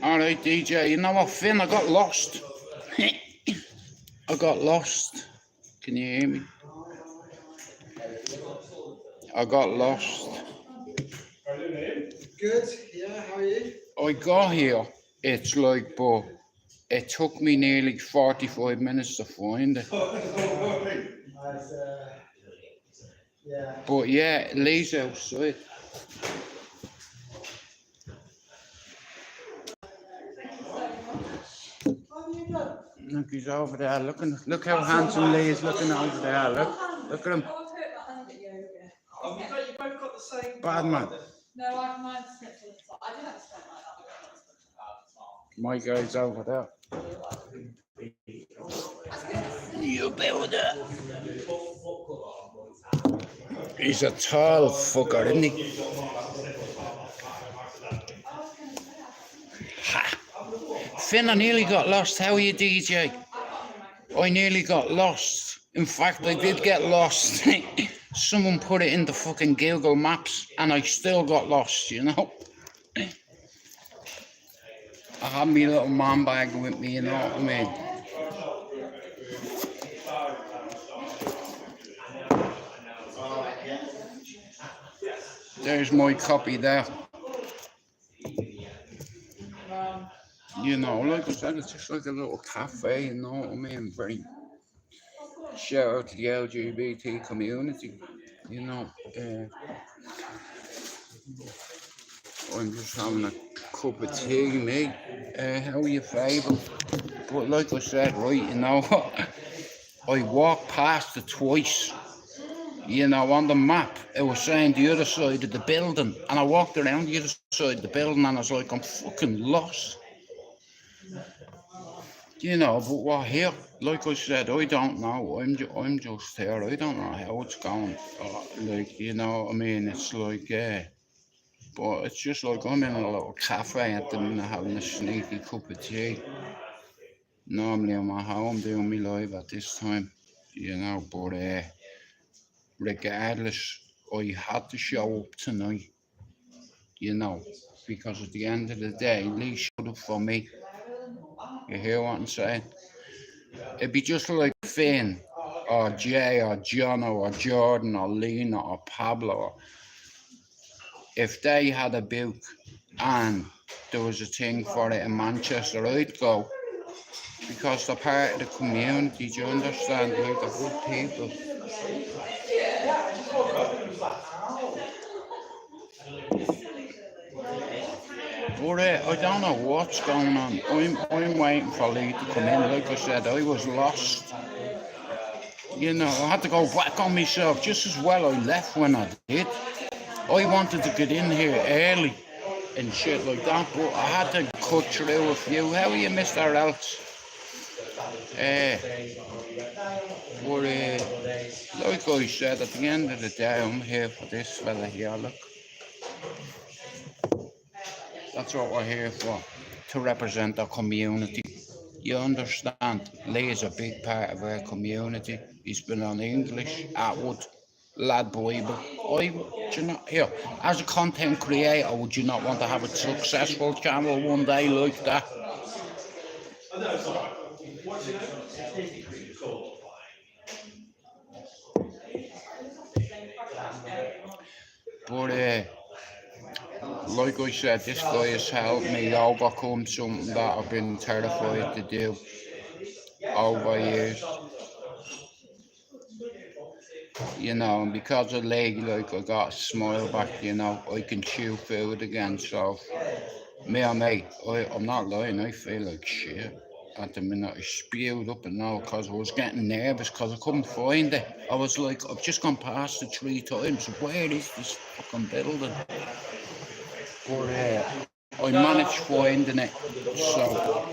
Alright, DJ, you know what, Finn? I got lost. I got lost. Can you hear me? I got lost. Good, yeah, how are you? I got here, it's like, but it took me nearly 45 minutes to find it. Yeah. But yeah, Lee's outside. Look, he's over there. Look how handsome Lee is looking over there. Look at him. You both got the same. Bad man. No, I mine's snipped on the side. I didn't have to spend like that. My guy's over there. You builder. He's a tall fucker, isn't he? Ha! Finn, I nearly got lost. How are you, DJ? I nearly got lost. In fact, I did get lost. Someone put it in the fucking Google Maps and I still got lost, you know? I had my little man bag with me, you know what I mean? There's my copy there. You know, like I said, it's just like a little cafe, you know what I mean? Very shout out to the LGBT community, you know. I'm just having a cup of tea, mate. How are you, Fable? But like I said, right, you know, I walked past it twice. You know, on the map, it was saying the other side of the building, and I walked around the other side of the building, and I was like, I'm fucking lost. You know, but what here? Like I said, I don't know. I'm just here. I don't know how it's going. Like, you know what I mean? It's like, but it's just like I'm in a little cafe at the minute having a sneaky cup of tea. Normally I'm at home doing me live at this time, you know, but regardless, I had to show up tonight, you know, because at the end of the day, Lee showed up for me. You hear what I'm saying? It'd be just like Finn, or Jay, or Jono, or Jordan, or Lena, or Pablo. If they had a book and there was a thing for it in Manchester, I'd go. Because they're part of the community, do you understand? Like, they're good people. But I don't know what's going on. I'm waiting for Lee to come in. Like I said, I was lost. You know, I had to go back on myself. Just as well I left when I did. I wanted to get in here early and shit like that, but I had to cut through a few. How are you, Mr. Else? But like I said, at the end of the day, I'm here for this fella here, look. That's what we're here for, to represent our community. You understand? Lee is a big part of our community. He's been on English, Atwood, Lad Bible. Would you not, here, as a content creator, would you not want to have a successful channel one day like that? But like I said, this guy has helped me overcome something that I've been terrified to do over years. You know, and because of Lee, like, I got a smile back, you know, I can chew food again, so me and mate, I'm not lying, I feel like shit. At the minute, I spewed up and all because I was getting nervous because I couldn't find it. I was like, I've just gone past it 3 times. Where is this fucking building? But I managed finding it. So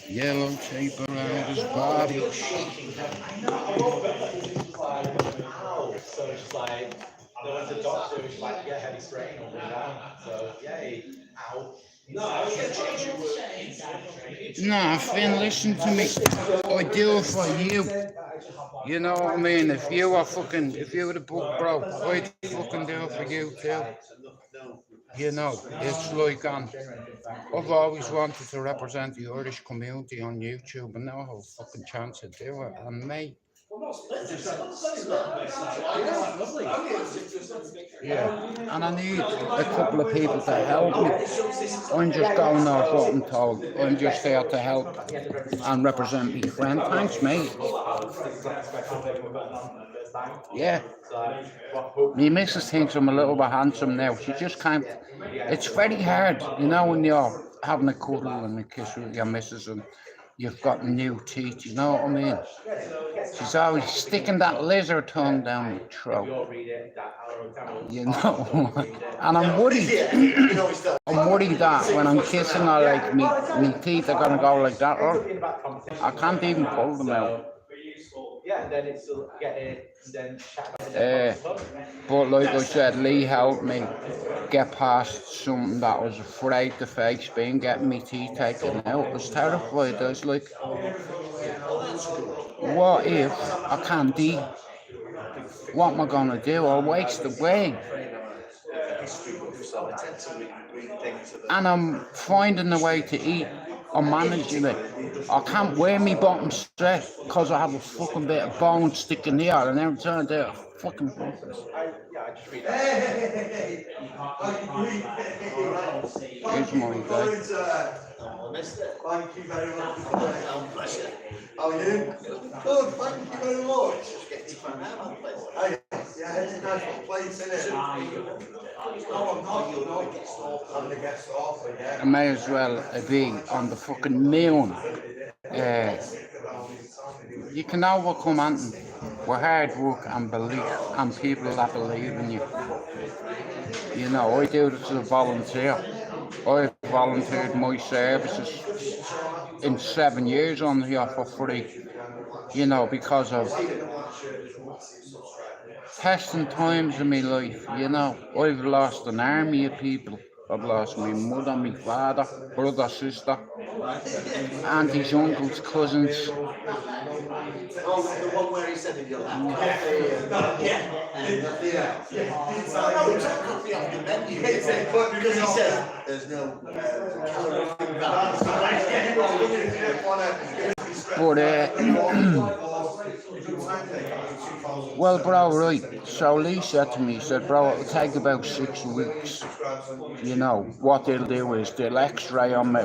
yeah, look, tape around his body. Ow. So it's like, they went to the doctor, it's like, yeah, heavy strain all the way down. So, yay, ow. Nah, Finn, listen to me. I do it for you. You know what I mean? If you were the book bro, I'd fucking do it for you too. You know, it's like I've always wanted to represent the Irish community on YouTube, and now I have a fucking chance to do it. And mate, yeah, and I need a couple of people to help me. I'm just going off what I'm told. I'm just there to help and represent my friend. Thanks, mate. Yeah. My missus thinks I'm a little bit handsome now. She just can't. It's very hard, you know, when you're having a cuddle and a kiss with your missus and you've got new teeth, you know what I mean? She's always sticking that lizard tongue down your throat. You know? And I'm worried. I'm worried that when I'm kissing her, like, me teeth are gonna go like that, or I can't even pull them out. Yeah, and then it's get it, and then but like I said, Lee helped me get past something that I was afraid to face, being getting my teeth taken out. I was terrified. I was like, what if I can't eat? What am I gonna do? I'll waste away. And I'm finding a way to eat. I'm managing it. I can't wear me bottom straight because I have a fucking bit of bone sticking here, and every time I do it, fucking. Here's my guy. Thank you very much. How are you? Good, thank you very much. Hey, yeah, it's a nice little place, isn't it? No, I'm not, you know. I'm the guest author, yeah. I may as well be on the fucking moon. You can overcome anything with hard work and belief and people that believe in you. You know, I do this as a volunteer. I've volunteered my services in 7 years on here for free. You know, because of testing times in my life, you know. I've lost an army of people. I've lost my mother, my father, brother, sister, aunties, uncles, cousins. Oh, the one where he said in your lap. Yeah. No, we took coffee off the menu. Because he said there's no calorific value. Well, bro, right. So Lee said to me, he said, bro, it'll take about 6 weeks. You know, what they'll do is they'll x-ray on me.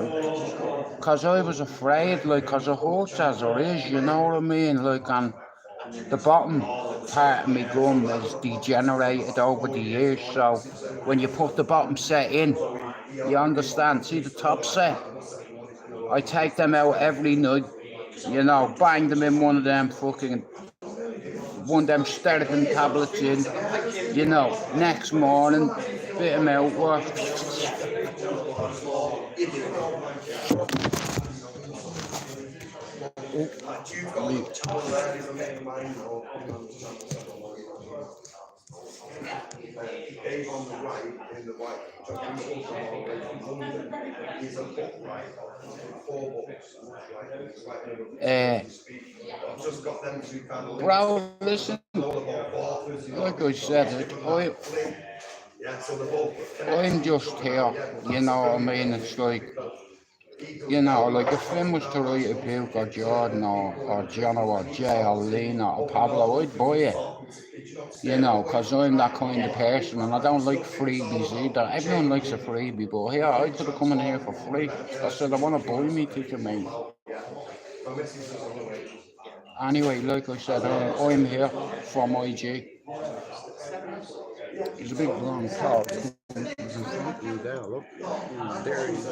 Because I was afraid, like, because it hurts as it is, you know what I mean? Like, and the bottom part of my gum is degenerated over the years. So when you put the bottom set in, you understand, see the top set? I take them out every night, you know, bang them in one of them steroid tablets in, you know, next morning, bit of mouthwash. On the right, in the white, he's a book, right? 4 books. I've just got them to kind of. Bro, listen, like I said, I'm just here, you know what I mean? It's like, you know, like if Finn was to write a book, or Jordan, or Jono, or Jay, or Lena, or Pablo, I'd buy it. You know, because I'm that kind of person, and I don't like freebies either. Everyone likes a freebie, but here, I could have come in here for free. I said, I want to buy me ticket, mate. Anyway, like I said, I'm here for my G. There's a big long car. You there, look. There he is.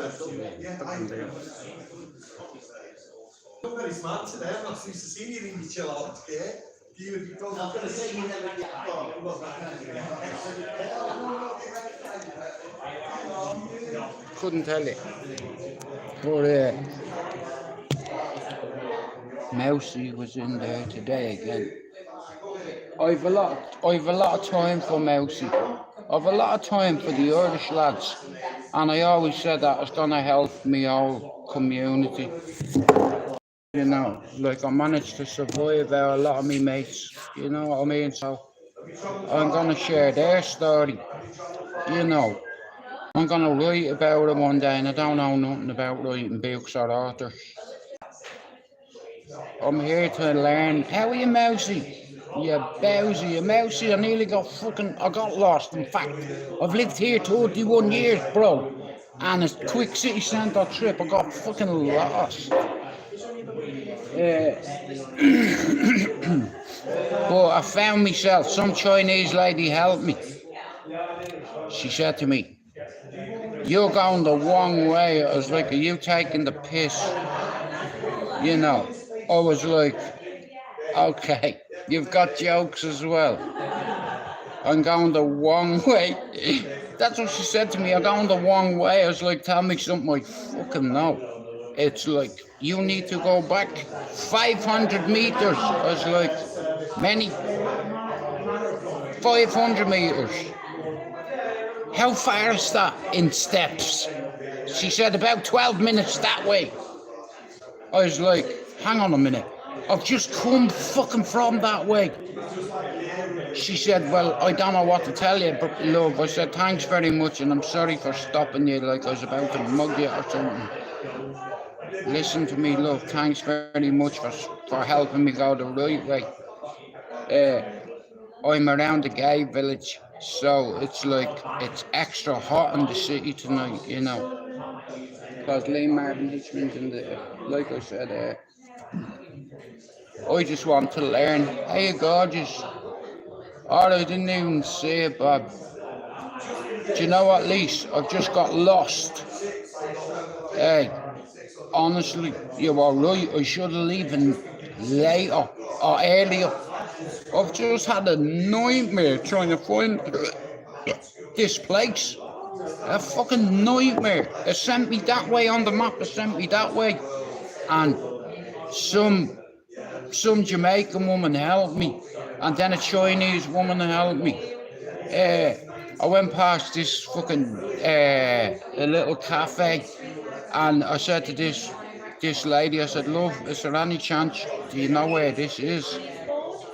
You're very smart today. I'm not used to seeing you in your chill out today. I'm going to say you never get caught. Couldn't tell you. But Mousy was in there today again. I've a lot of time for Mousy. I've a lot of time for the Irish lads, and I always said that it's gonna help me whole community. You know, like I managed to survive out a lot of me mates. You know what I mean? So I'm gonna share their story. You know, I'm gonna write about it one day, and I don't know nothing about writing books or authors. I'm here to learn. How are you, Mousy? You Bowsy, you Mousy. I nearly got I got lost. In fact, I've lived here 31 years, bro. And a quick city centre trip, I got fucking lost. But I found myself. Some Chinese lady helped me. She said to me, "You're going the wrong way." I was like, "Are you taking the piss?" You know, I was like, "Okay, you've got jokes as well. I'm going the wrong way." That's what she said to me. I'm going the wrong way. I was like, "Tell me something I fucking know." It's like, "You need to go back 500 meters." I was like, "Many? 500 meters. How far is that in steps?" She said, "About 12 minutes that way." I was like, "Hang on a minute. I've just come fucking from that way." She said, "Well, I don't know what to tell you, but love," I said, "thanks very much, and I'm sorry for stopping you like I was about to mug you or something. Listen to me, love, thanks very much for helping me go the right way. I'm around the gay village, so it's like, it's extra hot in the city tonight, you know, because Lee Martin Hitchman's in the, like I said, I just want to learn. Hey, gorgeous. Oh, I didn't even say it, Bob. Do you know what, Lise? I've just got lost. Hey, honestly, you are right. I should have leaving later or earlier. I've just had a nightmare trying to find this place. A fucking nightmare. It sent me that way on the map. It sent me that way, and some Jamaican woman helped me, and then a Chinese woman helped me. I went past this fucking a little cafe, and I said to this lady, I said, "Love, is there any chance? Do you know where this is?"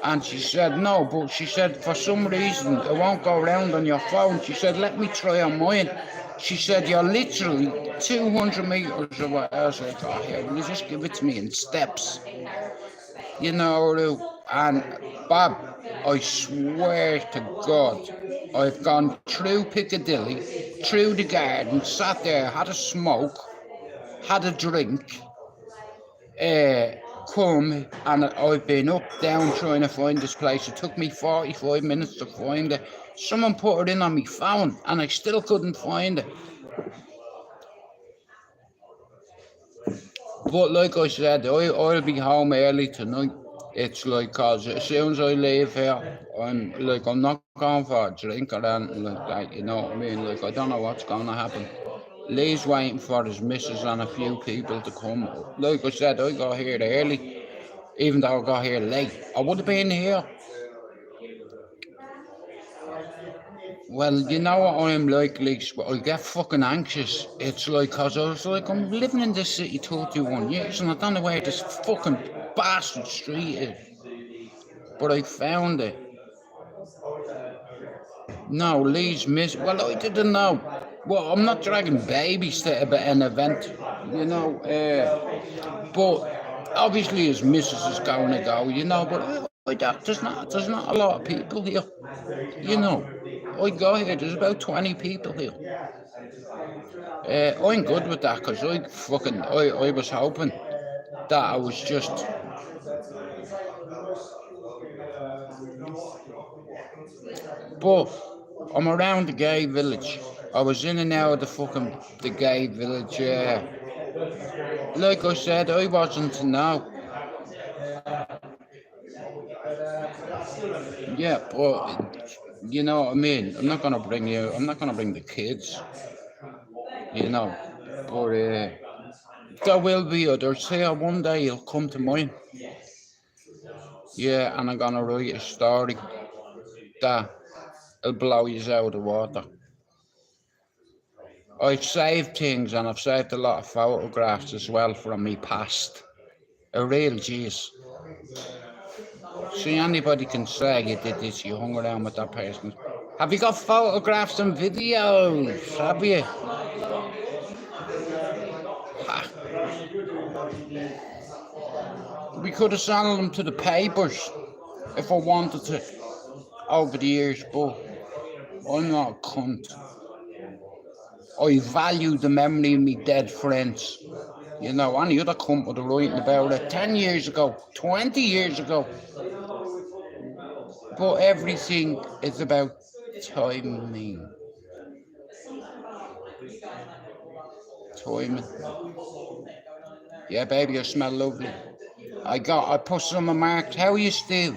And she said, "No," but she said, "For some reason it won't go around on your phone." She said, "Let me try on mine." She said, "You're literally 200 meters away." I was like, "Oh, yeah, will you just give it to me in steps?" You know, and Bob, I swear to God, I've gone through Piccadilly, through the garden, sat there, had a smoke, had a drink, come, and I've been up, down trying to find this place. It took me 45 minutes to find it. Someone put it in on my phone, and I still couldn't find it. But like I said, I'll be home early tonight. It's like, cause as soon as I leave here, I'm not going for a drink or anything like that, you know what I mean? Like, I don't know what's gonna happen. Lee's waiting for his missus and a few people to come. Like I said, I got here early, even though I got here late. I would have been here. Well, you know what I'm like, Leeks, I get fucking anxious. It's like, cause I was like, I'm living in this city 31 years, and I don't know where this fucking bastard street is. But I found it. No, Lee's miss. Well, I didn't know. Well, I'm not dragging babies to an event, you know. But obviously his missus is going to go, you know. But there's not a lot of people here, you know. I go here. There's about 20 people here. I'm good with that, because I was hoping that I was just. But I'm around the gay village. I was in and out of the gay village. Like I said, I wasn't to know. Yeah, but you know what I mean. I'm not gonna bring you. I'm not gonna bring the kids. You know, but there will be others here. One day you'll come to mine. Yeah, and I'm gonna write a story that'll blow you out of the water. I've saved things, and I've saved a lot of photographs as well from me past. A real jeez. See, anybody can say you did this, you hung around with that person. Have you got photographs and videos? Have you? Ha. We could have sold them to the papers if I wanted to over the years, but I'm not a cunt. I value the memory of me dead friends. You know, any other cunt would have written about it 10 years ago, 20 years ago. But everything is about timing. Timing. Yeah, baby, you smell lovely. I put some of Mark's. How are you, Steve?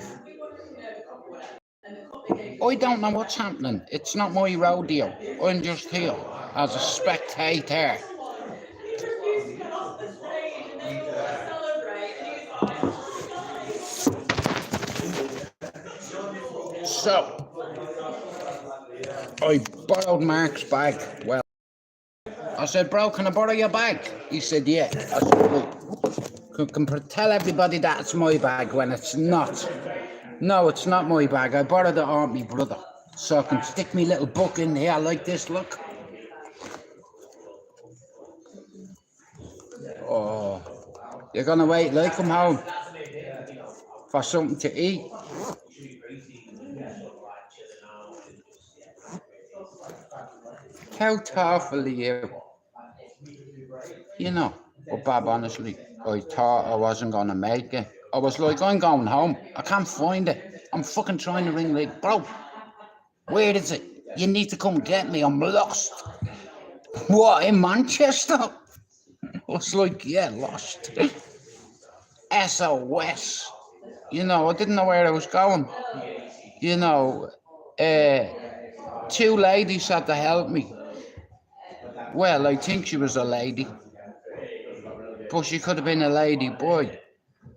I don't know what's happening. It's not my rodeo. I'm just here as a spectator. So, I borrowed Mark's bag. Well, I said, bro, can I borrow your bag? He said, yeah. I said, look, can tell everybody that's my bag when it's not. No, it's not my bag. I borrowed it off my brother. So I can stick me little book in here like this, look. Oh, you're gonna wait till I come home for something to eat? How thoughtful are you? You know, but Bob, honestly, I thought I wasn't gonna make it. I was like, I'm going home. I can't find it. I'm fucking trying to ring, like, bro, where is it? You need to come get me. I'm lost. What, in Manchester? I was like, yeah, lost. SOS. You know, I didn't know where I was going. You know, two ladies had to help me. Well, I think she was a lady. But she could have been a lady boy.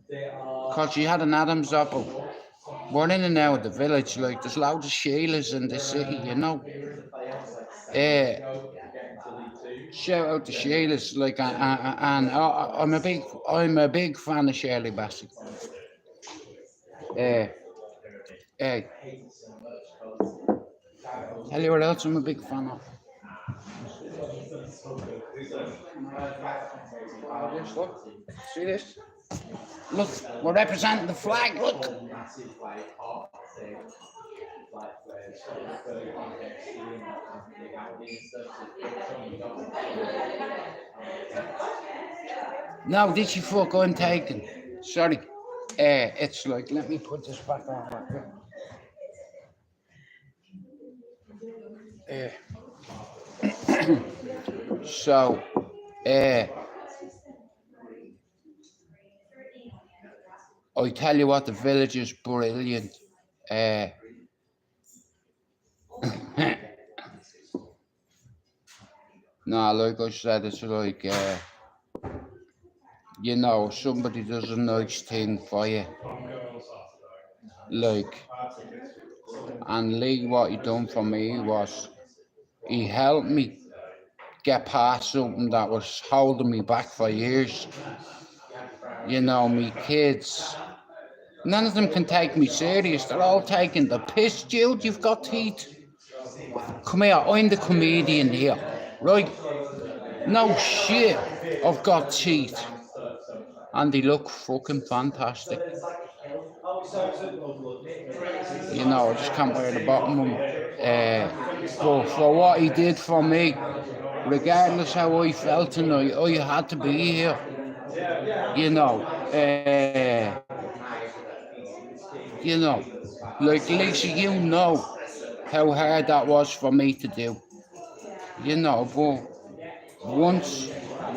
Because she had an Adam's apple. We're in and out of the village, like, there's loads of Sheilas in the city, you know. Shout out to Sheila's, like, and I'm a big fan of Shirley Bassey. Hey, tell you what else I'm a big fan of. This, look, see this? Look, we're representing the flag, look. No, this you fuck, I'm taken. Sorry. It's like, let me put this back on. So, I tell you what, the village is brilliant. No, like I said, it's like, you know, somebody does a nice thing for you. Like, and Lee, what he done for me was, he helped me get past something that was holding me back for years. You know, me kids, none of them can take me serious. They're all taking the piss. Jude, you've got teeth. Come here, I'm the comedian here, right? No shit, I've got teeth. And they look fucking fantastic. You know, I just can't wear the bottom of them. But for what he did for me, regardless how I felt tonight, I had to be here. You know, like Lisa, you know how hard that was for me to do. You know, but once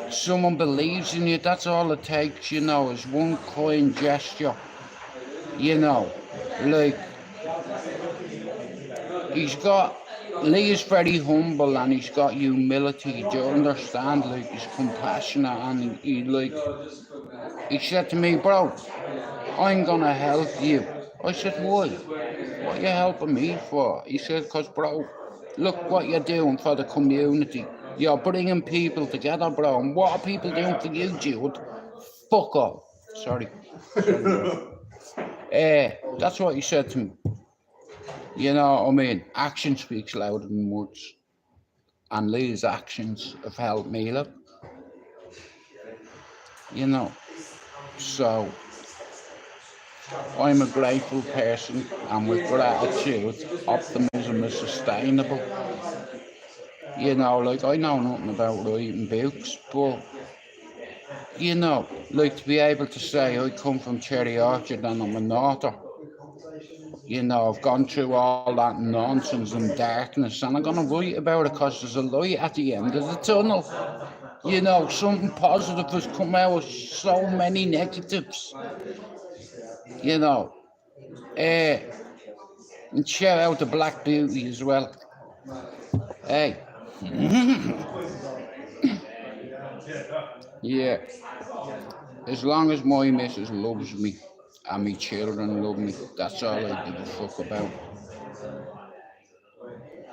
someone believes in you, that's all it takes, you know, is one kind gesture. You know, like, Lee is very humble and he's got humility, do you understand? Like, he's compassionate and he said to me, bro, I'm gonna help you. I said, why? What are you helping me for? He said, because, bro, look what you're doing for the community. You're bringing people together, bro. And what are people doing for you, Jude? Fuck off. Sorry. That's what he said to me. You know what I mean? Action speaks louder than words. And Lee's actions have helped me, look. You know. So, I'm a grateful person, and with gratitude, optimism is sustainable. You know, like, I know nothing about writing books, but, you know, like, to be able to say I come from Cherry Orchard and I'm a norther. You know, I've gone through all that nonsense and darkness, and I'm going to write about it because there's a light at the end of the tunnel. You know, something positive has come out of so many negatives. You know, and shout out to Black Beauty as well. Hey. Yeah. As long as my missus loves me and my children love me, that's all I give a fuck about.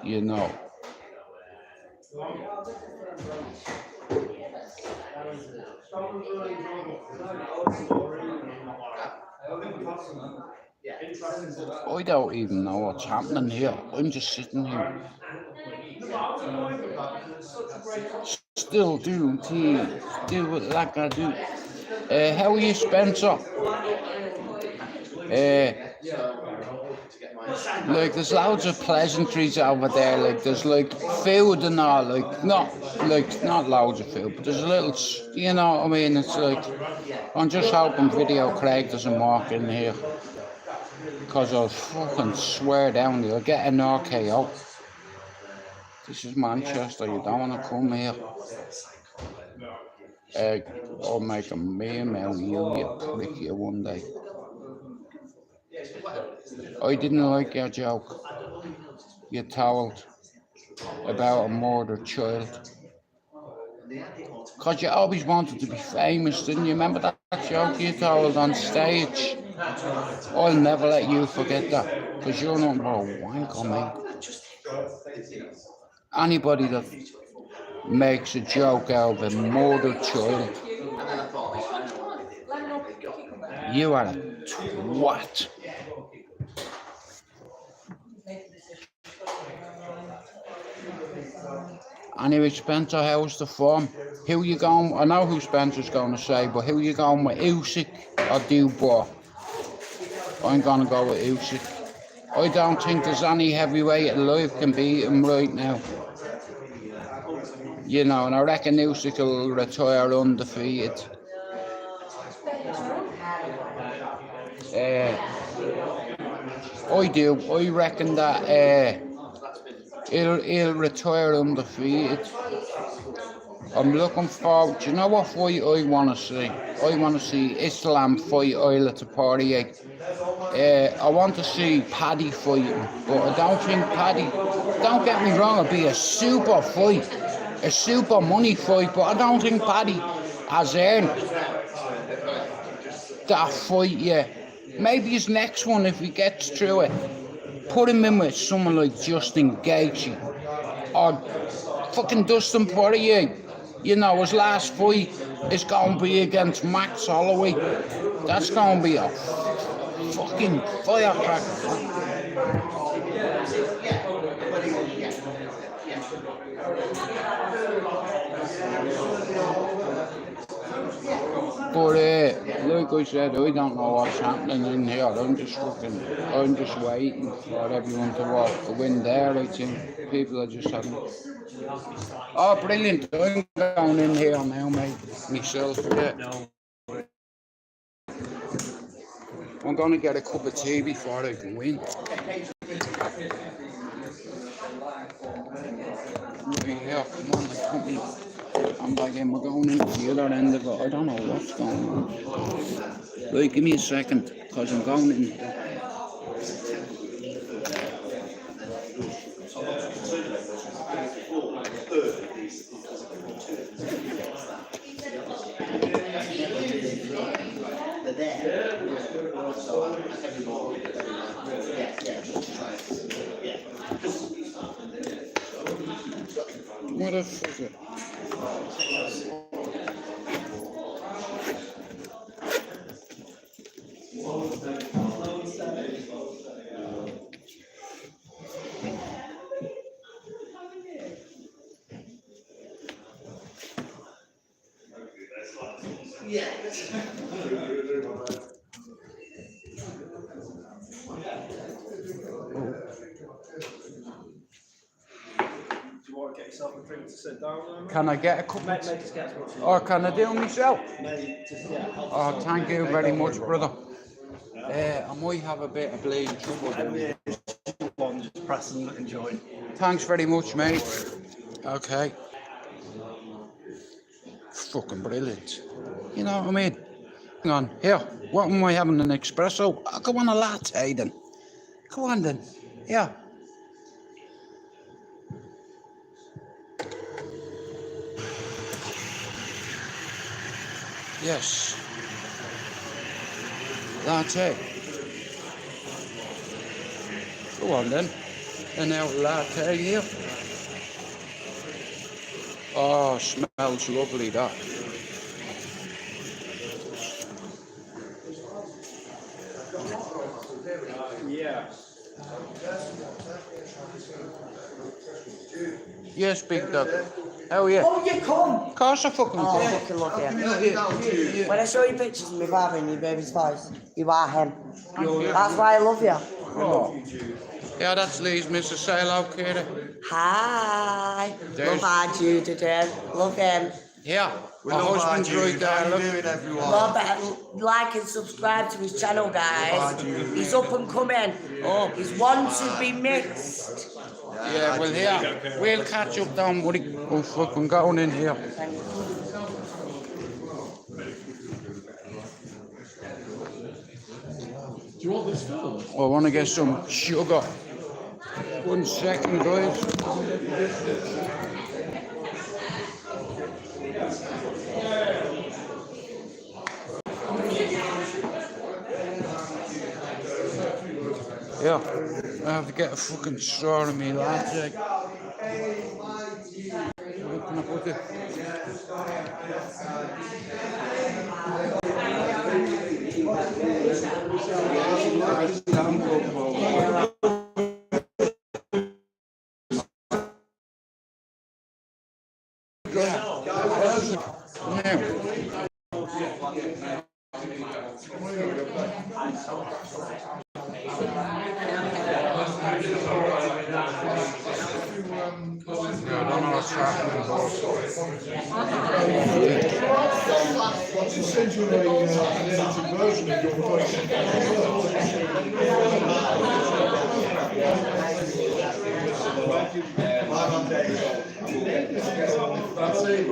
You know. I don't even know what's happening here. I'm just sitting here. Still do tea, do it like I do. How are you, Spencer? Like, there's loads of pleasantries over there. Like, there's like food and all. Like not loads of food, but there's a little. You know what I mean? It's like, I'm just hoping Video Craig doesn't walk in here, because I'll fucking swear down you. I'll get an RKO. This is Manchester. You don't want to come here. I'll make a meal out of you prick, you one day. I didn't like your joke. You told about a murdered child. Because you always wanted to be famous, didn't you? Remember that joke you told on stage? I'll never let you forget that, because you're not more wank on me. Anybody that makes a joke out of a murdered child, you are a twat. Anyway, Spencer, how's the form? Who you going? I know who Spencer's going to say, but who you going with, Usyk or Dubois? I'm going to go with Usyk. I don't think there's any heavyweight alive can beat him right now. You know, and I reckon Usyk will retire undefeated. I do. I reckon that he'll retire undefeated. I'm looking forward. Do you know what fight I want to see? I want to see Islam fight Isla Taporia. I want to see Paddy fighting, but I don't think Paddy. Don't get me wrong, it'll be a super fight, a super money fight, but I don't think Paddy has earned that fight yet. Maybe his next one, if he gets through it, put him in with someone like Justin Gaethje or fucking Dustin Poirier. You know, his last fight is going to be against Max Holloway. That's going to be a fucking firecracker. But like I said, I don't know what's happening in here. I'm just waiting for everyone to walk in there. I think people are just having. Oh, brilliant! I'm going in here now, mate. Myself, yeah. I'm going to get a cup of tea before I can win. Yeah, come on, like, put me. I'm back in, we're going into the other end of it. I don't know what's going on. Right, give me a second, because I'm going in. What the fuck is it? Do you want to get yourself a drink to sit down? Can I get a cup Mate, of just get as much as you or can I do it myself? Mate, just, yeah, help Oh, yourself. thank you very much, brother. I might have a bit of bleeding trouble doing it. One, just press and join. Thanks very much, mate. Okay. Fucking brilliant. You know what I mean? Hang on, here. What am I having? An espresso? I'll go on a latte then. Go on then. Yeah. Yes. Latte. Go on then. An out latte here. Oh, smells lovely that. Yeah. Yes, big dog. Oh yeah. Oh, you come! Of course I fucking Oh, I do. fucking love you. When I saw your pictures of my father and your baby's voice, you are him. That's why I love you. Oh. Yeah, that's Lee's Mrs. Say hello, Kira. Hi. There's- Love our Jude today. Love him. Yeah, my husband's right there. How you Look. doing, everyone? Love it. Like and subscribe to his channel, guys. He's up and coming. Oh. He's one to be mixed. Yeah, well, here, we'll catch up down, buddy. We'll fucking go in here. Thank you. Do you want this film? I want to get some sugar. 1 second, guys. Yeah, I have to get a fucking straw in me latte. Where can I put it? I don't know what's happening, I'll just send you an edited version of your voice. That's it.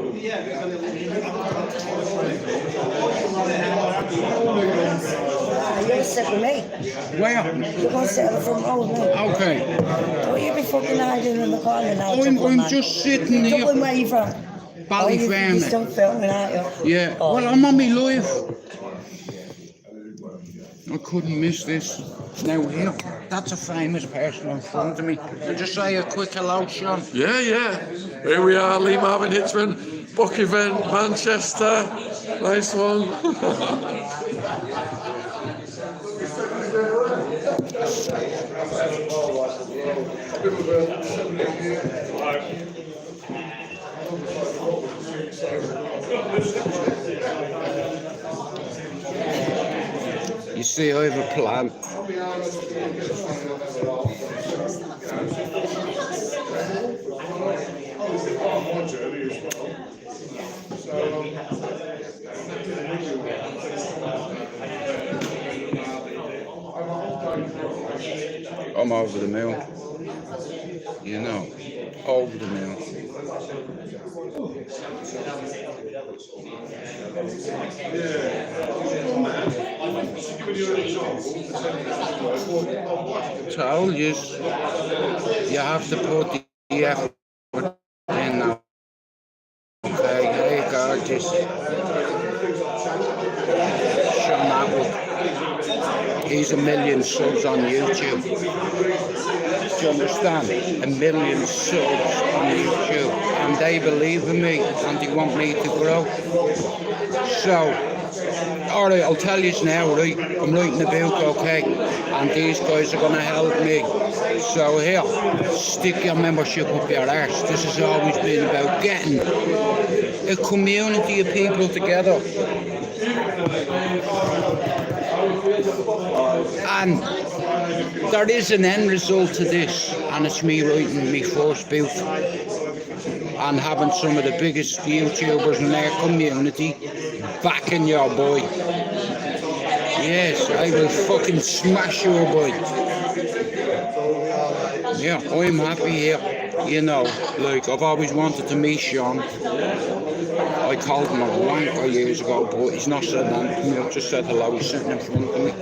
You're sit with me. Where? You're going to sit at the front row with me. Okay. Don't you be fucking hiding in the corner now. I'm just sitting here. Dublin, where you from? Ballyfermot. You're still filming, aren't you? Yeah, Oh. well, I'm on my live. I couldn't miss this. Now, here, that's a famous person in front of me. Could you say a quick hello, Sean? Yeah, yeah. Here we are, Lee Marvin Hitchman, book event, Manchester. Nice one. You see, I have a plan. I'm over the moon. You know, over the moon. Told you, you have to put the effort in now. Okay, there you go, just Sean Atwood. He's 1 million subs on YouTube. Do you understand? 1 million subs on YouTube. And they believe in me and they want me to grow. So, alright, I'll tell you now, right? I'm writing a book, okay? And these guys are gonna help me. So here, stick your membership up your arse. This has always been about getting a community of people together. And there is an end result to this, and it's me writing my first book and having some of the biggest YouTubers in their community backing your boy. Yes, I will fucking smash your boy. Yeah, I'm happy here. You know, like I've always wanted to meet Sean. I called him a wanker years ago, but he's not said that to me. I've just said hello, he's sitting in front of me.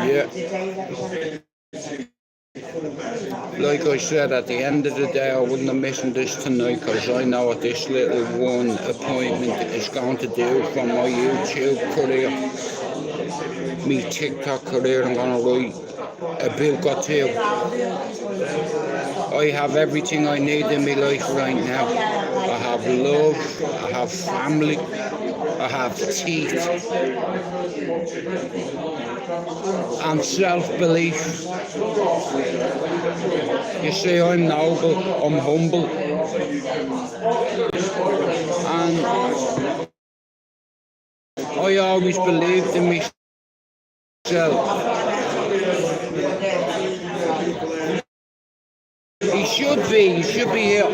Yeah. Like I said, at the end of the day, I wouldn't have missed this tonight because I know what this little one appointment is going to do for my YouTube career, me TikTok career. I'm going to write a book or two. I have everything I need in my life right now. I have love, I have family, I have teeth, and self-belief. You see, I'm noble, I'm humble, and I always believed in myself. He should be here.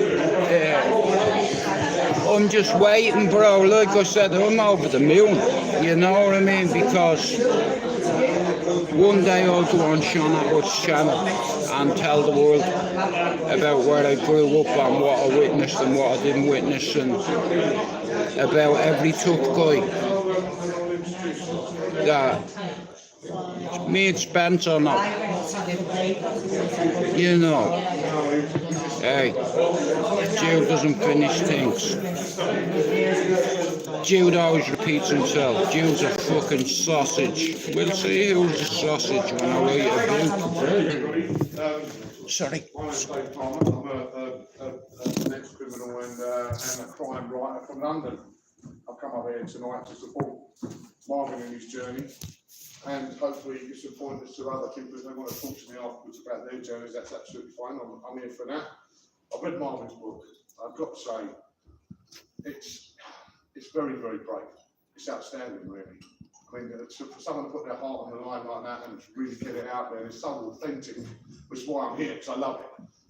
I'm just waiting, bro. Like I said, I'm over the moon. You know what I mean? Because one day I'll go on Sean Atwood's channel and tell the world about where I grew up and what I witnessed and what I didn't witness, and about every tough guy that me and Spencer know. You know, hey, Jude doesn't finish things. Jude always repeats himself. Jude's a fucking sausage. We'll see who's a sausage when I write a book. Sorry. I'm an ex-criminal and a crime writer from London. I've come up here tonight to support Marvin in his journey, and hopefully give some pointers to other people if they want to talk to me afterwards about their journeys. That's absolutely fine. I'm here for that. I've read Marvin's book. I've got to say, it's very, very brave. It's outstanding, really. I mean, for someone to put their heart on the line like that and really get it out there, it's so authentic, which is why I'm here, because I love it.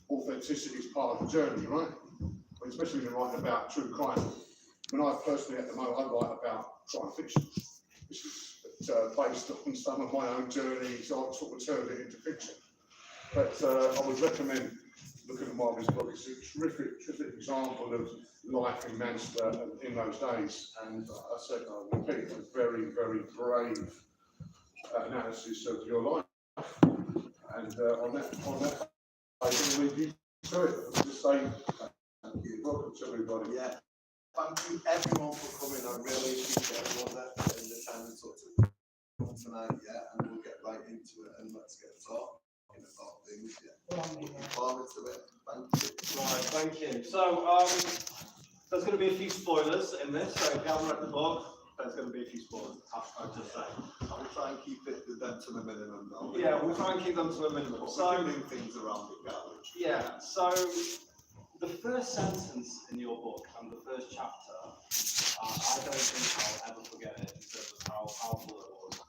Authenticity is part of the journey, right? Especially when you're writing about true crime. When I personally, at the moment, I write about crime fiction, which is based on some of my own journeys, so I sort of turned it into fiction. But I would recommend looking at Marvin's book. It's a terrific example of life in Manchester in those days. And I said, I repeat, a very, very brave analysis of your life. And on that, I can leave you to it. Just say welcome to everybody. Yeah. Thank you everyone for coming. I really appreciate everyone there and the time to talk to tonight. Yeah, and we'll get right into it and let's get talking about things. Yeah. Looking forward to it. Thank you. Right, thank you. So there's going to be a few spoilers in this. So if you haven't read the book, there's going to be a few spoilers. I just say. I'll try and keep them to the minimum though. Yeah, we'll try and keep them to a minimum. So move things around the garage. Yeah. So the first sentence in your book and the first chapter, I don't think I'll ever forget it in terms of how powerful it was.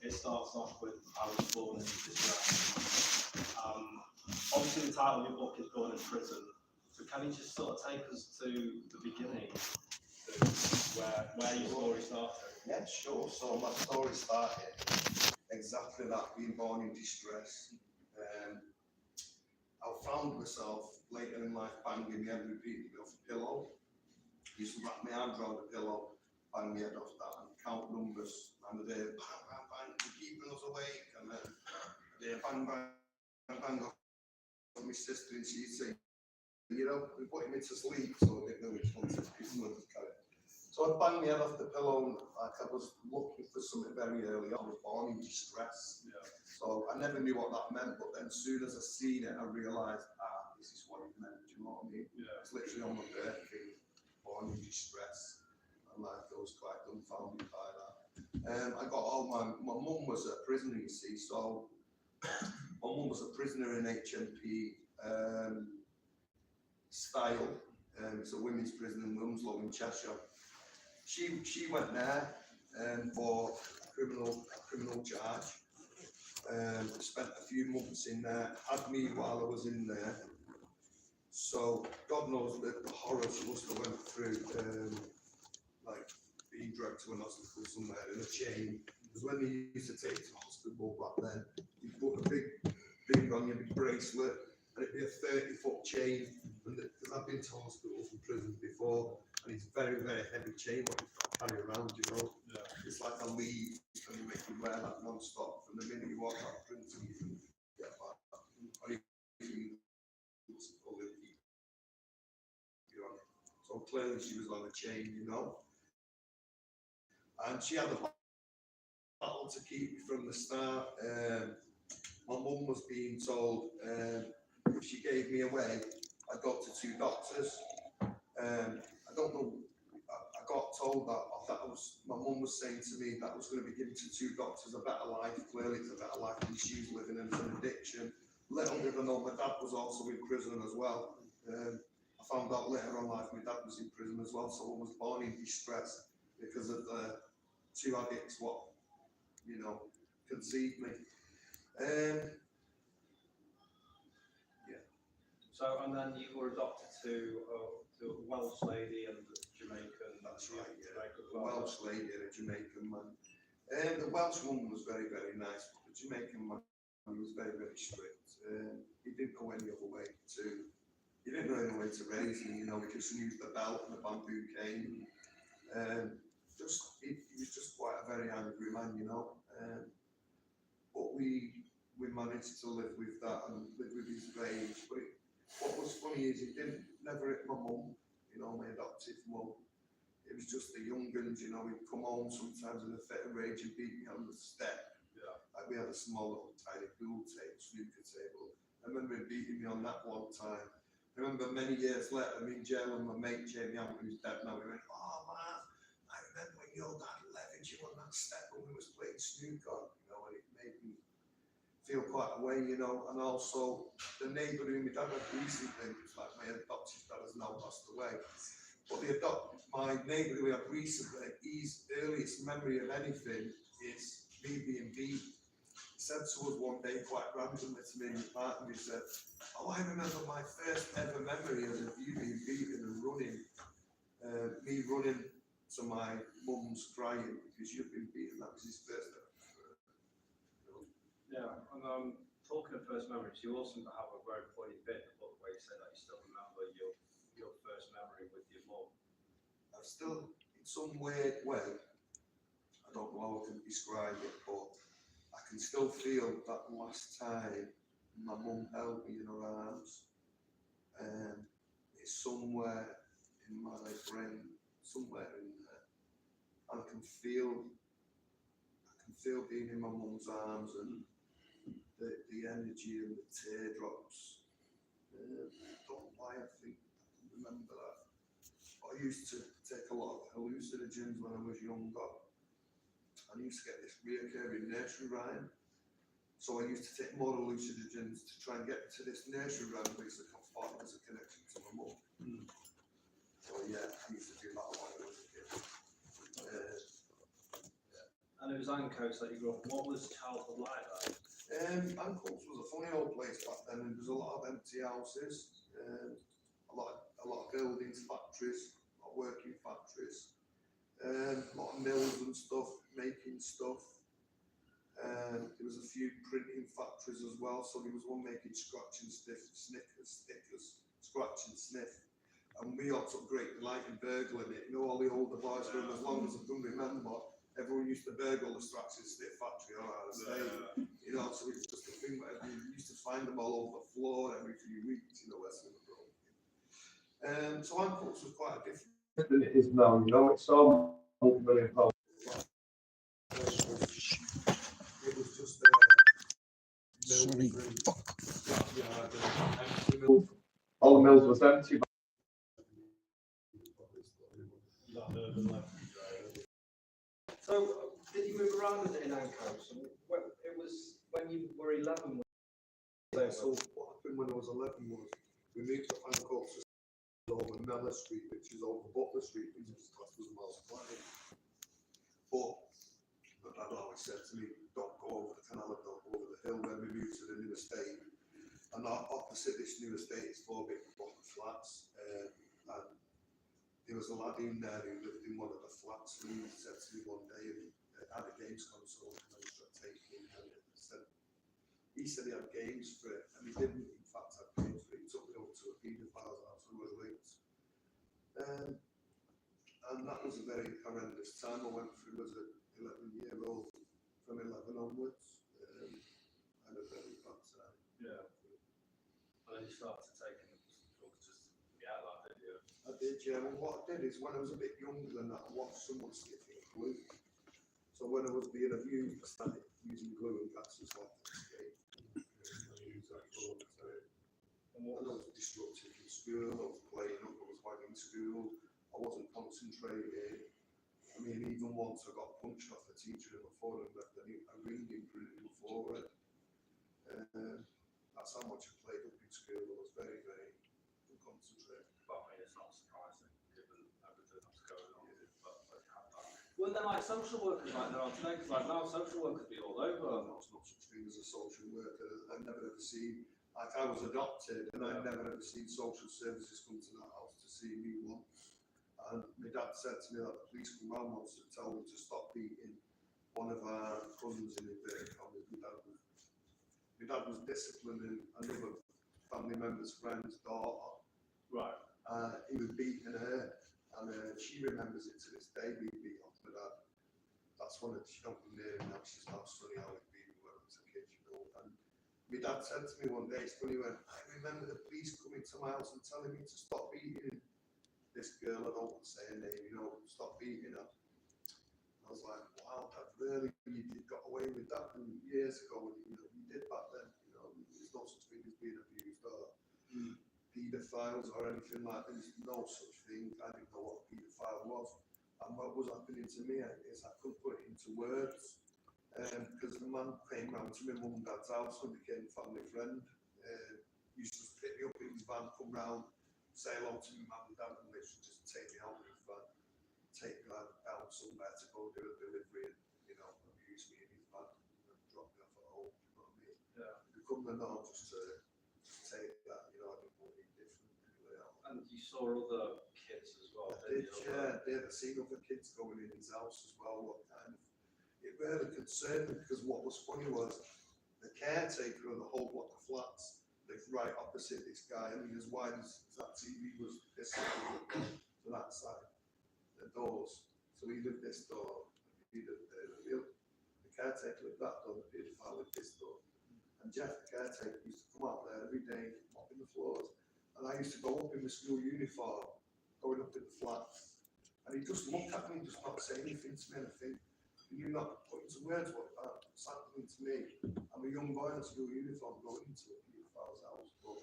It starts off with I was born in distress. Obviously, the title of your book is Born in Prison. So can you just sort of take us to the beginning, to where your story started? Yeah, sure. So my story started exactly that, being born in distress. I found myself later in life banging my head repeatedly off a pillow. I used to wrap my arms around the pillow bang my head off that and count numbers, and they bang, bang, bang, they're keeping us awake, and then they bang, bang, bang, bang off my sister, and she'd say, you know, we put him into sleep, so I didn't know which one to carry. So I banged my head off the pillow, and like I was looking for something very early on. I was born in distress. Yeah. So I never knew what that meant, but then as soon as I seen it, I realised, this is what it meant, do you know what I mean? Yeah. It's literally on my birthday, born in distress, and like I was quite dumbfounded by that. I got all my mum was a prisoner, you see, so my mum was a prisoner in HMP style. It's a women's prison in Wilmslow in Cheshire. She went there for a criminal charge. Spent a few months in there, had me while I was in there. So God knows the horrors she must have went through, like being dragged to an hospital somewhere in a chain. Because when they used to take you to hospital back then, you put a big thing on your big bracelet, and it'd be a 30-foot chain. And because I've been to hospitals and prisons before, and it's very, very heavy chain what you've got to carry around, you know. Yeah. It's like a lead, and you make you wear that non-stop. From the minute you walk out of prison, you can get back. Or you can only keep you on. So clearly she was on a chain, you know. And she had a battle to keep me from the start. My mum was being told if she gave me away, I'd go to 2 doctors. I don't know, I got told that was, my mum was saying to me that was going to be given to 2 doctors a better life. Clearly it's a better life than she's living in, as an addiction. Little did I know my dad was also in prison as well. I found out later on life my dad was in prison as well, so I was born in distress because of the 2 addicts what, you know, conceived me. Yeah. So, and then you were adopted to a Welsh lady and a Jamaican. That's right, yeah. Jamaican A Welsh lady and a Jamaican man. The Welsh woman was very, very nice, but the Jamaican man was very, very strict. He didn't know any other way to, he didn't know any way to raise me, you know, he just used the belt and the bamboo cane. He was just quite a very angry man, you know. But we managed to live with that and live with his rage. But what was funny is he never hit my mum, you know, my adoptive mum. It was just the young guns, you know, he'd come home sometimes in a fit of rage and beat me on the step. Yeah. Like we had a small little tiny pool table, snooker table. I remember him beating me on that one time. I remember many years later, me in jail and my mate Jamie Hampton, who's dead now, we went, oh man, I remember when your dad levied you on that step when we was playing snooker, you know, and it made me feel quite a way, you know. And also the neighbour who my dad had recently, it's like my adopted dad has now passed away. But my neighbour who we had recently, his earliest memory of anything is me being beat. He said to us one day quite randomly to me in the park, and he said, oh, I remember my first ever memory of you being beaten and running, me running to my mum's crying because you've been beaten. That was his first ever. Yeah, and talking of first memories, you also have a very funny bit in the book where you say that you still remember your first memory with your mum. I still, in some weird way, I don't know how I can describe it, but I can still feel that last time my mum held me in her arms. It's somewhere in my brain, somewhere in there. And I can feel being in my mum's arms and the energy and the teardrops. I don't know why I think I can remember that. I used to take a lot of hallucinogens when I was younger. I used to get this reoccurring nursery rhyme. So I used to take more hallucinogens to try and get to this nursery rhyme because I thought there was a connection to my mum. So yeah, I used to do that a lot when I was a kid. And it was Ancoats that you grew up in. What was childhood like then? Ancoats was a funny old place back then, and there was a lot of empty houses, a lot of buildings, factories, a lot of working factories, a lot of mills and stuff, making stuff. There was a few printing factories as well, so there was one making scratch and stickers, scratch and sniff. And we all took great delight in burgling it. You know, all the older boys, for as long as I can remember, everyone used to burgle the Straxton State factory or out of state. You know, so it's just a thing where we used to find them all over the floor every few weeks, you know, where some of them broke. So Ancoats was quite a different than it is now, you know, it's so multi-million pounds. It was just Sorry, fuck. all the mills was empty. So, did you move around with it in Ancoats? It was when you were 11. So what happened when I was 11 was we moved to Ancoats over Mellor Street, which is over Butler Street, which is classed as a miles away. But my dad always said to me, don't go over the canal, don't go over the hill. When we moved to the new estate, and opposite this new estate is 4 big block of flats, and there was a lad in there who lived in one of the flats, and he said to me one day, and had a games console, and I was taking it, and he said he had games for it, and he didn't in fact have games for it. He took me over to a paedophile's house and was linked. And that was a very horrendous time I went through as an 11-year-old, from 11 onwards. I had a very bad time. Yeah. And then you started taking drugs just to get out of that, didn't you? I did, yeah. And what I did is when I was a bit younger than that, I watched someone sniffing glue. So when I was being abused, I started using glue and gases like to escape. And I was destructive in school, I was playing up, I was wagging school, I wasn't concentrating. I mean, even once I got punched off a teacher in the forehead and left a ring imprinted in the forehead. That's how much I played up in school. I was very, very unconcentrated. But I mean, it's not surprising given everything that's going on. But you have that. Well, they're like social workers like there are today, because like now social workers be all over. There's not such thing as a social worker. I've never ever seen, like I was adopted and I've never ever seen social services come to that house to see me once. And my dad said to me that the police come round once to tell me to stop beating one of our cousins in inverted commas. My dad was disciplining another family member's friend's daughter. Right. He was beating her, and she remembers it to this day, being beat off my dad. That's one of she don't be near him now, she's not funny how it beat me when I was a kid, you know. And my dad said to me one day, it's funny, when I remember the police coming to my house and telling me to stop beating this girl, I don't want to say her name, you know, stop beating her. I was like, wow, Dad, really, you got away with that years ago, and you know, you did back then, you know, there's no such thing as being abused or paedophiles or anything like that. There's no such thing. I didn't know what a paedophile was. And what was happening to me is I couldn't put it into words, because the man came round to my mum and dad's house and became a family friend. He used to pick me up in his van, come round, say hello to my mum and dad, and literally just take me out of his van, take me down somewhere to go do a delivery, and you know, abuse me in his van, and drop me off at home. You know what I mean? Yeah. It become the norm just to take that. You know, I didn't want to be different anyway. And you saw other kids as well. I did, yeah. I seen other kids going in his house as well. What kind of, it really concerned me, because what was funny was the caretaker of the whole block of flats lived right opposite this guy. I mean, as wide as that TV was, this side to that side, the doors. So he lived this door. The caretaker lived that door. The paedophile lived this door. And Jeff, the caretaker, used to come out there every day, mopping the floors. And I used to go up in the school uniform, going up in the flats, and he just looked at me and just not say anything to me. And I think, you're not putting some words what that's happening to me. I'm a young boy in a school uniform going into a pedophile's house, but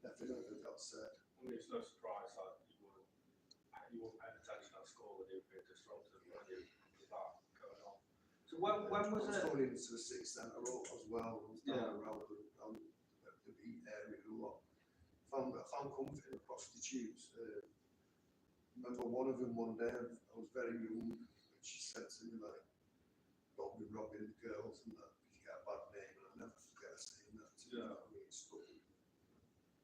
nothing ever got said. I mean, it's no surprise that you wouldn't pay attention at school and you'd be disruptive when you with that going on. So when was it? I was going into the 6th centre as well. I was down around the beat area a lot. Found comfort in the prostitutes. Remember one of them one day, I was very young, and she said to me like, don't be robbing girls and that, you get a bad name, and I'll never forget her saying that to me. I mean, it's stuck.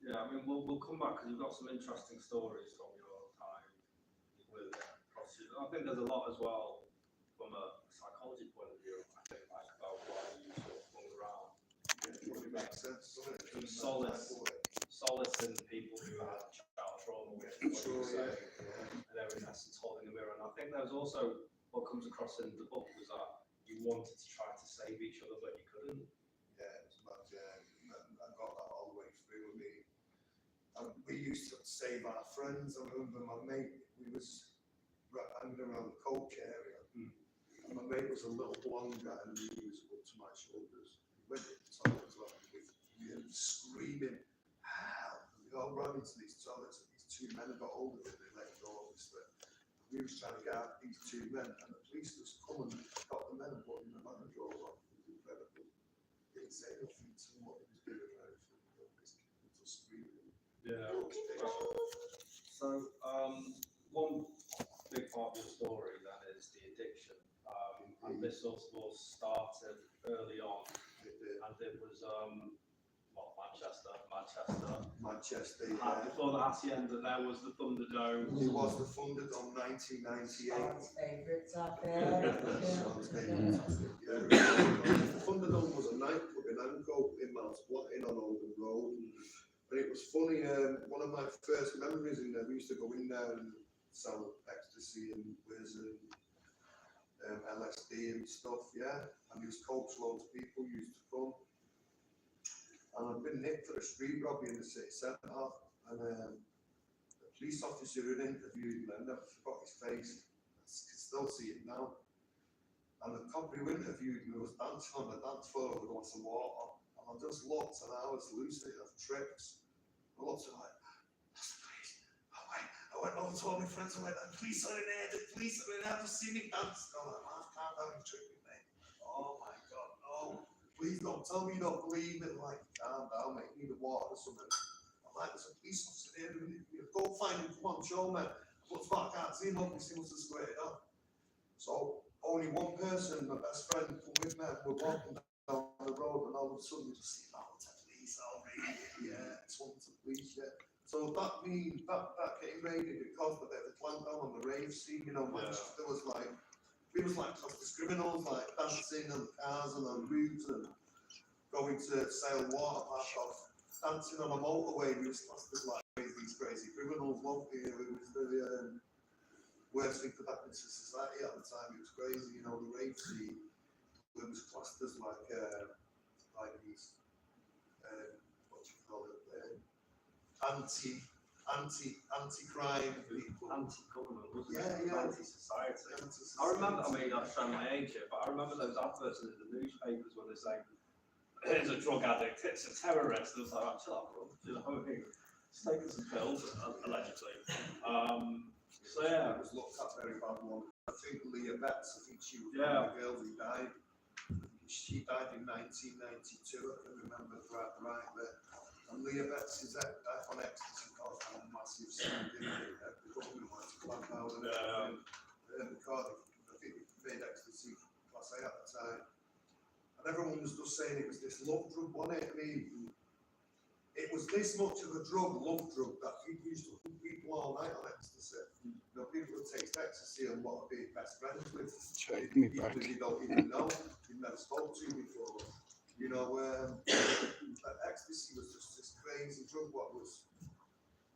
Yeah, I mean, we'll come back because you've got some interesting stories from your time with prostitutes. I think there's a lot as well from a psychology point of view, I think, like about why you sort of hung around. It makes sense, doesn't it? Solace in people who had child trauma with. what you were saying, and everything that's holding a mirror. And I think there was also what comes across in the book was that you wanted to try to save each other, but you couldn't. Yeah, it was mad, yeah. And I got that all the way through with me. And we used to save our friends. I remember my mate, we was hanging around the coach area. And my mate was a little blonde guy and he was up to my shoulders. He went to the toilet with him screaming, help! And we all ran into these toilets and these two men had got hold of it, they let go obviously. We was trying to get out these two men and the police was coming and got the men and put them in the van and drove off. It was incredible. He didn't say nothing to what he was doing or anything. This kid was just screaming. Yeah. So, one big part of your story then is the addiction. And this sort of all started early on, and it was Manchester, And yeah. before that, the end, there was the Thunderdome. It was the Thunderdome 1998. Favourites are Yeah. The Thunderdome was a nightclub in Anco in Mount Blatin on Oldham Road. And it was funny, one of my first memories in there, we used to go in there and sell ecstasy and whiz and LSD and stuff, yeah. And there was coach, loads of people used to come. And I've been nicked for a street robbery in the city centre. And the police officer who interviewed me, I never forgot his face, I can still see it now. And the cop who interviewed me was dancing on the dance floor with a glass of water. And I just looked and I was losing it of tricks. I looked and like, that's the police. I went over to all my friends and went, the police are in there, the police are in there, I've just seen it dance. I'm like, man, I can't have him tricking me. Oh my God, no. Please don't tell me you don't believe me. I'm like, calm down, mate, you need a water or something. I'm like, there's a police officer there, go find him, come on, show me. But I can't see him, obviously, must have squared up. So, only one person, my best friend, come with me, we're walking down the road, and all of a sudden we just see, oh, it's a police, yeah, it's one to police, yeah. So that means, that getting raided, it caused a bit of a clampdown on the rave scene, you know, Manchester was like, we was like classed as criminals, like dancing on cars and on roofs and going to sail water park off, dancing on a motorway, we was classed as like these crazy criminals, weren't we? It was the worst thing could happen to society at the time, it was crazy, you know, the rave scene, it was classed as like these, what do you call it, anti-crime people. Anti-government, wasn't it? Yeah. Anti-society. I remember, I mean, I've shown my age here, but I remember those adverts in the newspapers when they say, here's a drug addict, it's a terrorist. It was like, chill out, bro. You know what I mean? It's taking some pills, allegedly. So yeah. It was looked at very bad one. I think Leah Betts, I think she was one of the girls who died. She died in 1992, I can remember right there. And Leah Betts is on ecstasy caused a massive scene, the government wanted to clamp down on it. Because I think it made ecstasy class A at the time. And everyone was just saying it was this love drug, wasn't it? I mean, it was this much of a love drug, that people used to hook people all night on ecstasy. You know, people would take ecstasy and want to be best friends with. Take me back. People you don't even know, you've never spoke to before. You know, ecstasy was just this crazy drug.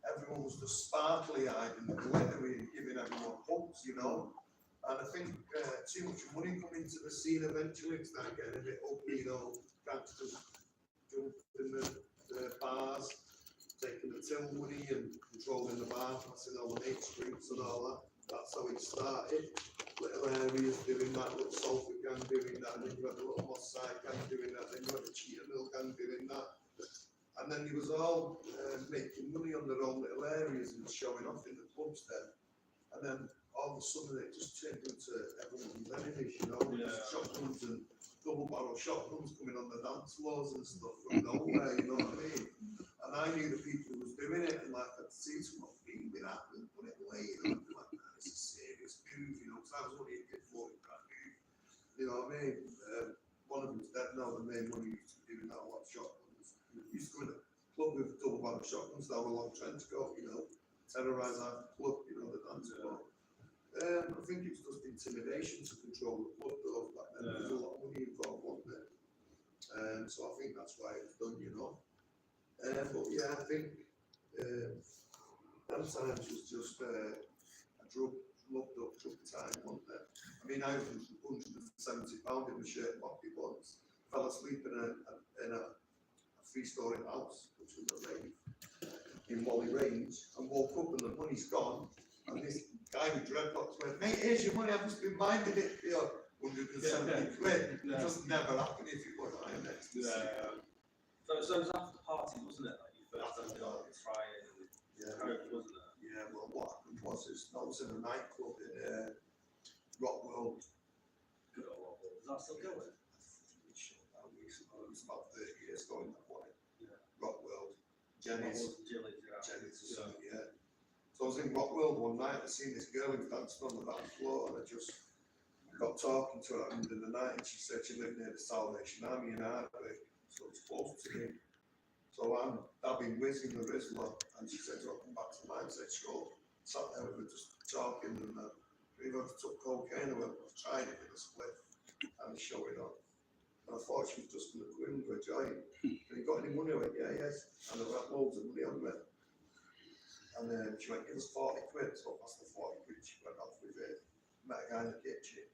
Everyone was just sparkly-eyed and glittery and giving everyone hugs, you know. And I think too much money coming into the scene eventually, it's started getting a bit ugly, you know, gangsters jumping the bars, taking the till money and controlling the bar, passing all the mates drinks and all that. That's how it started. Little areas doing that, little Salford gang doing that, and then you had the little Moss Side gang doing that, then you had the Cheetah Mill gang doing that. And then you was all making money on their own little areas and showing off in the clubs then. And then all of a sudden it just turned into everyone's enemies, you know, shotguns and double barrel shotguns coming on the dance floors and stuff from nowhere, you know what I mean? And I knew the people who was doing it, and like I'd see someone being with that and put it away, you know, I'd be like, man, it's a serious move, you know, because I was only a kid for it, you know what I mean? One of them's dead now, the main one who used to be doing that a lot of shotguns. He used to go in a club with double barrel shotguns down a long trench coat, you know, terrorise our club, you know, the dance floor. I think it was just intimidation to control the club though, back then. There was a lot of money involved, wasn't there? So I think that's why it was done, you know. But yeah, I think Them times was just a drug, loved up drug time, wasn't it? I mean, I was £170 in my shirt pocket once, fell asleep in a three-storey house, which was a rave, in Wally Range, and woke up and the money's gone, and this guy with dreadlocks went, mate, here's your money, I've just been minding it for you, 170 quid. It just never happened if it wasn't IMX. So it was after the party, wasn't it? Like you first started on trying and coke, wasn't it? Yeah, well, what happened was, I was in a nightclub in Rockworld. Good old Rockwool. Is that still going? It was about 30 years ago in that way. Yeah. Rockworld. Jenny's. Jenny's, yeah. Jenny's or something, yeah. So I was in Rockworld one night, I seen this girl who danced on the dance floor, and I just got talking to her at the end of the night, and she said she lived near the Salvation Army in Hardwick, so it's close to me. So I'm dabbing whizzing the Rizzler, and she said, "I'll come back to mine." I said, "Sure." Sat there, we were just talking, and we both took cocaine, and I've tried it in a split, and showing up. And I thought she was just going to go in for a joint. And you got any money? I went, yeah, yes. And I had loads of money on me. And then she went, give us 40 quid. So I passed the 40 quid, she went off with it. Met a guy in the kitchen.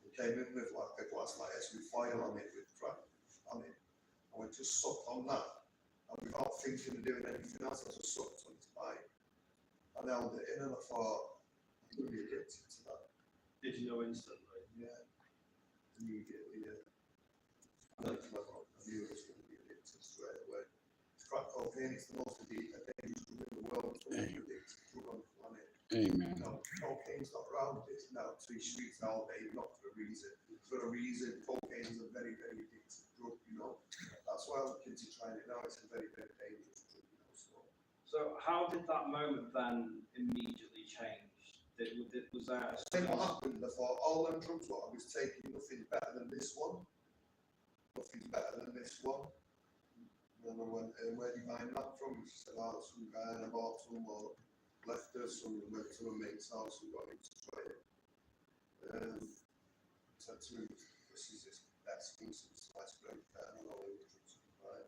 He came in with like a glass like this with foil on it, with crack on it. I went, just sucked on that. And without thinking of doing anything else, I just sucked on his pipe. I held it in and I thought, I'm going to be addicted to that. Did you know instantly? Yeah. Immediately, yeah. I knew I was going to be addicted straight away. Crack cocaine is the most dangerous drug in the world. It's the most addictive drug on the planet. Amen. No, cocaine's not around, it's now to the streets all day, not for a reason. For a reason, cocaine is a very, very addictive drug, you know. That's why all the kids are trying it now, it's a very, very dangerous drug, you know. So how did that moment then immediately change? Was there a Then what happened, I thought, all them drugs what I was taking, nothing's better than this one. Nothing's better than this one. And I went, where do you find that from? She said, oh, some guy, and I bought some or left us, and went to a mate's house and got him to try it. Said to him, this is his best thing since last break, and I know he was drugs to buy.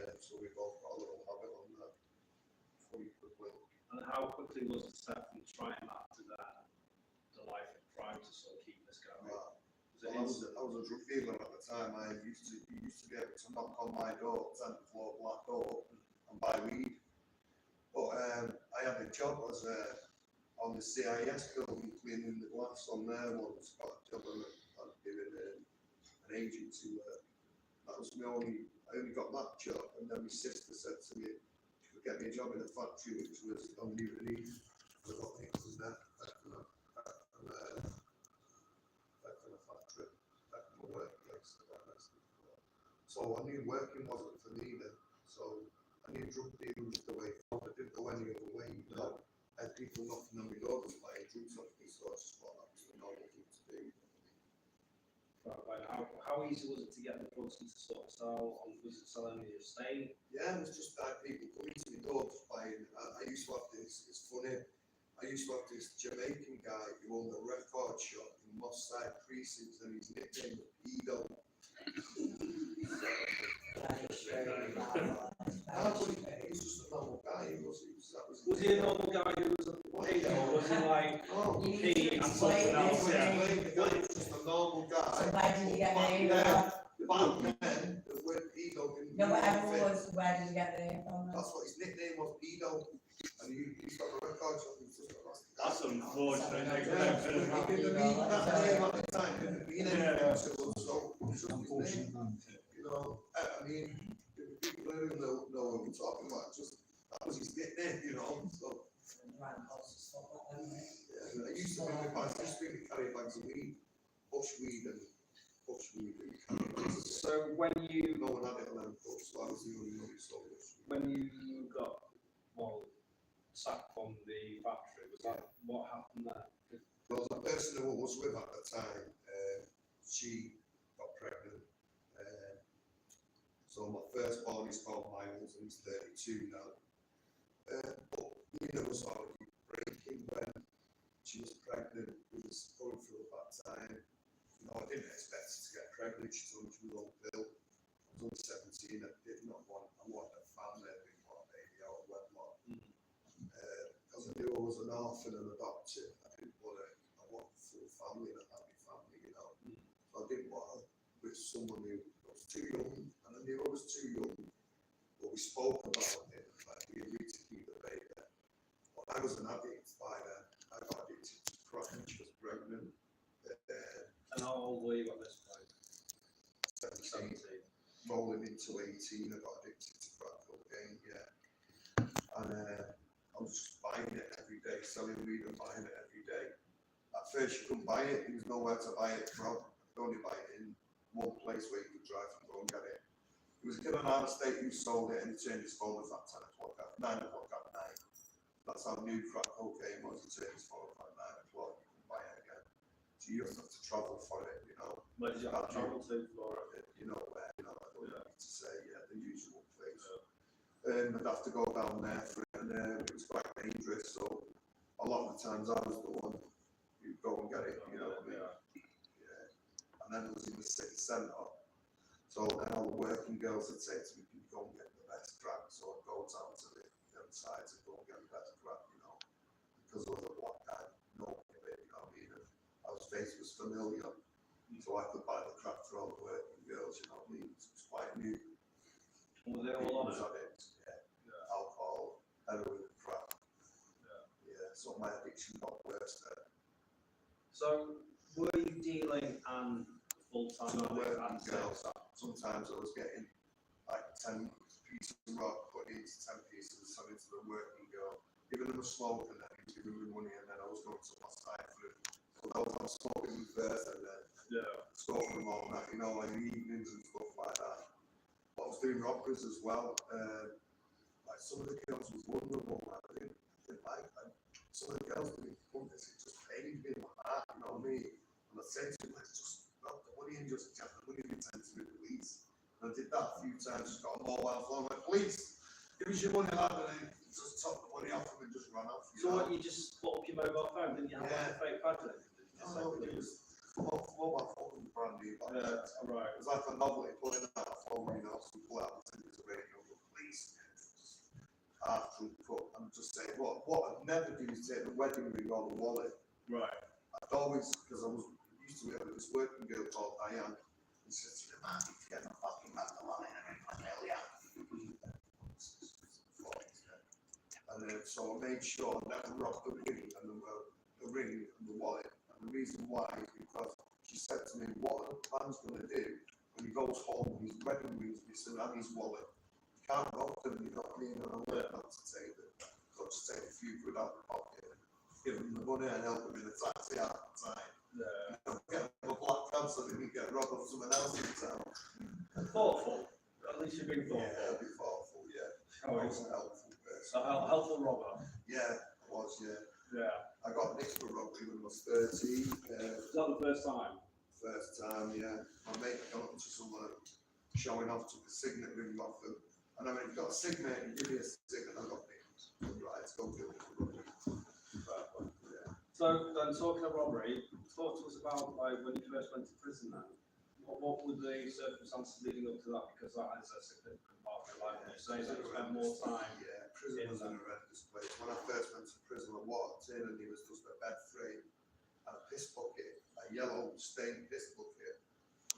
And so we both got a little habit on that. Before you could will. And how quickly was the step from trying that to that, the life of crime to sort of keep this going? I was a drug dealer at the time. I used to be able to knock on my door, 10th floor black door, and buy weed. But I had a job as on the CIS building, cleaning the glass on there once. Got a job and I was doing an agency work. That was I only got that job, and then my sister said to me, she could get me a job in a factory which was on New Release. I got me from there. So I knew working wasn't for me then. So I knew drug dealing was the way forward. I didn't go any other way. You know, I had people knocking on my door just buying drugs off me, so I just thought that was the normal thing to do. Right. How easy was it to get the drugs to sort of sell? Was it selling on your estate? Yeah, it was just like people coming to my door just buying. I used to have this. It's funny. I used to have this Jamaican guy who owned a record shop in Moss Side Precincts, and his nickname was Edo. He was just a normal guy. Was he a normal guy who was a potato, or was he like he and something else? Just a normal guy. So where did you get the name from? Back then, the word Edo didn't No, mean but anything. everyone was, where did you get the name from? That's what his nickname was, Edo. And he's got a record shop. That's unfortunate. He didn't mean that name at the time. Didn't mean anything to us. So it was just his name. You know, I mean, people who know what we're talking about. Just that was his nickname. You know. So yeah, I used to bring the bags. I used to carry bags of weed, bushweed and carry bags of it. So when you No one had it on them books, so I was the only one who sold bushweed. when you got sacked from the factory, was that what happened there? Well, the person who I was with at the time, she got pregnant. So my firstborn is called Miles, and he's 32 now. But Nina was already breaking when she was pregnant. We was going through a bad time. You know, I didn't expect her to get pregnant. She told me she was on pill. I was only 17. I wanted a family. I didn't want a baby out of wedlock. knew I was an orphan and adopted, I didn't want to, I wanted a full family and a happy family, you know. So I didn't want to with someone who was too young, and I knew I was too young, but we spoke about it, like we agreed to keep the baby. Well, I was an addict by then. I got addicted to crack when she was pregnant. And how old were you at this point? 17. Rolling into 18, I got addicted to crack cocaine, yeah. And I was just buying it every day, selling weed and buying it every day. At first, you couldn't buy it, there was nowhere to buy it from. You could only buy it in one place where you could drive and go and get it. There was a kid on our estate who sold it, and he turned his phone off at 9 o'clock at night. That's how new crack cocaine was. He turned his phone off at 9 o'clock, you couldn't buy it again. So you have to travel for it, you know. Where did you have to travel to for it? You know where, you know, I don't need to say, yeah, the usual place. I'd have to go down there for it, and it was quite dangerous, so a lot of the times I was the one who'd go and get it, you know what I mean? Yeah. And then it was in the city centre, so then all the working girls would say to me, can you go and get the best crack? So I'd go down to the other side to go and get the best crack, you know, because I was a black guy, no, you know what I mean? And our face was familiar, so I could buy the crack for all the working girls, you know what I mean? It was quite new. Were they all on it? Yeah. Alcohol, heroin, crack. Yeah, so my addiction got worse there. So, were you dealing and full-time So working and girls, sometimes I was getting like 10 pieces of rock, put into 10 pieces and selling to the working girl, giving them a smoke and then giving them money, and then I was going to my side for it. So I was smoking them first and then smoking them all night, you know, like in the evenings and stuff like that. But I was doing robbers as well. Like some of the girls was vulnerable, man. I didn't like them. Some of the girls didn't want this, it just pained me in my heart, you know what I mean? And I said to them, let's just rob the money and just get the money and send to the police. And I did that a few times, just got a mobile phone, like, police, give us your money, lad, and then just took the money off them and just ran off. So what, you just put up your mobile phone, didn't you have like a fake badge? No, it was mobile phone was brand new. Right. It was like a novelty, putting out a phone, you know, so pull out the radio, the police, half drunk cut, and just say, what I'd never do is take the wedding ring or the wallet. Right. I'd always, because I was used to it, this working girl called Diane, and she said to me, man, you get the fucking Magdalene and everything, hell yeah. And so I made sure I never robbed the ring and the ring and the wallet. And the reason why is because she said to me, what are the plans going to do when he goes home, his wedding ring's missing and his wallet? You can't rob them, you know what I mean? And I learned not to take them. So I just take a few quid out of the pocket and give them the money and help them in the taxi at the time. Yeah. You know, get them a black cab so they can get robbed of someone else in town. Thoughtful. At least you've been thoughtful. Yeah, I'll be thoughtful, yeah. I was a helpful person. So helpful robber. Yeah, I was, yeah. Yeah. I got nicked for robbery when I was 13. Was that the first time? First time, yeah. My mate got up to someone showing off, took a signet ring off them. And I mean, if you got a signet, you give me a signet, I got nicked. Right, let's go do it for robbery. Yeah. So then, talking of robbery, talk to us about like when you first went to prison then. What were the circumstances leading up to that? Because that is a significant part of your life. You say that you spent more time. Yeah, prison was an horrendous place. When I first went to prison, I walked in and there was just a bed frame and a piss bucket, a yellow stained piss bucket.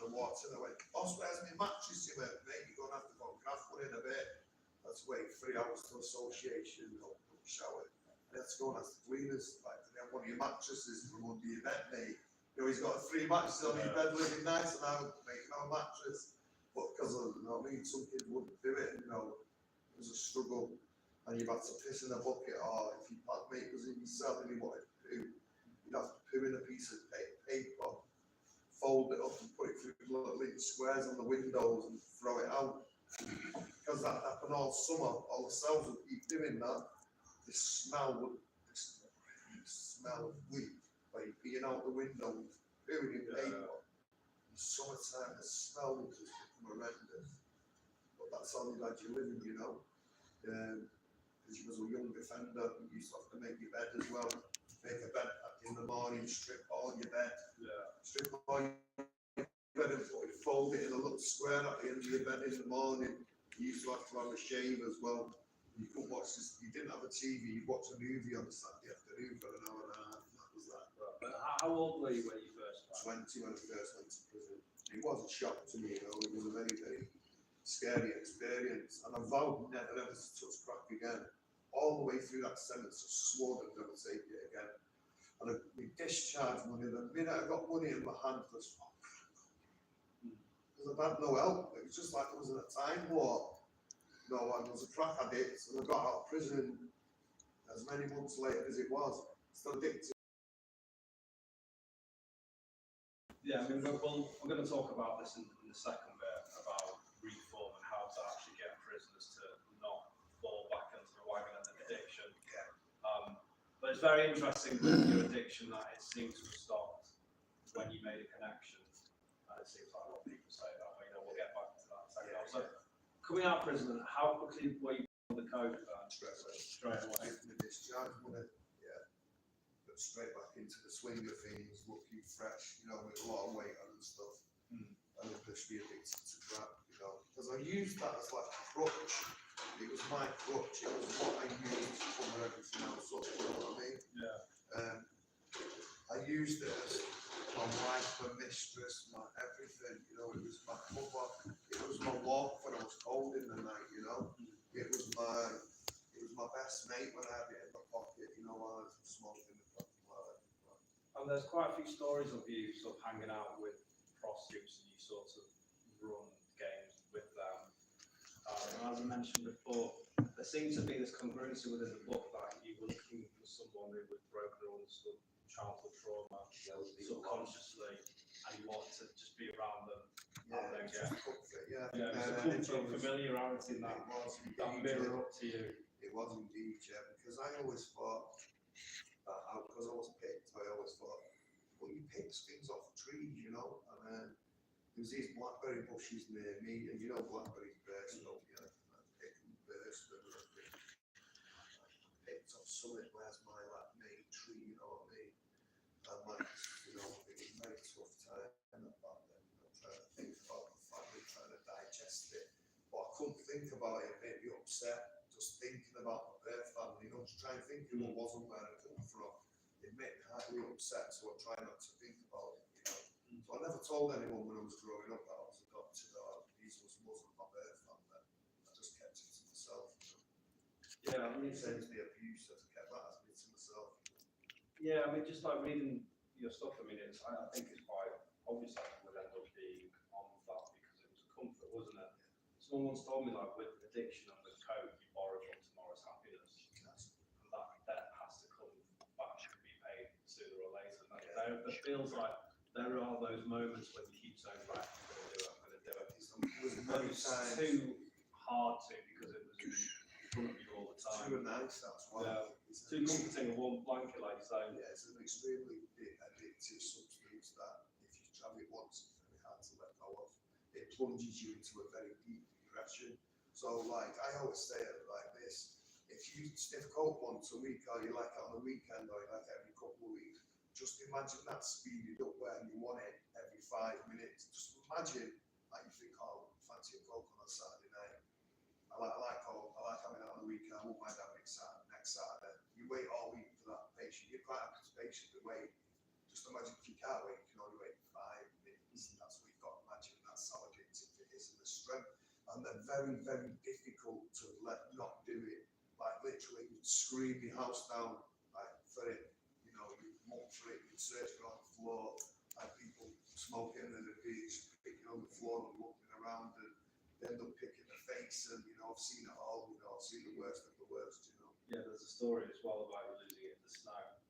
And I walked in, I went, boss, where's my mattress? He went, mate, you're going to have to go and grab one in a bit. Let's wait 3 hours till association, no shower. Let's go and ask the cleaners, like, do they have one of your mattresses from under your bed, mate? You know, he's got 3 mattresses on his bed living nice and I'm making no mattress. But because of, you know what I mean, some kids wouldn't do it, you know, it was a struggle. And you'd have to piss in a bucket, or if your mate was in your cell and he wanted to poo, you'd have to poo in a piece of paper, fold it up and put it through little squares on the windows and throw it out. Because that happened all summer, all the cells would keep doing that. The smell of weed. Like being out the window, pooing in paper. In the summertime, the smell was just horrendous. But that's all you had you living, you know. Because you was a young offender, you used to have to make your bed as well. Make a bed in the morning, strip all your bed. Yeah. Strip all your bed and fold it in a little square at the end of your bed in the morning. You used to have a shave as well. You couldn't watch this, you didn't have a TV, you'd watch a movie on a Saturday afternoon for an hour and a half, and that was that. But how old were you when you first started? 20 when I first went to prison. It was a shock to me, you know, it was a very, very scary experience. And I vowed never ever to touch crack again. All the way through that sentence, I swore I'd never take it again. And we discharged money. The minute I got money in my hand, I was, because I've had no help. It was just like I was in a time warp. No, I was a crack addict, and I got out of prison as many months later as it was. Still addicted. Yeah, I mean, we're going to talk about this in the second bit about reform and how to actually get prisoners to not fall back into the wagon of addiction. But it's very interesting with your addiction that it seems to have stopped when you made a connection. And it seems like a lot of people say that, but we'll get back to that in a second. So, coming out of prison, how quickly were you on the coke? Straight away. Taking the discharge money, yeah. But straight back into the swing of things, looking fresh, you know, with a lot of weight on and stuff. And especially addicted to crack, you know. Because I used that as like a crutch. It was my crutch, it was what I used to cover everything else up, you know what I mean? Yeah. I used it as my wife, my mistress, my everything, you know, it was my cover, it was my walk when I was cold in the night, you know. It was my best mate when I had it in my pocket, you know, while I was smoking the crack. And there's quite a few stories of you sort of hanging out with prostitutes and you sort of run games with them. And as I mentioned before, there seems to be this congruency within the book that you were looking for someone who was broken or understood childhood trauma subconsciously, and you wanted to just be around them. Yeah, and then just comfort, yeah. Yeah, it was a comfort, familiarity in that, that mirror up to you. It was indeed, yeah, because I always thought, because I was picked, I always thought, well, you pick things off trees, you know, and there was these blackberry bushes near me, and you know blackberries burst, don't you? I picked them, burst them, and I picked off something, where's my like main tree, you know what I mean? And like, you know, it was a very tough time back then, you know, trying to think about the family, trying to digest it, but I couldn't think about it, it made me upset, just thinking about my birth family, you know, just trying to think of what wasn't where I come from. It made me highly upset, so I try not to think about it, you know. So I never told anyone when I was growing up that I was adopted or these wasn't my birth family. I just kept it to myself, you know. Yeah, I mean, Since the abuse, I kept that as me to myself. yeah, I mean, just like reading your stuff, I mean, I think it's quite obvious that you would end up being on that because it was a comfort, wasn't it? Someone once told me, like, with addiction and with coke, you borrow from tomorrow's happiness. And that debt has to come back and be paid sooner or later. And it feels like there are those moments when you keep saying, right, I'm going to do it, I'm going to do it. It was many times. Too hard to because it was in front of you all the time. Too nice, that's why. Yeah. It's too comforting in one blanket, like you say. Yeah, it's an extremely addictive substance that if you try it once, it's very hard to let go of. It plunges you into a very deep depression. So, like, I always say it like this: if you sniff coke once a week, or you like it on a weekend, or you like it every couple of weeks, just imagine that speeded up where you want it every 5 minutes. Just imagine, like, you think, oh, fancy a coke on a Saturday night. I like coke. I like having it on the weekend. I won't mind having it next Saturday. You wait all week for that patient. You're quite patient to wait. Just imagine if you can't wait, you can only wait 5 minutes. That's what you've got to imagine. That's how addictive it is, and the strength. And they're very, very difficult to not do it. Like literally, you'd scream your house down like for it. You know, you look for it, you search for it on the floor. Like people smoking and they'd be picking on the floor and looking around, and they end up picking the face. And you know, I've seen it all. You know, I've seen the worst of the worst. You know. Yeah, there's a story as well about you losing it in the snow.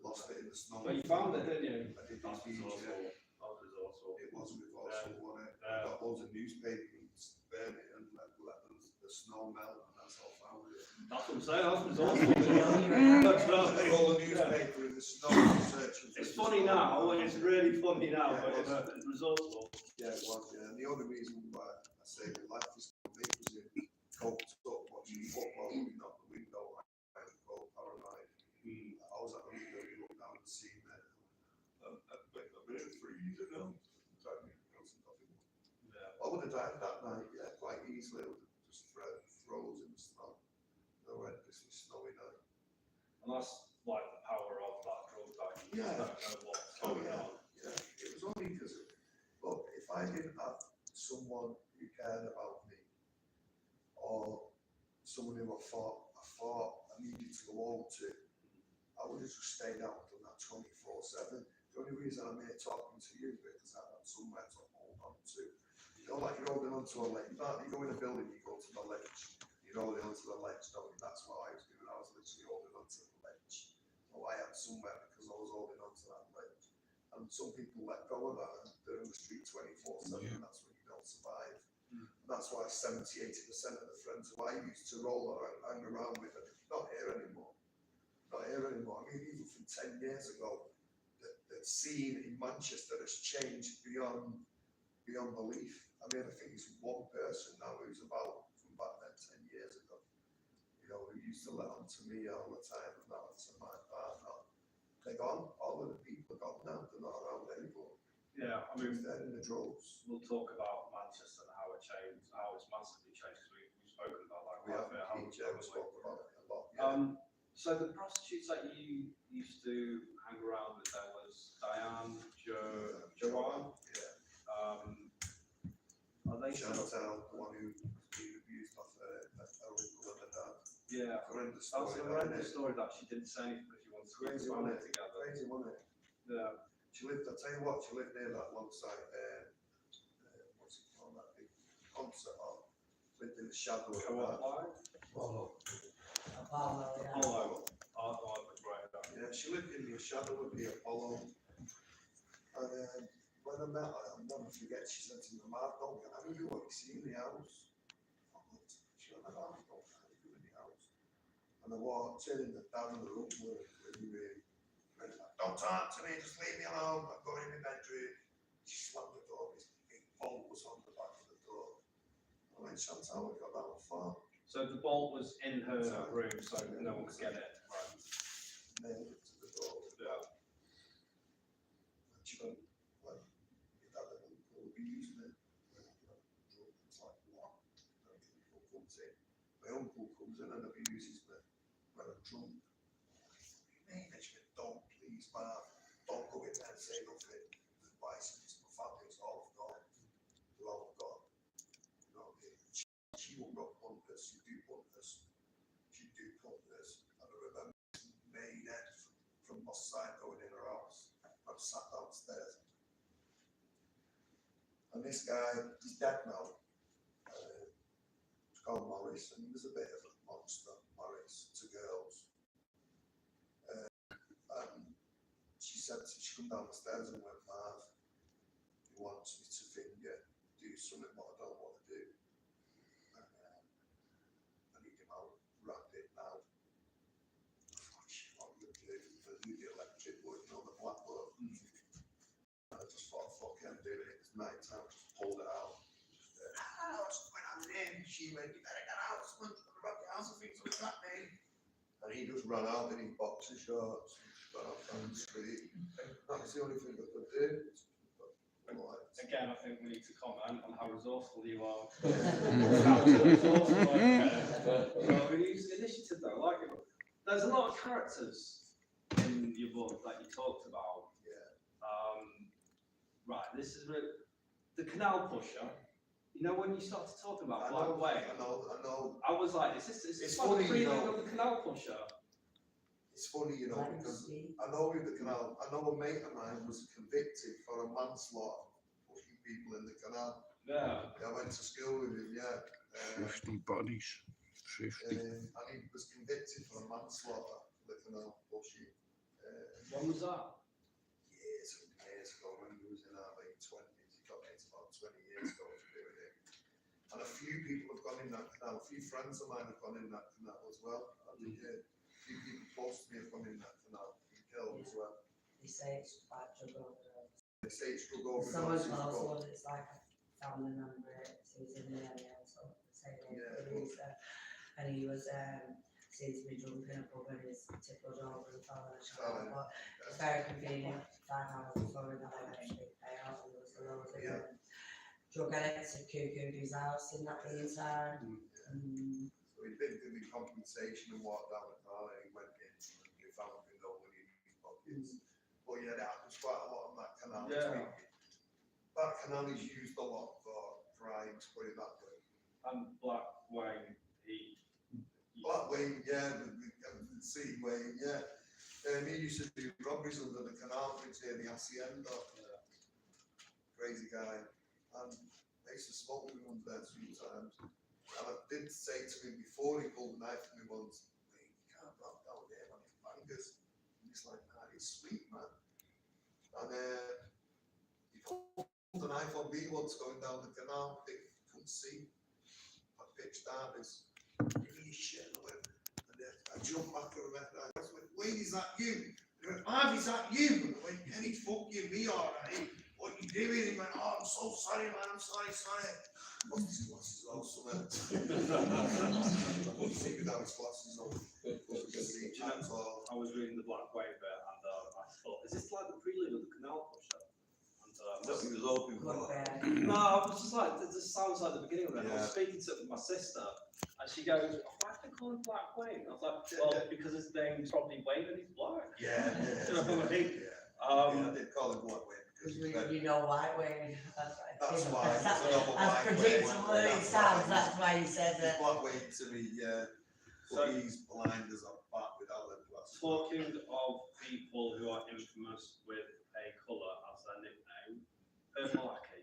Lost it in the snow. But you found it, didn't you? I did. That was awful. That was awful. It was remorseful, wasn't it? I got loads of newspaper and burn it and let the snow melt, and that's how I found it. That's what I'm saying. That was awful. All the newspaper in the snow searching. It's funny now. It's really funny now, but it's resourceful. Yeah, it was. Yeah, and the only reason why I say my life is complete was in coped up watching football, looking out the window, I was cold, paranoid. I was at the window, you look down and see me. I've been in freezing now. I would have died that night, yeah, quite easily. I would have just froze in the snow. And that's like the power of that drug that you just Yeah. don't know what's Oh, going yeah. on. Yeah, it was only because, look, if I didn't have someone who cared about me, or someone who I thought I needed to go home to, I would have just stayed out and done that 24/7. The only reason I'm here talking to you is because I have somewhere to hold on to. You know, like you're holding on to a ledge. You go in a building, you go to the ledge. You're holding on to the ledge, don't you? That's what I was doing. I was literally holding on to the ledge. So I had somewhere because I was holding on to that ledge. And some people let go of that and they're in the street 24/7, and that's when you don't survive. And that's why 70–80% of the friends who I used to roll or hang around with are not here anymore. Not here anymore. I mean, even from 10 years ago, the scene in Manchester has changed beyond belief. I mean, I think it's one person now who's about from back then 10 years ago, you know, who used to let on to me all the time and that to my partner. They're gone. All of the people are gone now. They're not around anymore. Yeah, I mean, They're in the droves. we'll talk about Manchester and how it changed, how it's massively changed, because we've spoken about that We quite a have bit, haven't we? spoke about it a lot. Yeah. So the prostitutes that you used to hang around with, there was Diane, Joanne. Yeah. Are they still? Chantal, the one who was being abused off her uncle and her dad. Yeah. Horrendous That was story. a horrendous story that she didn't say anything because she wanted to keep Crazy, the wasn't family it? together. Crazy, wasn't it? Yeah. She lived, I tell you what, she lived near that alongside, what's it called, that big concert hall. Lived in the shadow of Co-op that. line? Apollo, yeah. Apollo. Art right. Yeah, she lived in the shadow of the Apollo. And when I met her, I'll never forget, she said to me, Mark, don't get angry what you see in the house. I looked, she went, I don't get angry in the house. And I walked in, and the dad in the room were really, don't talk to me, just leave me alone, I'm going in my bedroom. She slammed the door, this big bolt was on the back of the door. I went, Chantal, we got that one far. So the bolt was in her room, so no one could get it. Right. Nailed it to the door. Yeah. And she went, well, your dad and uncle will be using it. It's like, what? My uncle comes in. My uncle comes in and abuses me when I'm drunk. And she went, don't please, Mark, don't go in there and say nothing. Why is it my family's all gone? They're all gone. You know, she will not punt us, you do punt us. She do punt us. And I remember May from my side going in her house. I'm sat downstairs. And this guy, he's dead now. It's called Morris, and he was a bit of a monster, Morris, to girls. And she said, she come down the stairs and went, Marv, he wants me to finger, do something what I don't want to do. And I need him out, rapid now. What would do? I do the electric wood, you know, the black wood. And I just thought, fuck it, I'm doing it. It's night time, just pulled it out. What's going on in? She went, you better get out, someone's going to rob your house, I think something's happening. And he just ran out in his boxer shorts, ran out down the street. That was the only thing I could do. Again, I think we need to comment on how resourceful you are. Initiative though, like there's a lot of characters in your book that you talked about. Yeah. Right, this is the canal pusher. You know when you started talking about Black Way, I know. I was like, is this It's like funny, the you prelude know. of the canal pusher? It's funny, you know, because I know with the canal, I know a mate of mine was convicted for a manslaughter, pushing people in the canal. Yeah. I went to school with him, yeah. 50 bodies. 50. And he was convicted for a manslaughter for the canal pushing. When was that? Years and years ago, when he was in our late 20s, he got it about 20 years ago to do it. And a few people have gone in that canal, a few friends of mine have gone in that canal as well. A few people close to me have gone in that canal and killed as well. They say it's quite drug overdose. They say it's drug overdose. Someone's also, it's like a family member, who's in the area, so they say and he was seen to be drunk in a pub and he's tippled over and fell in a shower. But it's very convenient, 5 hours before that I actually pay out, and there was a load of drug addicts who cuckooed his house in that meantime. So he did the compensation and walked down the car and he went in and found in all in his pockets. But yeah, that happens quite a lot on that canal. Yeah. That canal is used a lot for crimes, put it that way. And Black Wayne, he. Black Wayne, yeah, the sea Wayne, yeah. He used to do robberies under the canal bridge here, the Hacienda. Yeah. Crazy guy. And I used to smoke with him there 3 times. And I did say to him before he pulled the knife at me once, "Mate, you can't rob down there, man, it's bangers." And he's like, "Nah, it's sweet, man." And he pulled the knife on me once going down the canal, couldn't see. I pitched darkness. Give me your shit. And I went, I jumped back and I went, "Wait, is that you?" And he went, "Marv, is that you?" And I went, "Kenny, fuck you, me alright. What you doing?" He went, "Oh, I'm so sorry, man, I'm sorry. Lost his glasses or something. I couldn't see without his glasses on. I was reading the Black Wayne bit and I thought, is this like the prelude of the Canal Pusher? And That's what he was hoping for. no, I was just like, this sounds like the beginning of it. I Yeah. was speaking to my sister and she goes, "Why do they call him Black Wayne?" I was like, "Well, because his name's probably Wayne and he's black." Yeah. Do you know what I mean? Yeah, I did call him Black Wayne because he's very. You know White Wayne, That's why. As predictable as it sounds, that's why he said He's that. Black Wayne to me, yeah. So- But he's blind as a bat without them glasses. Talking of people who are infamous with a colour as their nickname, Malaki.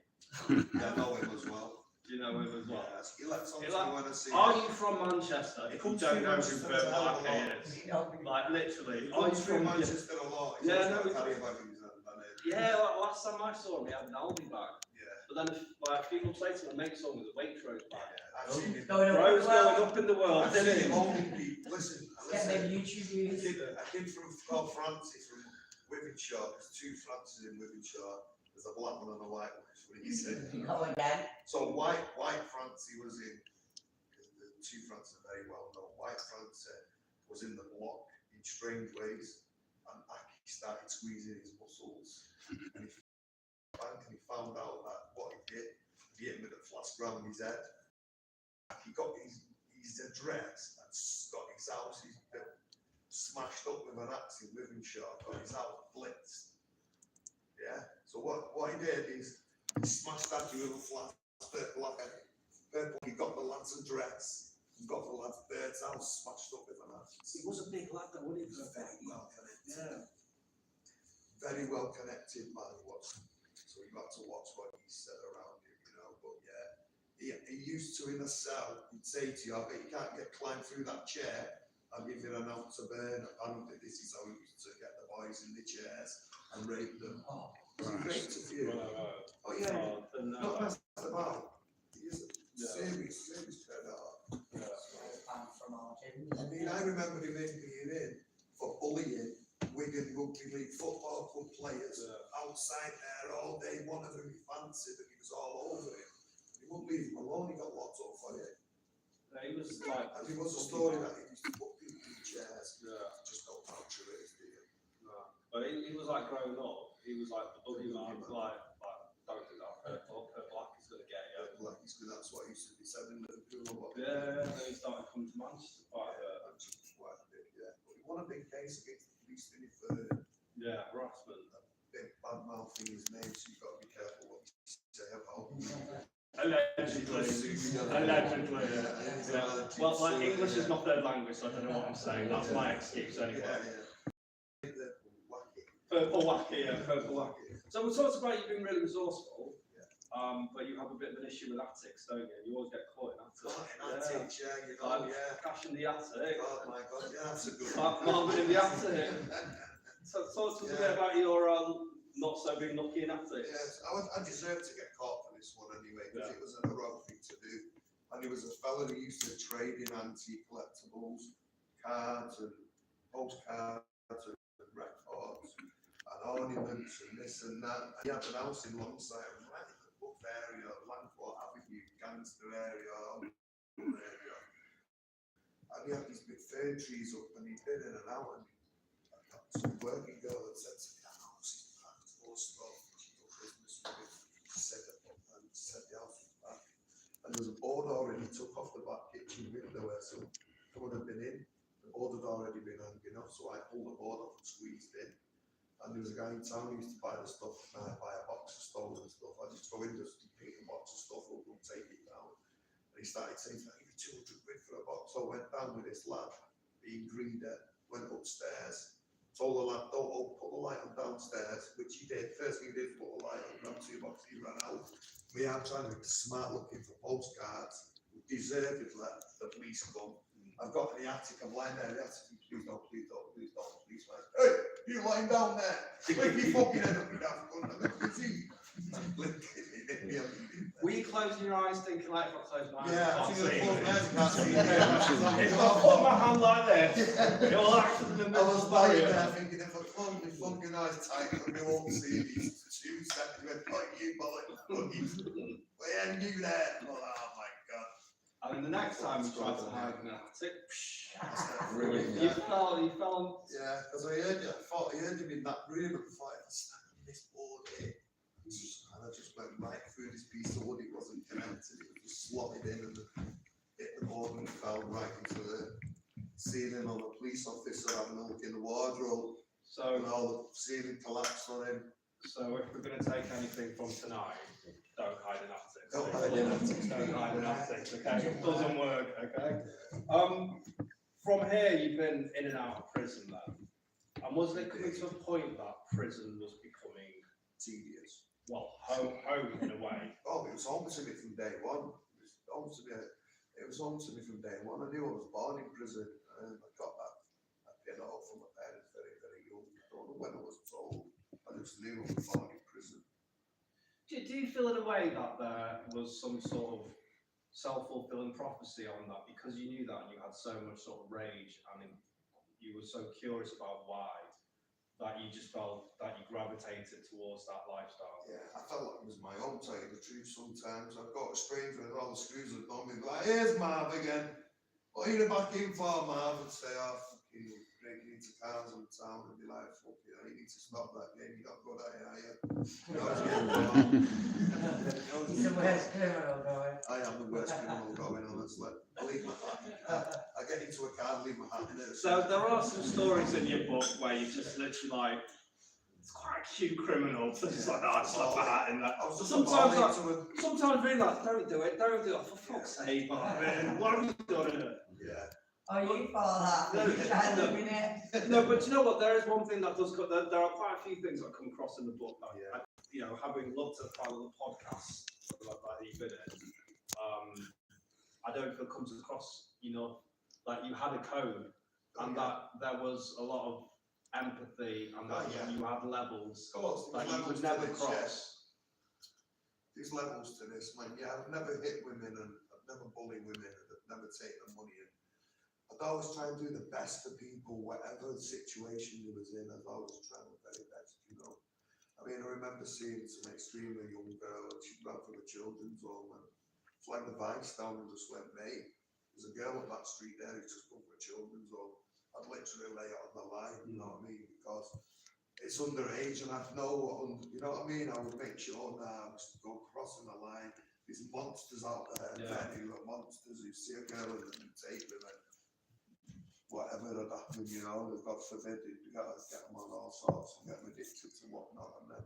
Yeah, I know him as well. Do you know him as well? Yes, he lets on He to like- when I see Are him. you from Manchester? If you Comes don't through know who Manchester a hell of a Malaki lot. is, You know, like literally, He are you comes through from Manchester a lot. He's Yeah, always no, got it's- carry a bag in his hand, and Yeah, like last time I saw him, he had an Aldi bag. yeah. But then, like, a few months later, my mate saw him with a Waitrose bag. I've seen him. Going up Bro's as well. going up in the world, I've seen didn't him he? holding people. Listen, Get them YouTube views. A kid from called Francis from Wythenshawe. There's 2 Francis in Wythenshawe. There's a black one and a white one. That's what he said. Go again. So white Francie was in, because the 2 Francis are very well known. White Francie was in the block in strange ways, and Aki started squeezing his muscles, and he found out that what he did, he hit him with a flask round his head. He got his address and got his house smashed up with an axe in Wythenshawe, got his house blitzed. Yeah. So what he did is he smashed that with a flat purple. He got the lad's address and got the lad's bird's house smashed up with an axe. He was a big lad, though, wasn't he? He was very well connected. Yeah. Very well connected man he was. So you had to watch what he said around him, you know. But yeah, he used to in a cell, he'd say to you, "I bet you can't climb through that chair. I'll give you an ounce of burn." Apparently this is how he used to get the boys in the chairs and rape them. Oh, it's a great interview. Oh yeah, not messed about. He is a serious predator. I mean, I remember him being in for bullying Wigan Rugby League Football Club players outside there all day. One of them he fancied and he was all over him. He wouldn't leave him alone, he got locked up for it. He was like. And there was a story that he used to put people in chairs. Yeah. Just don't know how true it is, do you? No. But he was like growing up, he was like the boogeyman, like, don't do that, her black is going to get you. Like, that's what he used to be said in Liverpool. Yeah, then he started coming to Manchester quite a bit. Manchester quite a bit, yeah. But he won a big case against the police in the Yeah, harassment. big bad mouthing his name, so you've got to be careful what you say about him. Allegedly. Allegedly. Yeah. Well, like English is my third language, so I don't know what I'm saying. That's my excuse anyway. Yeah. Purple wacky, yeah, purple wacky. So we talked about you being really resourceful, but you have a bit of an issue with attics, don't you? You always get caught in attics. Attic, yeah, you know, yeah. Cash in the attic. Oh my God, yeah, that's a good Marvin in the attic. So talk to us a bit about your not so being lucky in attics. Yes, I deserved to get caught for this one anyway, because it was an heroic thing to do. And there was a fella who used to trade in antique collectibles, cards and postcards and records and ornaments and this and that. And he had an house in Longside, right in the Buff area, Langford Avenue, Gangster area, area. And he had these big fern trees up, and he'd been in and out, and some working girl had said to me, "That house is packed full of stuff." She did business with it. She said the house was back. And there was a board already took off the back kitchen window where someone had been in, and The board had already been hanging up, so I pulled the board off and squeezed in. And there was a guy in town who used to buy the stuff, buy a box of stolen stuff. I just go in, just pick a box of stuff up and take it down. And he started saying, I give you 200 quid for a box. So I went down with this lad, being greedy, went upstairs, told the lad, don't put the light on downstairs, which he did. First thing he did, put the light on, grabbed 2 boxes, he ran out. We are trying to be smart looking for postcards. Deservedly, the police come. I've got in the attic, I'm lying there in the attic, please don't, please don't, please don't, please don't. Hey, you lying down there? Wake me fucking head up, you have to see. Were you closing your eyes thinking like if I close my eyes? Yeah, I think I I can't closed see my eyes, it. I can't see it. If I put my hand like this, it'll actually be I was lying barrier. there thinking if I close my fucking eyes tight, we won't see these 2 seconds. Went, oh, you bollock, where are you there? Oh my God. And then the next time you tried to hide in the attic, Really? you fell. Yeah, because I thought I heard him in that room and thought, if I stand on this board here, and I just went right through this piece of wood, it wasn't connected, it just slotted in and hit the board and fell right into the ceiling on a police officer having a look in the wardrobe. So, And all the ceiling collapsed on him. so if we're going to take anything from tonight, don't hide in attics. Don't hide in attics. Don't hide in attics, okay? It doesn't work, okay? From here, you've been in and out of prison then. And wasn't it coming to a point that prison was becoming, Tedious. well, home in a way? Oh, it was home to me from day one. It was home to me from day one. I knew I was born in prison, and I got that pin off from my parents very, very young. I don't know when I was told. I just knew I was born in prison. Do you feel in a way that there was some sort of self-fulfilling prophecy on that because you knew that and you had so much sort of rage and you were so curious about why that you just felt that you gravitated towards that lifestyle? Yeah, I felt like it was my own, tell you the truth. Sometimes I've got a stranger with all the screws have done me, like, here's Marv again. What are you back in for, Marv? And say, oh, fucking breaking into cars in town and be like, fuck you, you need to stop that game, you're not good at it, are you? He's the worst criminal going. I am the worst criminal going, honestly. I leave my hat. I get into a car and leave my hat in it. So there are some stories in your book where you just literally like, it's quite a cute criminal, so just like, oh, I just left my hat in there. Sometimes really like, don't do it, for fuck's sake, man, what have you done in it? Yeah. Oh, you follow that? No, You try living it? No, but you know what, there is one thing that does go, there are quite a few things that come across in the book that, Yeah. you know, having looked at quite a lot of podcasts like that you've been in, I don't feel comes across, you know, like you had a code and that there was a lot of empathy and that you had levels that you would never cross. There's levels to this, man. Yeah, I've never hit women and I've never bullied women and I've never taken money. I'd always try and do the best for people, whatever situation you was in. I'd always try my very best, you know. I mean, I remember seeing some extremely young girl, and she ran from a children's home and flagged the vice down and just went, mate, there's a girl on that street there who's just come from a children's home. I'd literally lay it on the line, you know what I mean? Because it's underage and I'd know, you know what I mean? I would make sure now I was go crossing the line. There's monsters out there, men who are monsters who see a girl and take them and whatever had happened, you know, God forbid, you've got to get them on all sorts and get them addicted to whatnot, and then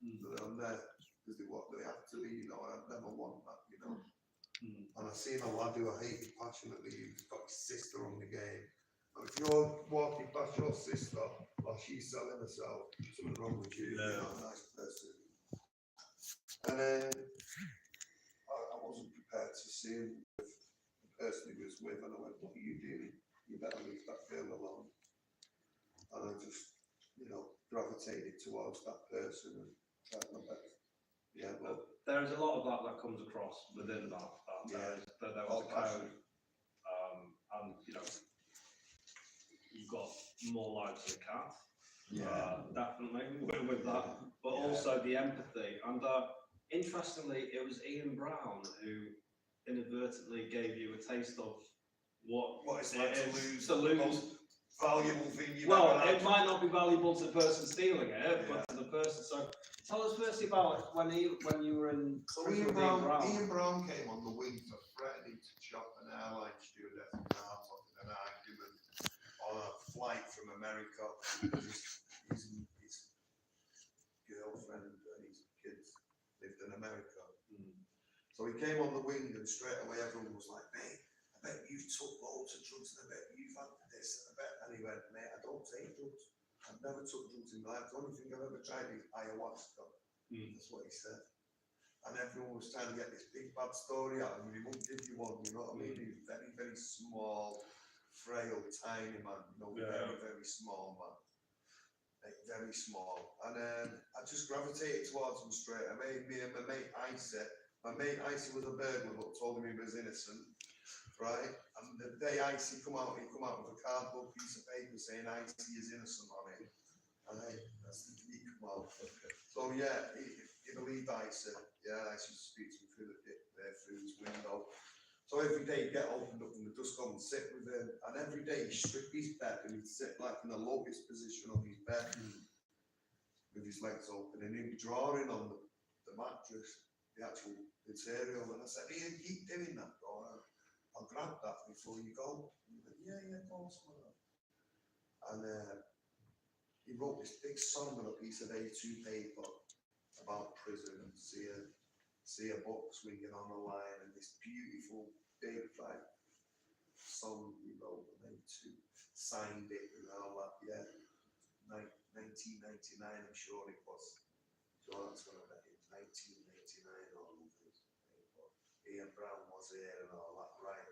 they're on there because they what they have to be, you know, and I'd never want that, you know. And I've seen a lad who I hated passionately, who's got his sister on the game. And if you're walking past your sister while she's selling herself, something's wrong with you, you're not a nice person. And I wasn't prepared to see him with the person he was with, and I went, what are you doing? You better leave that girl alone. And I just, you know, gravitated towards that person and tried my best. Yeah, but there is a lot of that comes across within that. There was a code, and you know, you've got more lives than a cat. Yeah, definitely with that, but also the empathy. And interestingly, it was Ian Brown who inadvertently gave you a taste of what it's like to lose the most valuable thing you've well, ever had. it might not be valuable to the person stealing it, but to the person. So tell us firstly about when you were in prison with Ian Brown came on the wing for threatening to chop an airline stewardess in half after an argument. flight from America. His girlfriend and his kids lived in America. So he came on the wing and straight away everyone was like, mate, I bet you've took loads of drugs and I bet you've had this and I bet. And he went, mate, I don't take drugs. I've never took drugs in my life. The only thing I've ever tried is ayahuasca. That's what he said. And everyone was trying to get this big bad story out of him. He won't give you one, you know what I mean? He's very, very small, frail, tiny man, you know, very, very small man. Like, very small. And I just gravitated towards him straight. I made me and my mate Icy. My mate Icy was a burglar, but told him he was innocent, right? And the day Icy come out with a cardboard piece of paper saying Icy is innocent on it. And that's the he come out. So yeah, he believed Icy. Yeah, Icy used to speak to him through his window. So every day he'd get opened up and we'd just go and sit with him. And every day he'd strip his bed and he'd sit like in the lowest position on his bed with his legs open and he'd be drawing on the mattress, the actual material. And I said, Ian, keep doing that, bro. I'll grab that before you go. And he went, yeah, of course, man. And he wrote this big song on a piece of A2 paper about prison and see a book swinging on a line and this beautiful big like song he wrote and then signed it and all that. Yeah, 1999 I'm sure it was. So that's when I met him, 1999 or something. Ian Brown was here and all that, right?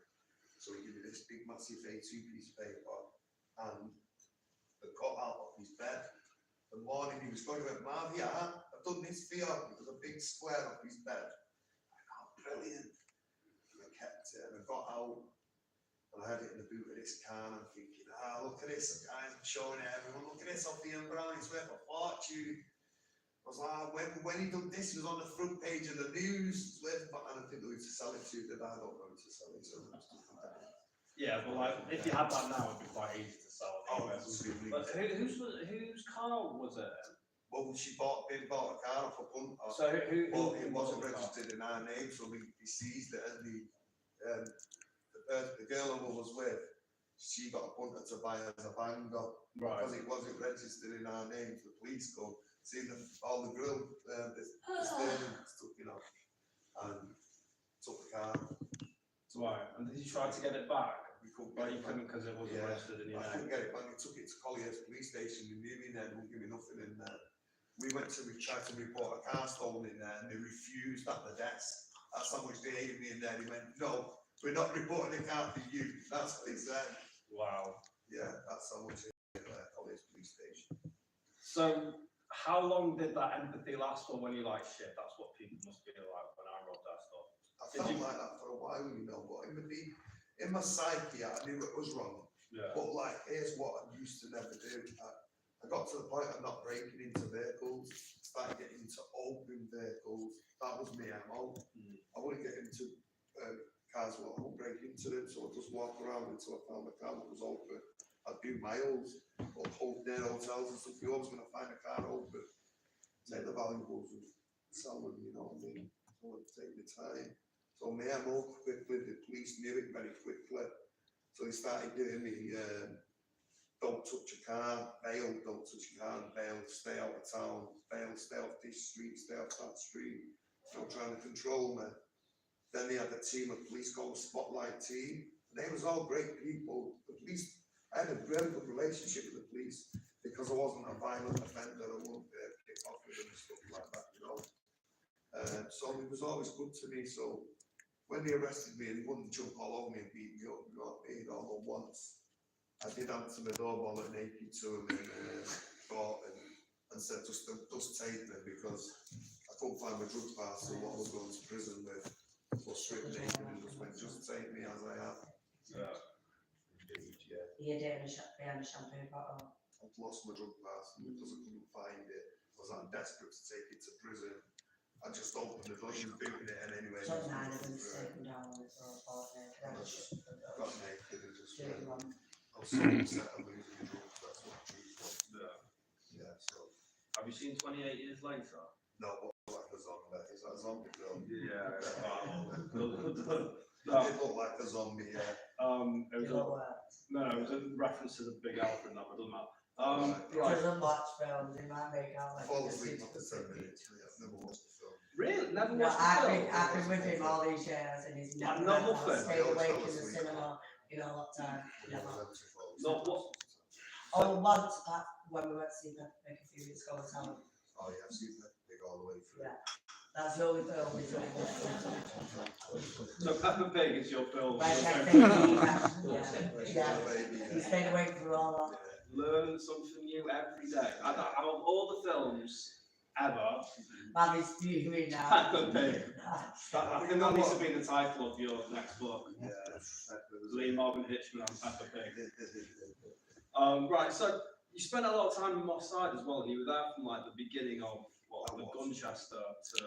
So he gave me this big massive A2 piece of paper and the cut out of his bed. The morning he was going, he went, Marv, yeah, I've done this for you. It was a big square of his bed. I went, oh, brilliant. And I kept it and I got out and I had it in the boot of this car and I'm thinking, look at this, guys, I'm showing it everyone, look at this off Ian Brown, it's worth a fortune. I was like, when he done this, he was on the front page of the news, it's worth, and I think they were to sell it to, that I don't know who to sell it to. Yeah, but like, if you had that now, it'd be quite easy to sell. Oh, absolutely. But whose car was it? Well, she bought a car off a punter. So who But it wasn't registered in our name, so we seized it, and the girl I was with, she got a punter to buy as a banger, right? Because it wasn't registered in our name. The police come, seen all the grill, the steering stuff, you know, and took the car. Right, and did you try to get it back? But you couldn't because it wasn't registered in your I name. couldn't get it back. We took it to Collier's police station. We knew me there, wouldn't give me nothing in there. We tried to report a car stolen in there and they refused at the desk. That's how much they hated me in there. They went, no, we're not reporting the car for you. That's what they said. Wow. Yeah, that's how much they hated there, Collier's police station. So how long did that empathy last for when you're like, shit, that's what people must be like when I rob that stuff? I felt like that for a while, you know, but in my psyche, I knew it was wrong. Yeah. But like, here's what I used to never do. I got to the point of not breaking into vehicles, started getting into open vehicles. That was me MO. I wouldn't get into cars where I won't break into them, so I'd just walk around until I found a car that was open. I'd do miles, or hold near hotels and stuff. You're always going to find a car open, take the valuables and sell them, you know what I mean? So I'd take the time. So my MO quickly, the police knew it very quickly. So they started doing me, don't touch a car, bail, don't touch a car, bail, stay out of town, bail, stay off this street, stay off that street. You know, trying to control me. Then they had a team of police called the Spotlight Team. They was all great people. The police, I had a very good relationship with the police because I wasn't a violent offender. I wouldn't kick off with them and stuff like that, you know. So it was always good to me. So when they arrested me, they wouldn't jump all over me and beat me up, you know what I mean? Although once I did answer my doorbell at naked to him and said, just take me because I couldn't find my drug parcel, what I was going to prison with. So stripped naked and just went, just take me as I am. Yeah. Indeed, yeah. You did behind a shampoo bottle. I'd lost my drug parcel because I couldn't find it. I was that desperate to take it to prison. I just opened the door, you booted it, and anyway. So nine of them taken down with a partner. Got naked and just Doing one. I was so upset at losing drugs, that's what truth was. Yeah. Yeah, so. Have you seen 28 years later? No, what like a zombie? Is that a zombie film? Yeah. No. It looked like a zombie, yeah. It was You know a, what? no, it was a reference to the big alpha in that, but it doesn't matter. It Right. doesn't watch films, it might make out like. Fall it's asleep a after 10 minutes, really. I've never watched the film. Really? Never No, watched the film? I've been with him all these years and he's Like, never not ever nothing? stayed I always awake fell in the asleep. cinema in all that time. Never. Not what? Oh, once back when we went to see Peppa Pig a few years ago in town. Oh, yeah, I've seen that big all the way through. Yeah. That's the only film he's really good. So Peppa Pig is your film. Right, your yeah, favourite. yeah. He stayed awake through all that. Learning something new every day. Out of all the films ever, Man, he's fuming now. Peppa Pig. I think that needs to be the title of your next book. Yeah. Lee Marvin Hitchman and Peppa Pig. Right, so you spent a lot of time in Moss Side as well, and you were there from like the beginning of the Gunchester to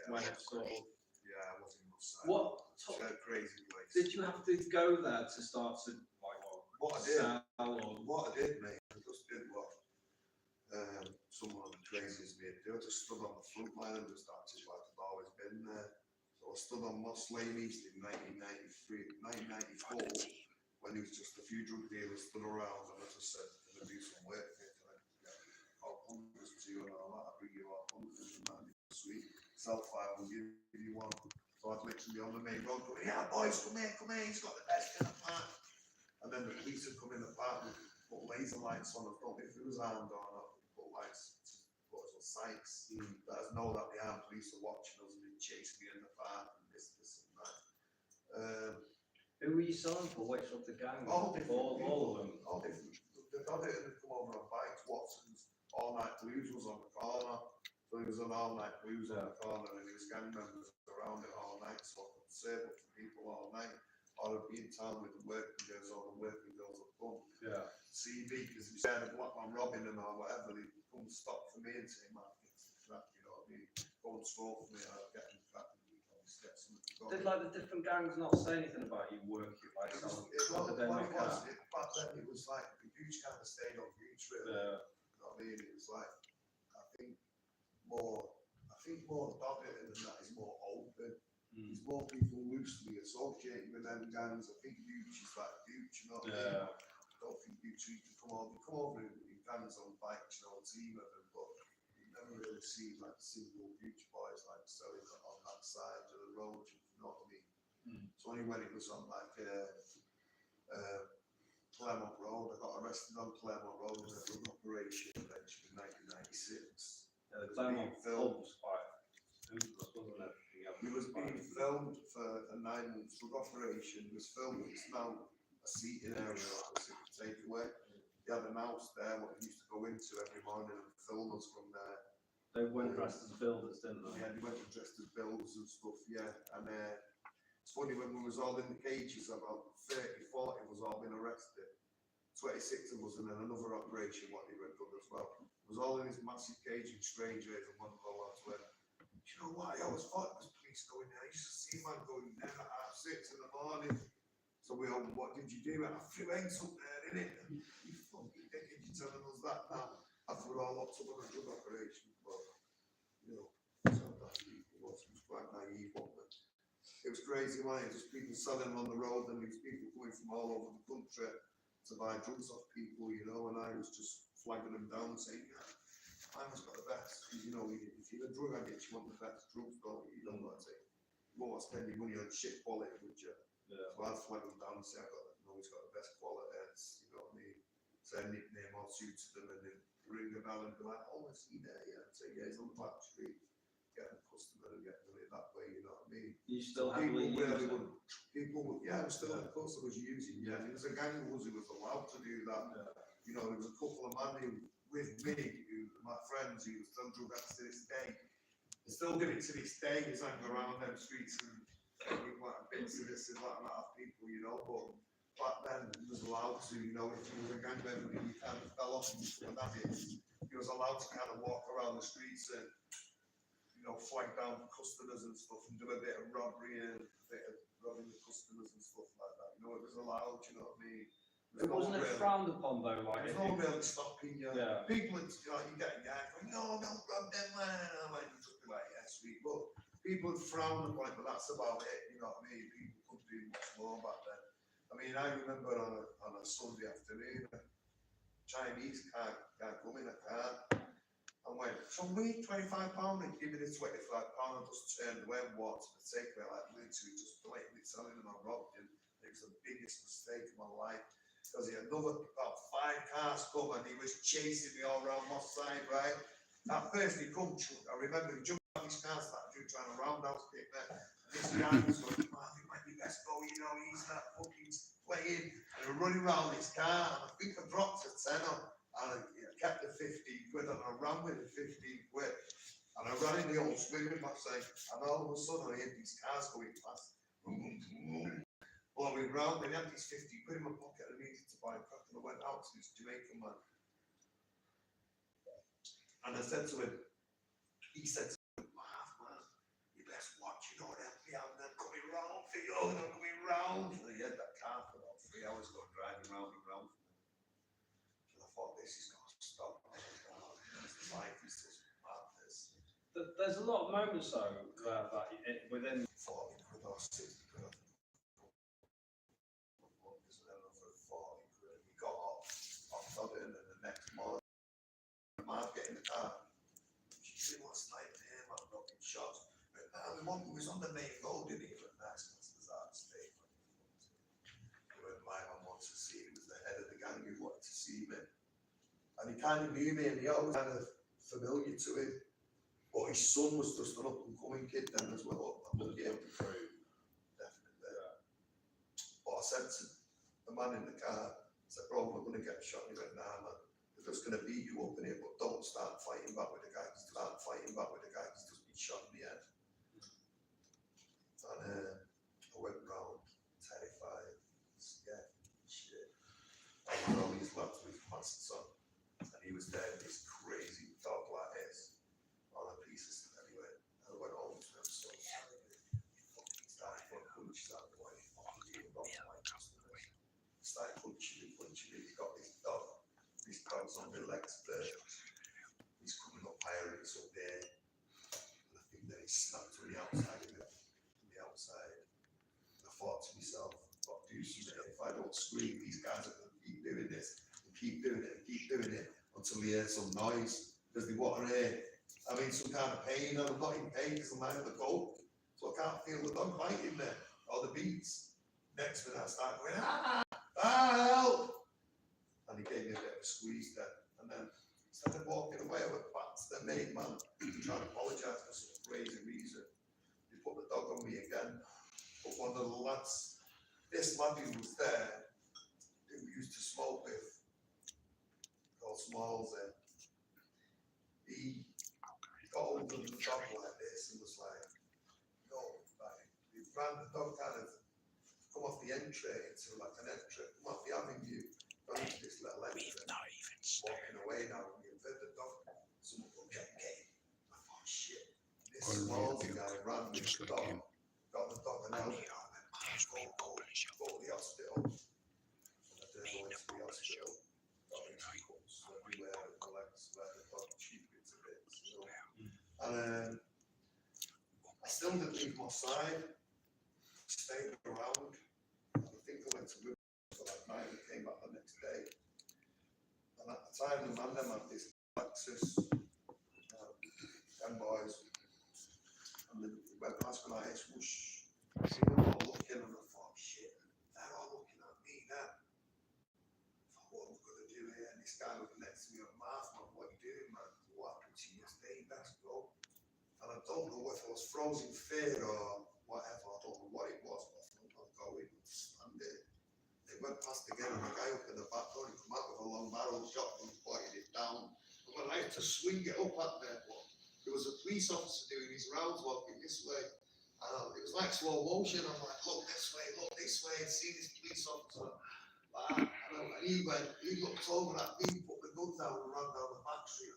when it sort of. Yeah, I was in Moss Side. What It's a crazy place. did you have to go there to start to like What I did, sell or what I did, mate, I just did what someone of the craziest made do. I just stood on the front line and just acted like I've always been there. So I stood on Moss Lane East in 1994, when there was just a few drug dealers stood around, and I just said, can I do some work for you? Can I get hundreds to you and all that? I'll bring you up hundreds and that'd be sweet. Self-fire will give you one. So I'd literally on the main road going, yeah, boys, come here, he's got the best in the park. And then the police would come in the park and put laser lights on. I don't know if it was armed or not, put lights, put us on sights. Let us know that the armed police are watching us and they chase me in the park and this and that. Who were you selling for? Which of the gang? All different all of them? All different. They got it and they come over on bikes. Watson's All Night Blues was on the corner. So there was an All Night Blues on the corner and there was gang members around it all night. So I could serve up for people all night. Or I'd be in town with the working girls or the working girls at fun. yeah. CV, because if you said a black man robbing them or whatever, they'd come stop for me and say, man, get some crap, you know what I mean? Go and score for me, I'd get them crap and get something to go. Did like the different gangs not say anything about you working by selling? What did they make out? Back then it was like the huge kind of stayed on huge really. Yeah. You know what I mean? It was like I think more about it than that is more open. There's more people loosely associated with them gangs. I think huge is like huge, you know what I mean? I don't think huge you can come over in gangs on bikes, you know, a team of them, but you never really see like single huge boys like selling on that side of the road, you know what I mean? It's only when it was on like Claremont Road, I got arrested on Claremont Road in a drug operation eventually in 1996. Yeah, the Claremont film was quite ruthless, wasn't it? It was being filmed for a 9-month drug operation. It was filmed, it's now a seating area that was takeaway. They had an house there what they used to go into every morning and film us from there. They went dressed as builders, didn't they? Yeah, they went and dressed as builders and stuff, yeah. And it's funny, when we was all in the cages, about 30, 40 of us all been arrested. 26 of us, and then another operation, what they were done as well. It was all in this massive cage in Strangeways, and one of the lads went, you know what, I always thought it was police going there. I used to see man going there at 6 in the morning. So we all, what did you do? And I threw eggs up there, innit? You fucking dickhead, you're telling us that now. After we're all locked up on a drug operation. But, you know, it was quite naive, wasn't it? It was crazy, man. It was just people selling on the road, and there was people coming from all over the country to buy drugs off people, you know, and I was just flagging them down saying, yeah, I've got the best. You know, if you're a drug addict, you want the best drugs, don't you? You don't want to take, you won't spend your money on shit quality, would you? Yeah. So I'd flag them down and say, he's got the best quality, you know what I mean? Say a nickname or suits them, and then ring the bell and be like, oh, is he there? Yeah, and say, yeah, he's on the back street. Get a customer and get them it that way, you know what I mean? You still So heavily people really used would, people would, yeah, I was still, of course I was using, yeah. There was a gang of us who was allowed to do that. You know, there was a couple of men who, with me, my friends who were still drug addicts to this day. They still do it to this day, is hanging around them streets and taking like bits of this and that of people, you know, but back then it was allowed to, you know, if you was a gang member and you kind of fell off and stuff like that, you was allowed to kind of walk around the streets and, you know, flag down customers and stuff and do a bit of robbery and a bit of robbing the customers and stuff like that. You know, it was allowed, you know what I mean? It wasn't frowned upon though, like there's no really stopping you. Yeah. People, you know, you get a guy going, no, don't rob them, man. I'm like, just be like, yeah, sweet. But people would frown upon it, but that's about it, you know what I mean? People could do much more back then. I mean, I remember on a Sunday afternoon, a Chinese guy come in a car and went, "So we £25 and give me the £25 and just turned away and walked to the takeaway like literally just blatantly telling them I robbed him. It was the biggest mistake of my life because he had another about 5 cars come and he was chasing me all around Moss Side, right? At first he come, I remember he jumped on his car, started trying to roundhouse kick me. This guy was going, "Martin, when you best go, you know, he's not fucking playing." And we're running around this car, and I think I dropped a tenner, and I kept the 15 quid, and I ran with the 15 quid. And I ran in the old swimming bathroom, and all of a sudden I heard these cars going past. Blowing round, and I had these 50 quid in my pocket, and I needed to buy a crack, and I went out to this Jamaican man. And I said to him, he said to me, "Man, you best watch, you know what they're coming round for you, they're coming round." And he had that car for about 3 hours going driving round and round. And I thought, this is going to stop. This life is just madness. There's a lot of moments though within 40 quid or 60 quid. We got off Southern, and the next morning, Mark get in the car. She said, "What's like here, man, knocking shots?" But the one who was on the main road, didn't he? But nice, that's our state. When my man wants to see, he was the head of the gang who wanted to see me. And he kind of knew me, and he always kind of familiar to him. But his son was just an up and coming kid then as well. Definitely. But I said to the man in the car, I said, "Bro, we're going to get shot." He went, "Nah, man, they're just going to beat you up in here, but don't start fighting back with the guy. Start fighting back with the guy, he's just been shot in the head." And I went round, terrified, scared, shit. And all these lads with masks on, and he was there with this crazy dog like this, on a piece of stuff anyway. And I went home to him, so started throwing punches at the way, started punching me. He's got this dog's on my legs there. He's coming up higher, it's up there. And I think that he snapped to the outside of it. And I thought to myself, "I've got to do something. If I don't scream, these guys are going to keep doing this, and keep doing it until they hear some noise, because they want to hear, I mean, some kind of pain, and I'm not in pain because I'm out of the cold, so I can't feel the dog biting me, or the beats." Next minute I start going, help! And he gave me a bit of a squeeze then, and then instead of walking away, I went back to the main man to try and apologise for some crazy reason. He put the dog on me again. But one of the lads, this lad who was there, who we used to smoke with, called Smalls, he got hold of the dog like this and was like, "No," like, he ran the dog kind of come off the entry into like an entry, come off the avenue, gone into this little entry, walking away now, and we fed the dog, someone go, "Get him." I thought, shit, this Smalls guy ran with the dog, got the dog and held it, go to the hospital. And I didn't go into the hospital, got his cuts everywhere, the legs, where the dog cheaped it to bits, you know. And I still didn't leave my side, stayed around. And I think I went to Wimbledon for that night and came back the next day. And at the time, the man them had this Lexus, 10 boys, and they went past me like this, whoosh. They were all looking, and I thought, shit, they're all looking at me now. I thought, what am I going to do here? And this guy was next to me on Mars, man, "What are you doing, man? What happened to you yesterday? Best go." And I don't know if I was frozen fear or whatever, I don't know what it was, but I thought I'd go in and stand there. They went past again, and the guy opened the back door, and come out with a long barrel shotgun, pointed it down. And when I had to swing it up at them, there was a police officer doing his rounds walking this way. And it was like slow motion. I'm like, look this way, and see this police officer. Like, and he looked over at me, put the gun down, and ran down the back street.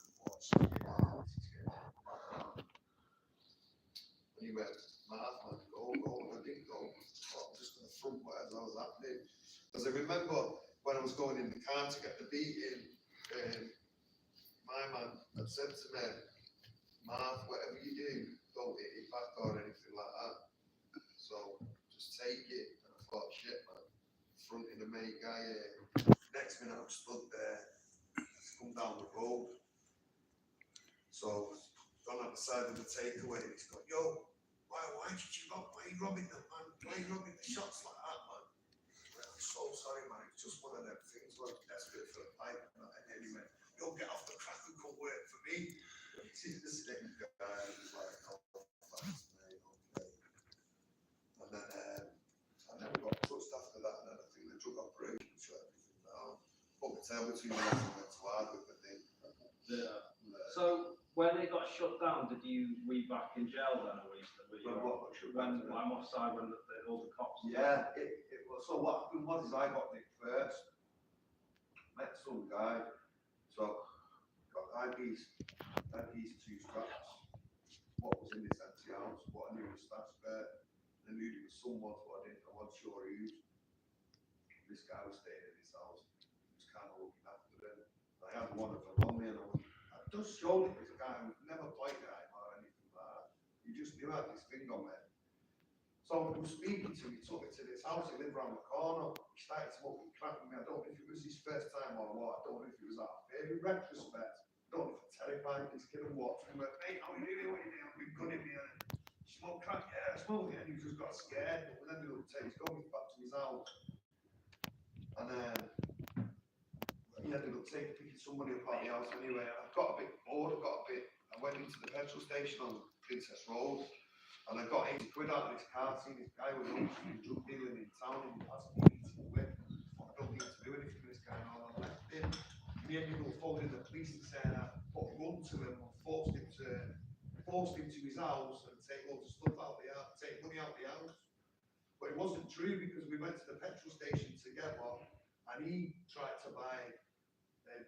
And he went, "Man, go," and I didn't go. I was just in the front where I was happening. Because I remember when I was going in the car to get the beating, my man had said to me, "Marv, whatever you do, don't hit your back or anything like that. So just take it." And thought, shit, man, fronting a mate guy. Next minute, I'm stood there. He's come down the road. So, gone at the side of the takeaway. He's gone, yo, why did you rob? Why are you robbing them, man? Why are you robbing the shots like that, man? I'm so sorry, man. It's just one of them things. Like, desperate for a pipe. And then he went, yo, get off the crack and come work for me. See the same guy. He was like, oh, thanks, mate. Okay. And then we got touched after that. And then I think the drug operation shut everything down. Put the tail between the legs and went to Hardwick, I think. Yeah. So when it got shut down, were you back in jail then, or were you when I'm offside when all the cops? Yeah, it was. So what happened was I got nicked first. Met some guy. So got IDs 2 straps. What was in this empty house? What I knew was stashed there. I knew there was someone, but I wasn't sure who. This guy was staying in his house. He was kind of looking after him. I had one of them on me, and I just showed it. This guy who never played that or anything like that. He just knew I had this thing on me. So he was speaking to me, took me to this house. He lived around the corner. He started smoking crack with me. I don't know if it was his first time or what. I don't know if it was out of fear. In retrospect, I don't know if I terrified this kid and watched him. But mate, how are you doing? What are you doing? We've got him here. Smoke crack, yeah, smoke it. And he just got scared. And then he's going back to his house. And he ended up picking somebody up at the house anyway. And I got a bit bored. I went into the petrol station on Princess Road. And I got 80 quid out of this car, seeing this guy was obviously drug dealing in town, and he asked me to whip. I don't need to do anything with this guy, and I left him. He ended up phoning the police and saying I put a gun to him and forced him to his house and take loads of stuff out the house, take money out the house. But it wasn't true because we went to the petrol station together, and he tried to buy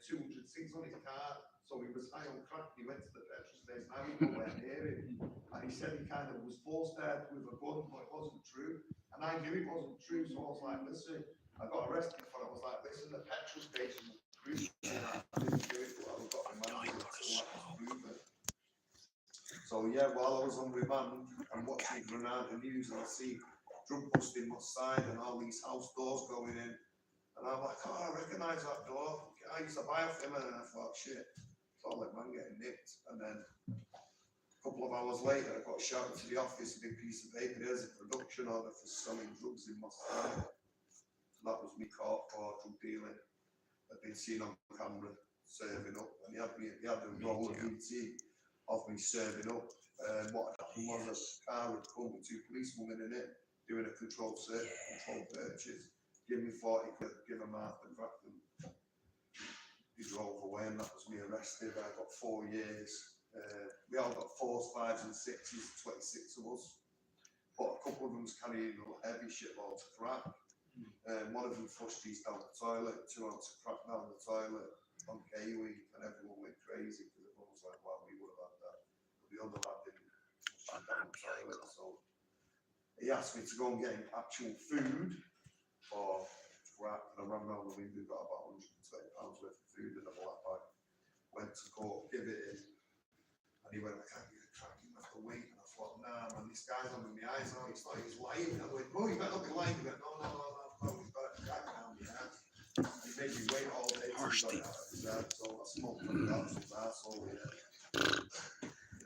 200 cigs on his car, so he was high on crack. He went to the petrol station, I was nowhere near him. And he said he kind of was forced there with a gun, but it wasn't true. And I knew it wasn't true, so I was like, listen, I got arrested for it. I was like, listen, the petrol station was proving that I didn't do it, but I got remanded until that was proven. So yeah, while I was on remand and watching Granada News, and I see drug busting Moss Side and all these house doors going in, and I'm like, oh, I recognise that door. I used to buy off him, and I thought, shit, it's all that man getting nicked. And then a couple of hours later, I got shouted to the office, a big piece of paper, there's a production order for selling drugs in Moss Side. So that was me caught for drug dealing. I'd been seen on camera serving up, and he had a roll of VT of me serving up. What happened was a car had come with 2 policewomen in it, doing a controlled search, controlled purchase. Give me 40 quid, give him half and crack them. He drove away, and that was me arrested. I got 4 years. We all got 4s, 5s, and 6s, 26 of us. But a couple of them was carrying heavy shitloads of crack. One of them flushed these down the toilet, 2 ounces of crack down the toilet on K-Week, and everyone went crazy because everyone was like, wow, we would have had that. But the other lad didn't flush it down the toilet. So he asked me to go and get him actual food for crack, and I ran around the window, got about £120 worth of food in a black bag. Went to court, give it in, and he went, I can't get a crack, you have to wait. And I thought, nah, man, this guy's on with my eyes now, it's like he's lying. I went, oh, you better not be lying. He went, no, he's got a crack down the ass. And he made me wait all day till he got it out of his head, so I smoked from the out of his asshole, yeah.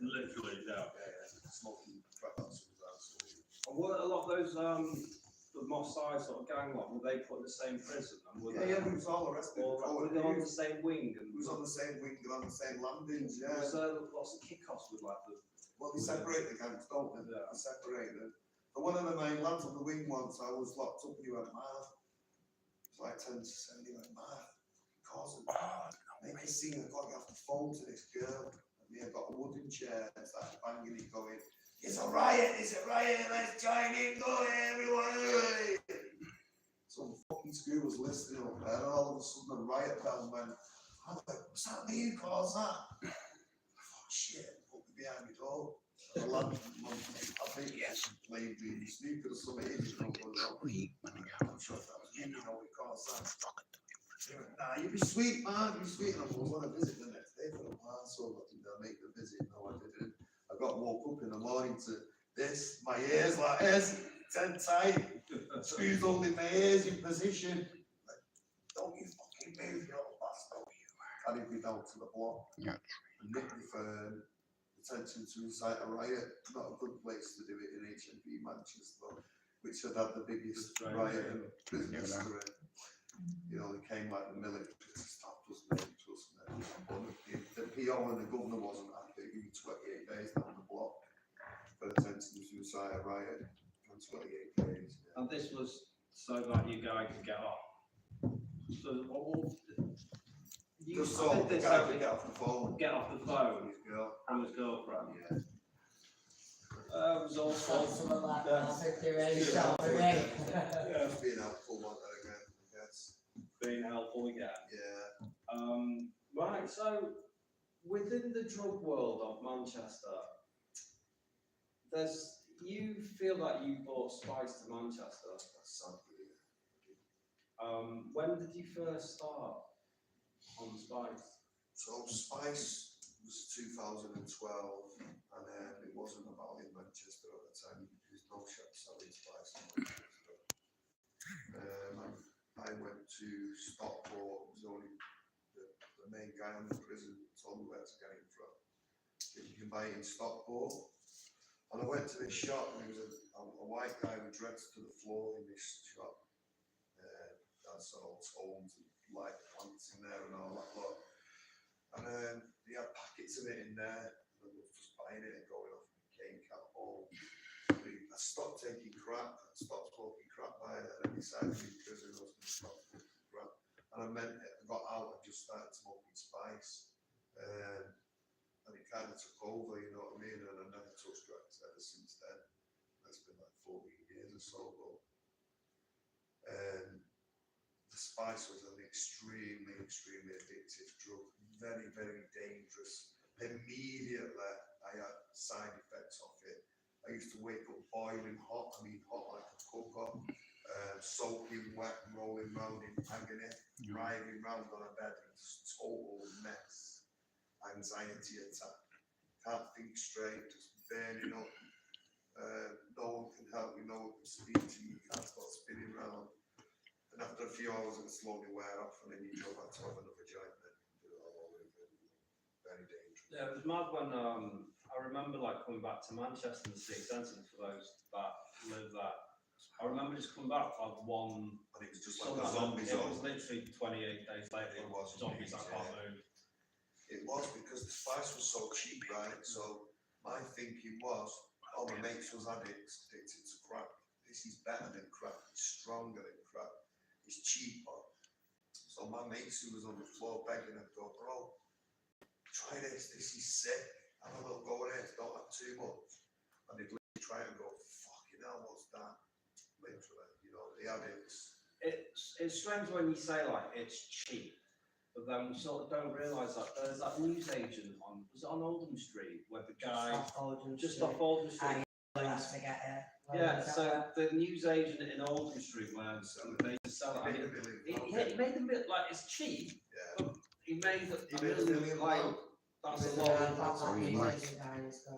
Literally, yeah. Yeah, smoking crack out of his asshole. And were a lot of those the Moss Side sort of gang lot, were they put in the same prison? And were Yeah, we was all arrested. were they on the same wing? And we was on the same wing and on the same landings, yeah. Was there lots of kick-offs with like the... Well, they separate the gangs, don't they? Yeah. They separate them. And one of the main lads on the wing once, I was locked up and he went mad. It's like 10 to 7, he went mad. Cause make a scene, I got you off the phone to this girl. And me, I got a wooden chair and started banging it, going, it's a riot, let's join in, go everyone. Some fucking school was listening up there, and all of a sudden a riot bell went. I'm like, what's that mean? Cause that? I thought, shit, put me behind the door. The lad, I think, played the snooker or something. I'm sure that was you know what caused that. He went, nah, you be sweet, man, you be sweet. And I was on a visit the next day for a while, so did I make the visit? No, I didn't. I got woke up in the morning to this, my ears like this, 10 tight. So he's holding my ears in position. Like, don't you fucking move, you little bastard. Carried me down to the block. Yeah. And nicked me for detention to incite a riot. Not a good place to do it in HMP Manchester, which had had the biggest riot in prison history. You know, they came like the military to stop us, mate, trust me. The PO and the governor wasn't happy. He gave me 28 days down the block for attempting to incite a riot. 28 days. Yeah. And this was so that you guys could get off. So you Just so the this guy could get off the phone. Get off the phone His girl. from his girlfriend. Yeah. It was all Something like yeah. that, if they're ready to start again. Yeah. Just being helpful, not that again, I guess. Being helpful again. Yeah. Right, so within the drug world of Manchester, you feel that you brought spice to Manchester. That's something. When did you first start on spice? So Spice was 2012, and it wasn't about in Manchester at the time. There was no shop selling Spice in Manchester. I went to Stockport. It was only the main guy in the prison told me where to get it from. You can buy it in Stockport. And I went to this shop, and there was a white guy with dreads to the floor in this shop. That's all tones and light plants in there and all that lot. And they had packets of it in there, and I was just buying it and going off with cane cap home. I stopped taking crap, I stopped smoking crap by then, and I decided to be in prison, I was going to stop smoking crap. And I meant it, I got out and just started smoking spice. And it kind of took over, you know what I mean? And I never touched drugs ever since then. That's been like 14 years or so ago. The spice was an extremely addictive drug. Very, very dangerous. Immediately, I had side effects of it. I used to wake up boiling hot, hot like a cooker, soaking wet, rolling round in agony, writhing round on a bed, it's total mess. Anxiety attack, can't think straight, just burning up. No one can help me, no one can speak to me, you can't stop spinning round. And after a few hours, it slowly wear off, and then you go back to have another joint and do it all over again. Very dangerous. Yeah, it was mad when I remember like coming back to Manchester in the city centre for those that live there. I remember just coming back like one. And it was just like a zombie It zone. was literally 28 days later. It was Zombies that can't yeah. move. It was because the spice was so cheap, right? So my thinking was, oh, my mates was addicted to crack. This is better than crack. It's stronger than crack. It's cheaper. So my mates who was on the floor begging, I'd go, bro, try this. This is sick. Have a little go at it. Don't have too much. And they'd literally try and go, fucking hell, what's that? Literally, you know, the addicts. It's strange when you say like it's cheap. But then we sort of don't realise that there's that newsagent was it on Oldham Street where the guy just off Oldham Street. Yeah, so the newsagent in Oldham Street where they sell it. He made them bit like it's cheap. Yeah. But he made it He made a million like that's a lot.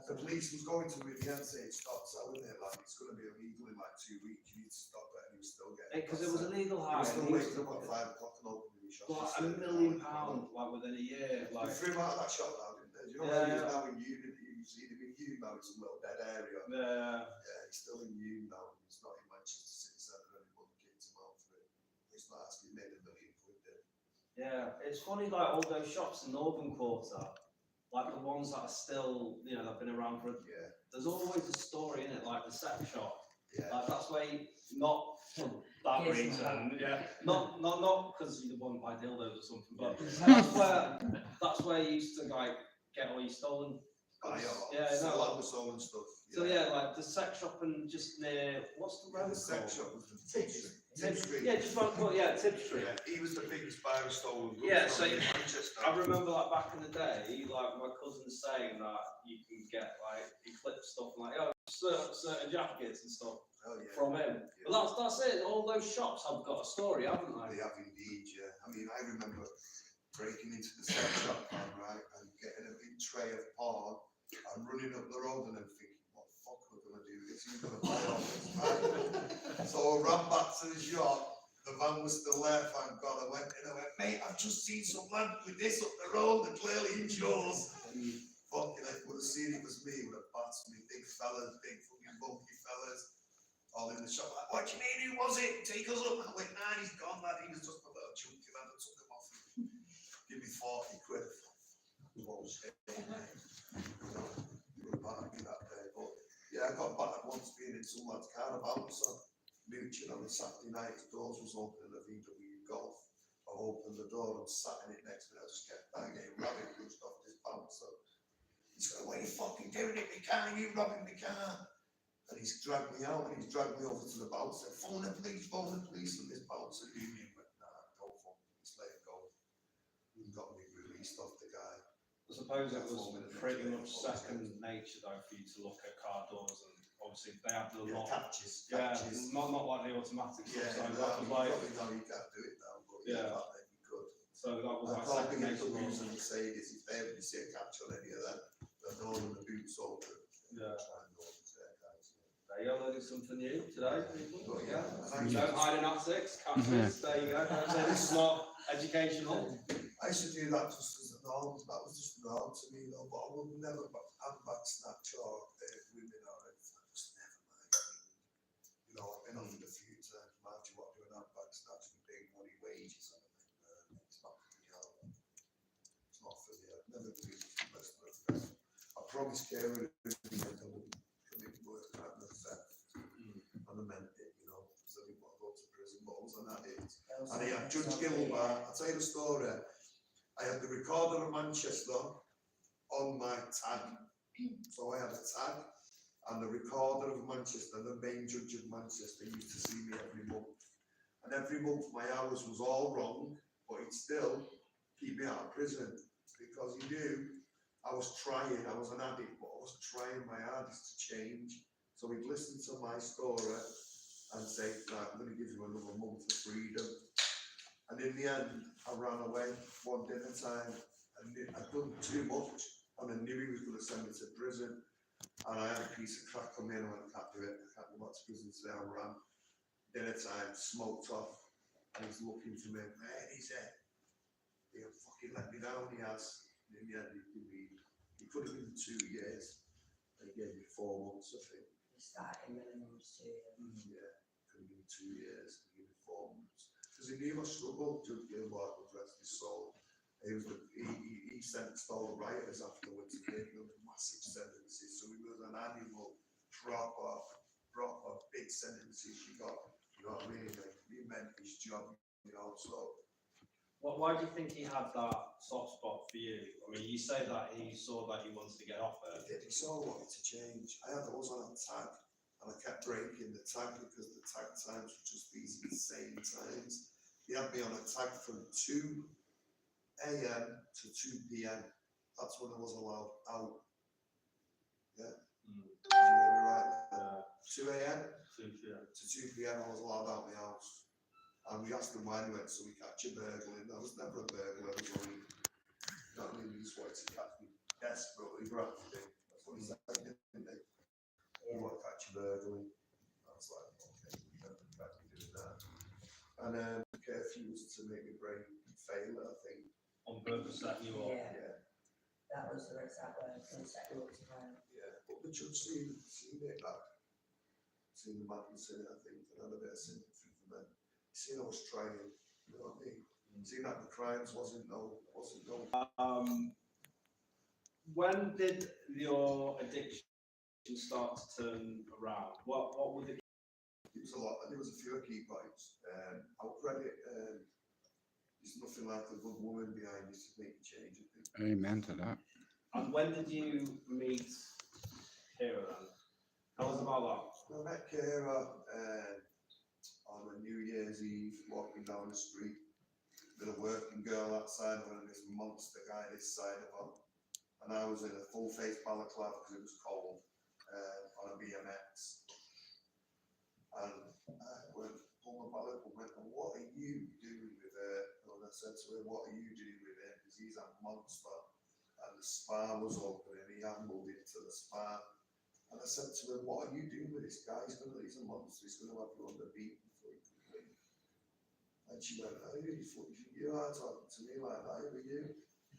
The police was going to Rivian saying stop selling it, like it's going to be illegal in like 2 weeks. You need to stop it, and he was still getting it. Because it was illegal He high. was still waking up at 5 o'clock and opening his shop. Like £1 million, like within a year. Like They threw him out of that shop now, didn't they? You know, he's now in Unity. You see him in Unity now. It's a little dead area. yeah. Yeah, he's still in Unity now. He's not in Manchester City Centre anymore. They kicked him out for it. He's not actually made £1 million, did he? Yeah, it's funny like all those shops in Northern Quarter, like the ones that are still, you know, they've been around for. Yeah. There's always a story in it, like the sex shop. Yeah. Like that's why not for that Yes, reason, yeah. Not because you want to buy dildos or something, but that's where you used to like get all your stolen. Yeah, Sell no. out the stolen stuff. So yeah, like the sex shop and just near what's the road The sex called? shop was the Tip Street. Yeah, just around, well, yeah, Tip Street. Yeah, he was the biggest buyer of stolen goods. Yeah, so in Manchester. I remember like back in the day, like my cousin saying that you can get like Eclipse stuff like certain jackets and stuff Oh, yeah. from him. Yeah. But that's it. All those shops have got a story, haven't they? They have indeed, yeah. I mean, I remember breaking into the sex shop, right, and getting a big tray of porn and running up the road and then thinking, what the fuck am I going to do this? Who's going to buy all this, right? So I ran back to the shop. The van was still there, thank God. I went in, I went, mate, I've just seen some lad with this up the road, and clearly it's yours. Fucking, I would have seen it was me, would have passed me, big fellas, big fucking bulky fellas, all in the shop. Like, what do you mean, who was it? Take us up. I went, nah, he's gone, lad. He was just a little chunky lad. I took him off. Give me 40 quid. What was it? You were back that day, but yeah, I got back once being in some lad's car about, so mooching on a Saturday night, his doors was open in a VW Golf. I opened the door and sat in it next to me. I just kept banging, rabbit pushed off this bouncer. He's going, what are you fucking doing in my car? You robbing my car? And he's dragged me out and he's dragged me over to the bouncer. Phone the police, and this bouncer knew me. But nah, don't phone the police, let it go. He got me released off the guy. I suppose it was pretty much second nature though for you to look at car doors, and obviously they had the lock. Catches. Not like the automatic stuff. So Yeah, that was like, probably now you can't do it now, but yeah, back then you could. so that was I like can't second think nature. of the reason to say this. If they ever see a catch on any of them, the door and the boots open. Yeah. Try and go over to their guys. There you go, learning something new today, people. But yeah, Don't hide in attics, catches, there you go. It's not educational. I used to do that just as a norm. That was just norm to me, though. But I would never handbag snatch or women or anything. I just never mind. You know, I've been on it a few times. Mind you, what doing handbag snatch with big money wages and everything. It's not for me. It's not for me. I'd never do it. I promised Karen I wouldn't commit work out of theft. And I meant it, you know, because I didn't want to go to prison, but I was an addict. And I had Judge Gilbert, I'll tell you the story. I had the Recorder of Manchester on my tag. So I had a tag, and the Recorder of Manchester, the main judge of Manchester, used to see me every month. And every month my hours was all wrong, but he'd still keep me out of prison because he knew I was trying. I was an addict, but I was trying my hardest to change. So he'd listen to my story and say, right, I'm going to give you another month of freedom. And in the end, I ran away one dinner time, and I'd done too much, and I knew he was going to send me to prison. And I had a piece of crack on me, and I went, I can't do it. I can't go back to prison today. I ran. Dinner time, smoked off, and he's looking for me. Man, he's there. He'll fucking let me down, he has. And in the end, he could have been 2 years. And he gave me 4 months, I think. The starting minimum was 2 years. Yeah, could have been 2 years. He gave me 4 months. Because he knew my struggle. Judge Gilbert would rest his soul. He sentenced all the rioters afterwards. He gave them massive sentences. So he was an animal, proper big sentences you got. You know what I mean? He meant his job, you know, so. Why do you think he had that soft spot for you? I mean, you say that he saw that he wanted to get off He it. did, he saw what to change. I was on a tag, and I kept breaking the tag because the tag times were just these insane times. He had me on a tag from 2 a.m. to 2 p.m. That's when I was allowed out. Yeah. Did you hear me right there? 2 a.m. to 2 p.m. I was allowed out of my house. And we asked him why he went, so we catch a burglar. I was never a burglar, I was only, you know what I mean, he just wanted to catch me desperately, grabbed me. That's what he said, didn't he? You want to catch a burglar. I was like, okay, you never catch me doing that. And curfew was to make my brain fail, I think. On purpose, that you are. Yeah. That was the exact word, to set you up to fail. Yeah, but the judge seen it like, seen the madness in it, I think, and had a bit of sympathy for them. Seen I was trying, you know what I mean? Seen that the crimes wasn't no. When did your addiction start to turn around? What would it? It was a lot, and there was a few key points. I'll credit, there's nothing like a good woman behind you to make a change, I think. Amen to that. And when did you meet Kira then? Tell us about I met Kira on a New Year's Eve, walking down the street with a working girl outside of her and this monster guy this side of her. And I was in a full face balaclava because it was cold on a BMX. And I went, pulled my balaclava and went, what are you doing with her? And I said to her, what are you doing with him? Because he's a monster. And the spa was open and he ambled into the spa. And I said to her, what are you doing with this guy? He's a monster, he's gonna have you on the beat before you can leave. And she went, oh, you are talking to me like that, who are you?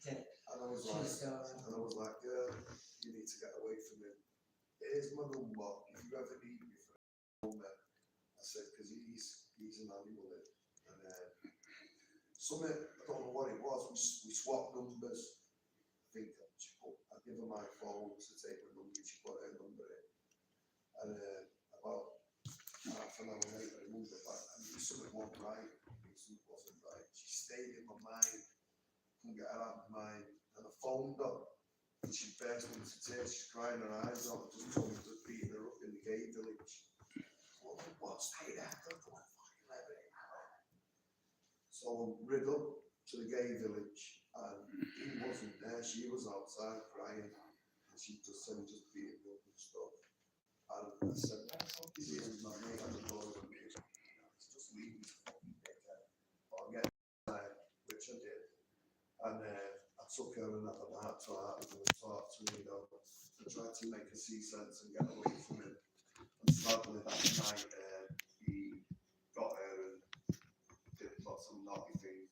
And I was like, girl, you need to get away from him. Here's my number, if you ever need me for a moment. I said, because he's an animal. And something, I don't know what it was, we swapped numbers. I think I give her my phone to take my number, she put her number in. And about half an hour later, I moved it back. I knew something wasn't right. Something wasn't right. She stayed in my mind. Couldn't get her out of my mind. And I phoned her. And she burst into tears. She's crying her eyes out. Just told me to beat her up in the gay village. What? Stay there. Don't go and fucking let it out. So I rid up to the gay village. And he wasn't there. She was outside crying. And she just said, just beat him up and stuff. And I said, what the fuck is he? And my mate had a door with me. Just leave this fucking dickhead. But I'll get inside, which I did. And I took her and had a heart to heart with him and talked to me, though. I tried to make her see sense and get away from him. And sadly, that night, he got her and did lots of naughty things,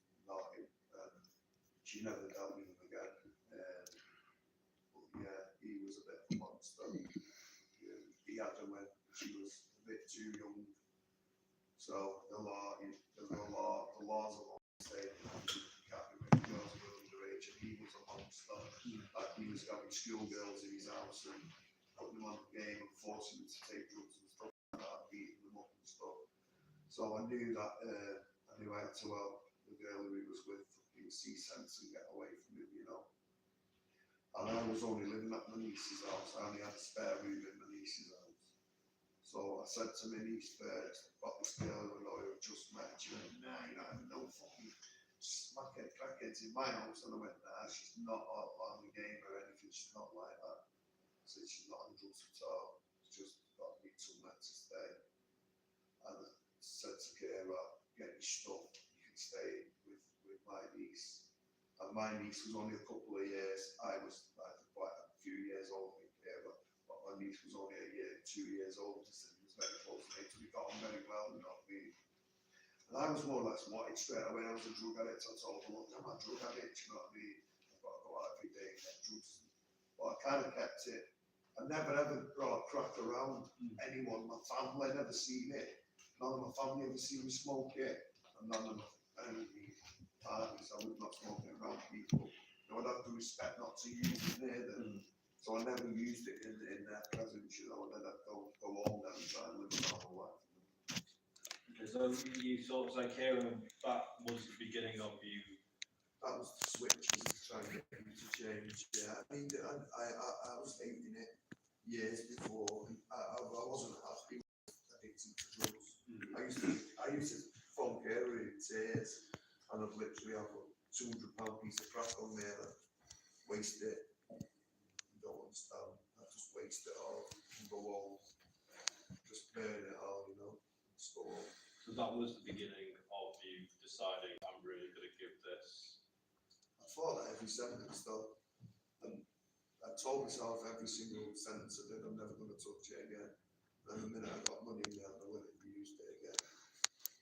she never dealt with him again. But yeah, he was a bit of a monster. He had her when she was a bit too young. So the laws of all say you can't be with girls who are underage, and he was a monster. Like he was having schoolgirls in his house and putting them on the game and forcing them to take drugs and stuff like that, beating them up and stuff. So I knew that I had to help the girl who he was with fucking see sense and get away from him, you know. And I was only living at my niece's house. I only had a spare room in my niece's house. So I said to my niece first, got this girl who I just met. She went, nah, you know, I have no fucking smackhead crackheads in my house. And I went, nah, she's not on the game or anything. She's not like that. I said, she's not on drugs at all. She's just got to need somewhere to stay. And I said to Kira, get your stuff. You can stay with my niece. And my niece was only a couple of years. I was like quite a few years older than Kira. But my niece was only a year, 2 years old. So it was very close to me. So we got on very well, you know what I mean? And I was more or less wanted straight away. I was a drug addict. I told her, look, I'm a drug addict, you know what I mean? I've got to go out every day and get drugs. But I kind of kept it. I never ever brought crack around anyone. My family never seen it. None of my family ever seen me smoke it. And none of my parties, I was not smoking around people. I would have to respect not to use it near them. So I never used it in their presence, you know, and then I'd go home then and try and live a normal life. Okay, so you sort of say, Kieran, that was the beginning of you. That was the switches to try and get you to change. Yeah, I mean, I was hating it years before. I wasn't happy with addicted to drugs. I used to phone Kieran in tears, and I'd literally have a £200 piece of crack on me and I'd waste it. You don't understand. I just waste it all and go home. Just burn it all, you know. So that was the beginning of you deciding, I'm really going to give this. I thought that every sentence though. And I told myself every single sentence I did, I'm never going to touch it again. And the minute I got money in my hand, I went and used it again.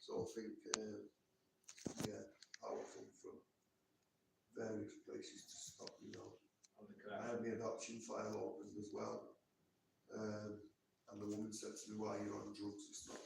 So I think, powerful from various places to stop, you know. I had my adoption file opened as well. And the woman said to me, why you're on drugs, it's not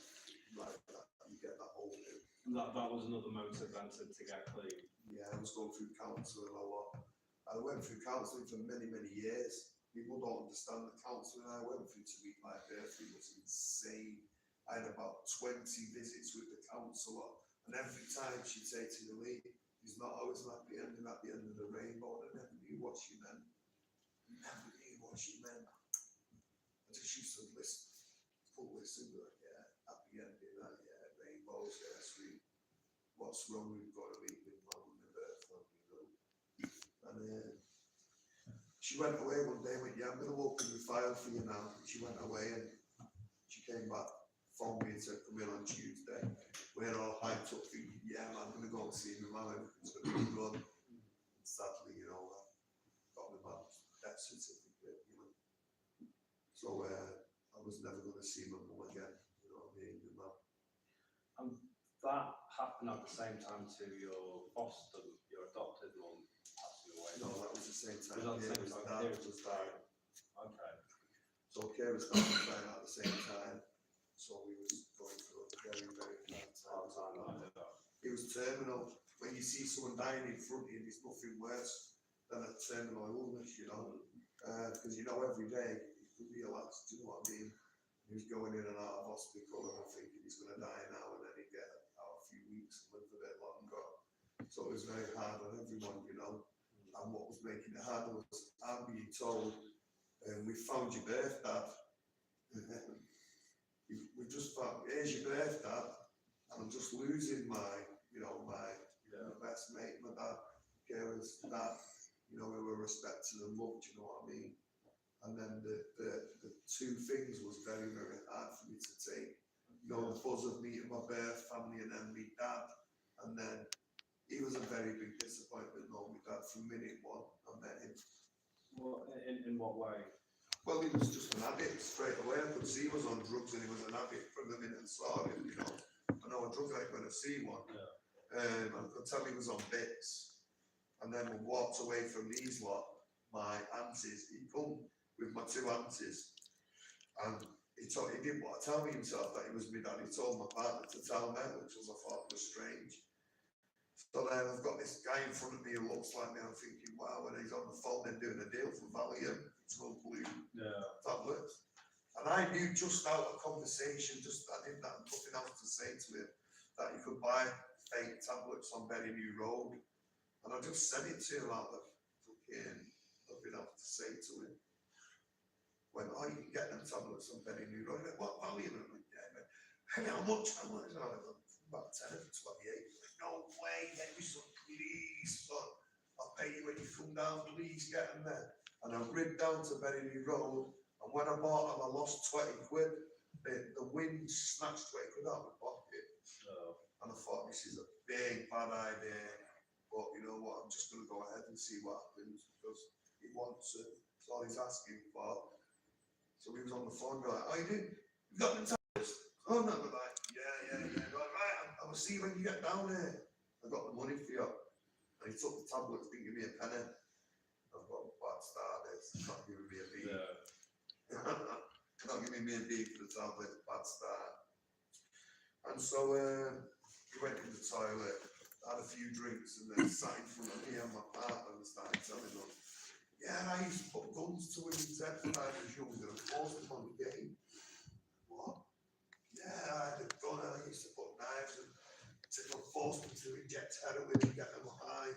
like that. You get that old. That was another motive then to get clean. Yeah, I was going through counselling a lot. I went through counselling for many, many years. People don't understand the counselling I went through to meet my birthday was insane. I had about 20 visits with the counsellor, and every time she'd say to me, Lee, he's not always at the end of the rainbow, and I never knew what she meant. I just used to listen, like, yeah, happy ending, yeah, rainbows, yeah, sweet. What's wrong with got to meet with mum and the birth, you know? And she went away one day and went, yeah, I'm going to open the file for you now. And she went away and she came back, phoned me and said, come in on Tuesday. We're all hyped up thinking, yeah, man, I'm going to go and see my mum, everything's going to be good. And sadly, you know, I got my mum's death certificate, you know. So I was never going to see my mum again, you know what I mean? And that happened at the same time to your adopted mum passing away? No, that was the same time. Was that the Kira's same time? dad Kira's was died. dying. Okay. So Kira's dad was dying at the same time. So we was going through a very, very hard time. It was terminal. When you see someone dying in front of you, there's nothing worse than a terminal illness, you know. Because you know every day it could be a last, do you know what I mean? He was going in and out of hospital and I'm thinking he's going to die now, and then he'd get out a few weeks and live a bit longer. So it was very hard on everyone, you know. And what was making it hard was I'm being told, we found your birth dad. We just found, here's your birth dad, and I'm just losing my best mate, my dad, Kira's dad, you know, we were respected and loved, you know what I mean? And then the two things was very, very hard for me to take. You know, the buzz of meeting my birth family and then my dad. And then he was a very big disappointment, no, my dad, from minute one I met him. Well, in what way? Well, he was just an addict straight away. I could see he was on drugs and he was an addict from the minute I saw him, you know. I know a drug addict when I see one. Yeah. I could tell he was on bits. And then we walked away from these lot, my aunties. He come with my two aunties. And he didn't want to tell me himself that he was my dad. He told my partner to tell me, which I thought was strange. So then I've got this guy in front of me who looks like me. I'm thinking, wow, when he's on the phone and doing a deal for Valium, it's no blue tablets. And I knew just out of conversation, I did that, nothing else to say to him, that you could buy fake tablets on Berry New Road. And I just said it to him out of fucking nothing else to say to him. When you can get them tablets on Berry New Road, like, what Valium? I'm like, yeah, man. Hey, how much? And I was about 10 or 28. Like, no way, get me some, please, son. I'll pay you when you come down, please get them there. And I rid down to Berry New Road, and when I bought them, I lost 20 quid. The wind snatched 20 quid out of my pocket. And I thought, this is a big, bad idea. But you know what, I'm just going to go ahead and see what happens, because he wants it. That's all he's asking for. So he was on the phone, like, oh, you did? You got them tablets? Oh, no, we're like, yeah. Right, I will see you when you get down there. I got the money for you. And he took the tablets, didn't give me a penny. I've got a bad start, it's not giving me a beat. Not giving me a beat for the tablets, bad start. And so he went in the toilet, had a few drinks, and then sat in front of me and my partner and started telling them, yeah, I used to put guns to his head when I was younger and forced him on the game. What? Yeah, I had a gun and I used to put knives and force them to inject heroin and get them high.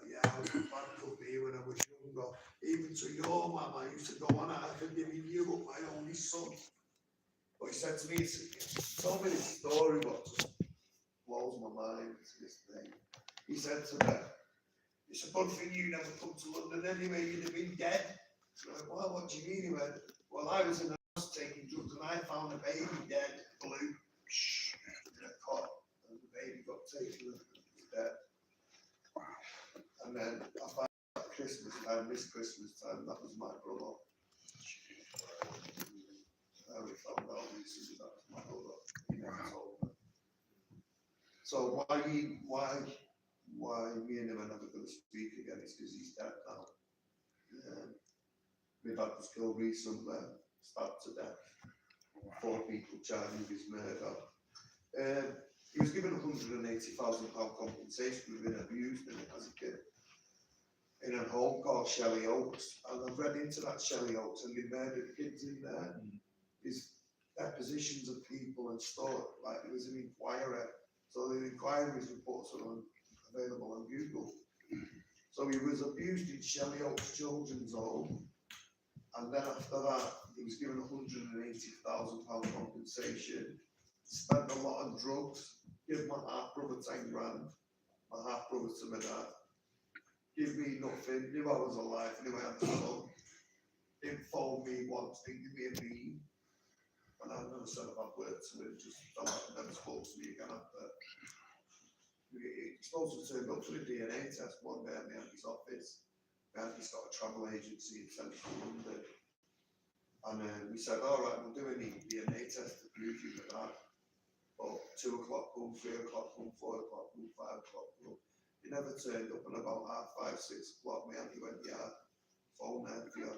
Yeah, I was a bad company when I was younger. Even to your mum, I used to go on at her giving you up my only son. But he said to me, he told me this story, but just blows my mind to this day. He said to me, it's a good thing you never come to London anyway, you'd have been dead. I went, well, what do you mean? He went, well, I was in the house taking drugs and I found a baby dead, blue, in a cot, and the baby got taken and was dead. And then I found out Christmas time, this Christmas time, that was my brother. We found out recently that was my brother. He never told me. So why me and him are never going to speak again is because he's dead now. My dad was killed recently, stabbed to death. 4 people charged with his murder. He was given £180,000 compensation for being abused in it as a kid. In a home called Shelley Oaks. And I've read into that Shelley Oaks and they murdered kids in there. His depositions of people and stuff, like there was an inquiry. So the inquiry's reports are available on Google. So he was abused in Shelley Oaks Children's Home, and then after that he was given £180,000 compensation, spent a lot on drugs, give my half brother 10 grand, my half brother to my dad, give me nothing, knew I was alive, knew I had the son, didn't phone me once, didn't give me a bean. And I never said about work to him, just never spoke to me again after. He's supposed to turn up for the DNA test one day at my auntie's office. My auntie's got a travel agency in central London. And we said, all right, we'll do a DNA test to prove you with that. But 2 o'clock come, 3 o'clock come, 4 o'clock come, 5 o'clock come. He never turned up, and about 5:30, 6 o'clock, my auntie went, yeah, phone there, if your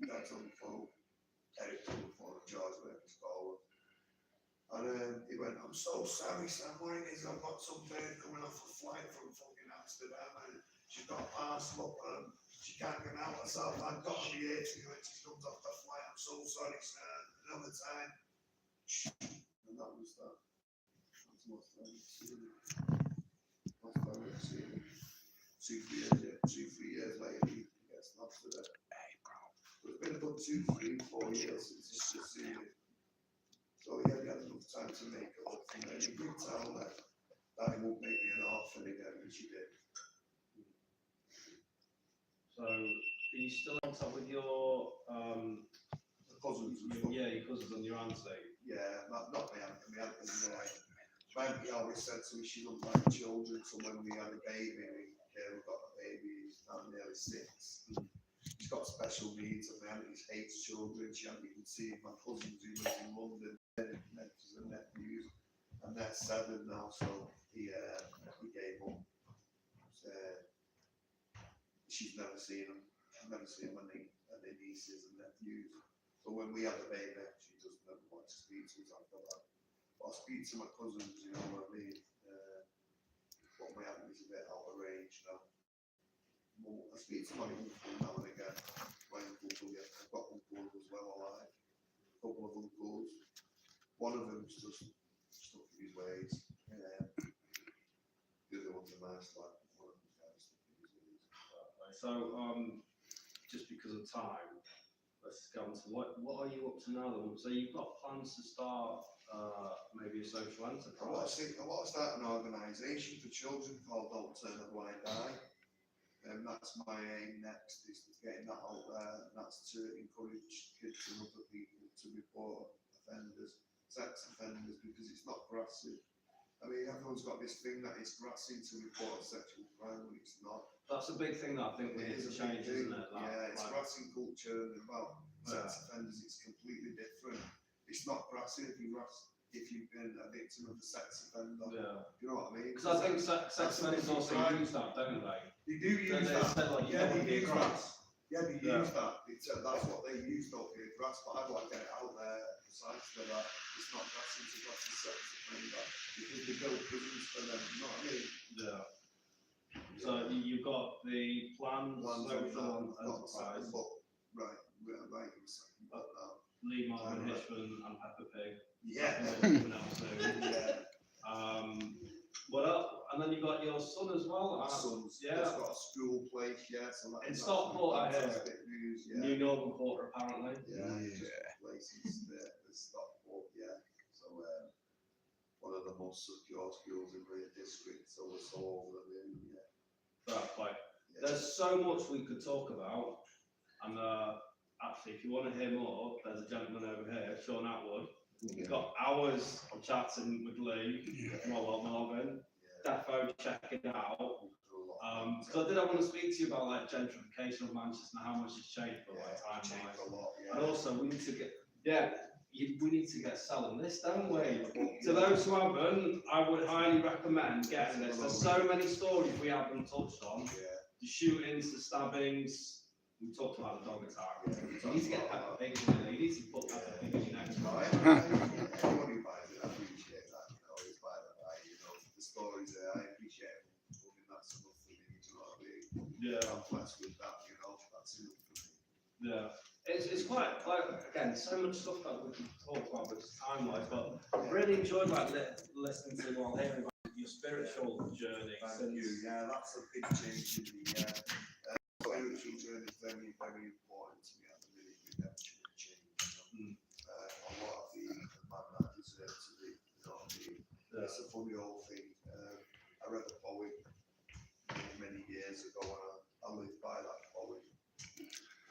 dad's on the phone, Eric's on the phone, George went to call. And he went, I'm so sorry, Sam, what it is, I've got some bird coming off a flight from fucking Amsterdam, and she's got a parcel up, and she can't get out herself, I've got to be here to you when she comes off the flight, I'm so sorry, sir, another time. And that was that. That's most time I've seen it. Most time I've seen it. 2-3 years later, he gets lost with it. But it's been about 2, 3, 4 years since he's seen it. So yeah, he had enough time to make it up, and then he did tell me that he won't make me an orphan again, which he did. So, are you still in contact with your Cousins and stuff. your cousins and your auntie? Yeah, not my auntie. My auntie always said to me she doesn't like children, so when we had a baby, we got a baby, he's now nearly 6. She's got special needs, and my auntie hates children. She hadn't even seen my cousins who live in London, nephews and nephews, and they're 7 now, so he gave up. She's never seen them. She's never seen them and their nieces and nephews. So when we have a baby, she doesn't ever want to speak to us after that. But I speak to my cousins, you know what I mean? But my auntie's a bit out of range now. I speak to my uncle now and again. My uncle, yeah, I've got uncles as well alive. A couple of uncles. One of them's just stuck in his ways. The other one's a nice lad. One of them's kind of stuck in his ways. So, just because of time, let's go on to what are you up to now then? So you've got plans to start maybe a social I want enterprise? to start an organisation for children called Don't Turn a Blind Eye. And that's my aim next, is getting that out there. And that's to encourage kids and other people to report offenders, sex offenders, because it's not grassy. I mean, everyone's got this thing that it's grassy to report a sexual crime when it's not. That's a big thing that I think we need to change, isn't it? Yeah, it's grassy culture, and about sex offenders, it's completely different. It's not grassy if you've been a victim of a sex offender. Yeah. You know what I mean? Because I think sex offenders also use that, don't they? They do use that. Like, Yeah, they use that. Yeah, they Yeah. use that. That's what they use, don't they? Grass, but I'd like to get it out there precisely that it's not grassy to grassy sex offender, because they build prisons for them. You know what I mean? Yeah. So you've got the plan, social enterprise. Right, in a second. But Lee Marvin Hitchman and Peppa Pig. yeah. Yeah. What else? And then you've got your son as well. My son's yeah. just got a school place, yeah. So In Stockport, I hear. fantastic news, yeah. New Northern Quarter, apparently. Yeah, just places the Stockport, yeah. So one of the most secure schools in the district, so we're so over the moon, yeah. Right, Yeah. there's so much we could talk about, and actually, if you want to hear more, there's a gentleman over here, Sean Atwood. We've got hours of chatting with Lee, Marvin, Defo, check it out. So I want to speak to you about like gentrification of Manchester and how much it's changed for like time-wise. And also, we need to get selling this, don't we? To those who haven't, I would highly recommend getting this. There's so many stories we haven't touched on. The shootings, the stabbings. We talked about the dog attack. You need to get Peppa Pig in there. You need to put Peppa Pig in your next one. Anyone who buys it, I appreciate that. You know, it's by the way, you know, the stories there, I appreciate it. I mean, that's enough for me, you know what I mean? Yeah. I'm blessed with that, you know, that's enough for me. Yeah. It's quite, like, again, so much stuff that we can talk about, which is time-wise, but I've really enjoyed like listening to while hearing about your spiritual journey. Thank you. Yeah, that's a big change in the spiritual journey is very, very important to me at the minute. Redemption and change. You know? On what I feel the man that I deserve to be. You know what I mean? Yeah. It's a funny old thing. I read a poem many years ago, and I live by that poem.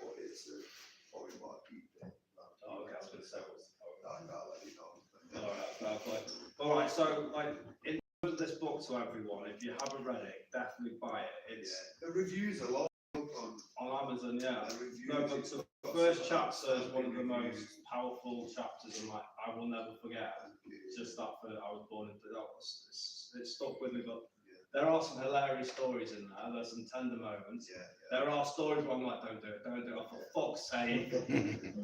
But it's a poem about people. Oh, okay, I was going to say what's the poem. I'll let you know. All right, so like in terms of this book to everyone, if you haven't read it, definitely buy it. It's the reviews are long. on Amazon, Yeah. a review. No, but the first chapter is one of the most powerful chapters, and like I will never forget. Just that I was born into that. It stuck with me, but there are some hilarious stories in there. There's some tender moments. There are stories where I'm like, don't do it, for fuck's sake.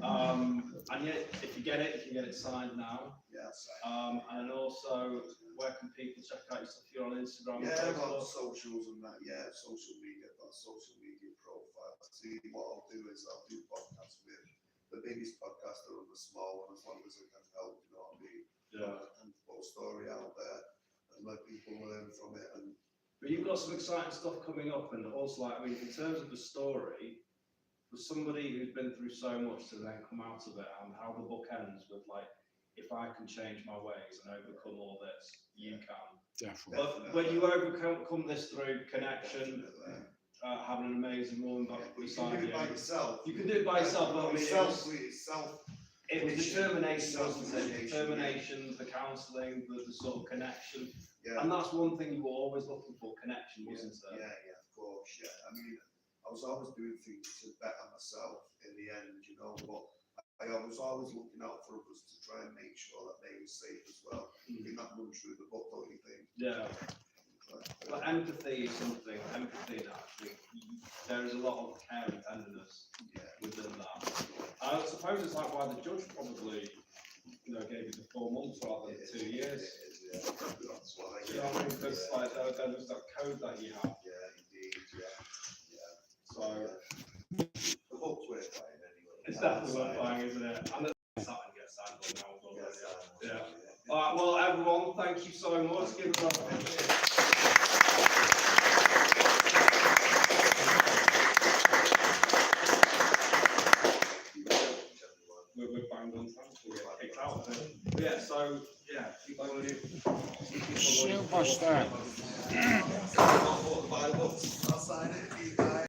And yet, if you get it signed now. And also, where can people check out your stuff? You're on Instagram. Yeah, I'm on socials and that. Yeah, social media. Got a social media profile. See, what I'll do is I'll do podcasts with the biggest podcaster and the small one, as long as I can help. You know what I mean? Yeah. And put a story out there and let people learn from it. And but you've got some exciting stuff coming up, and also, like, I mean, in terms of the story, for somebody who's been through so much to then come out of it, and how the book ends with like, if I can change my ways and overcome all this, you can. Definitely. But when you overcome this through connection, having an amazing woman back beside you. You can do it by yourself. You can do it by yourself, but I mean, it was determination, wasn't it? Determination, the counselling, the sort of connection. Yeah. And that's one thing you were always looking for, connection, wasn't it? Yeah, of course, yeah. I mean, I was always doing things to better myself in the end, you know, but I was always looking out for others to try and make sure that they were safe as well. I think that runs through the book, don't you think? Yeah. But empathy is something, actually, there is a lot of care and tenderness within that. I suppose it's like why the judge probably, gave you the 4 months rather than 2 years. That's why. You know what I mean? Because like there was that code that you have. Yeah, indeed, So the book's worth buying anyway. it's definitely worth buying, isn't it? And it's starting to get signed on now as well. Yeah. All right, well, everyone, thank you so much. Give us a we're banged on time, so we get kicked out. Yeah, so, keep on you. Superstar. I'll sign it for you guys.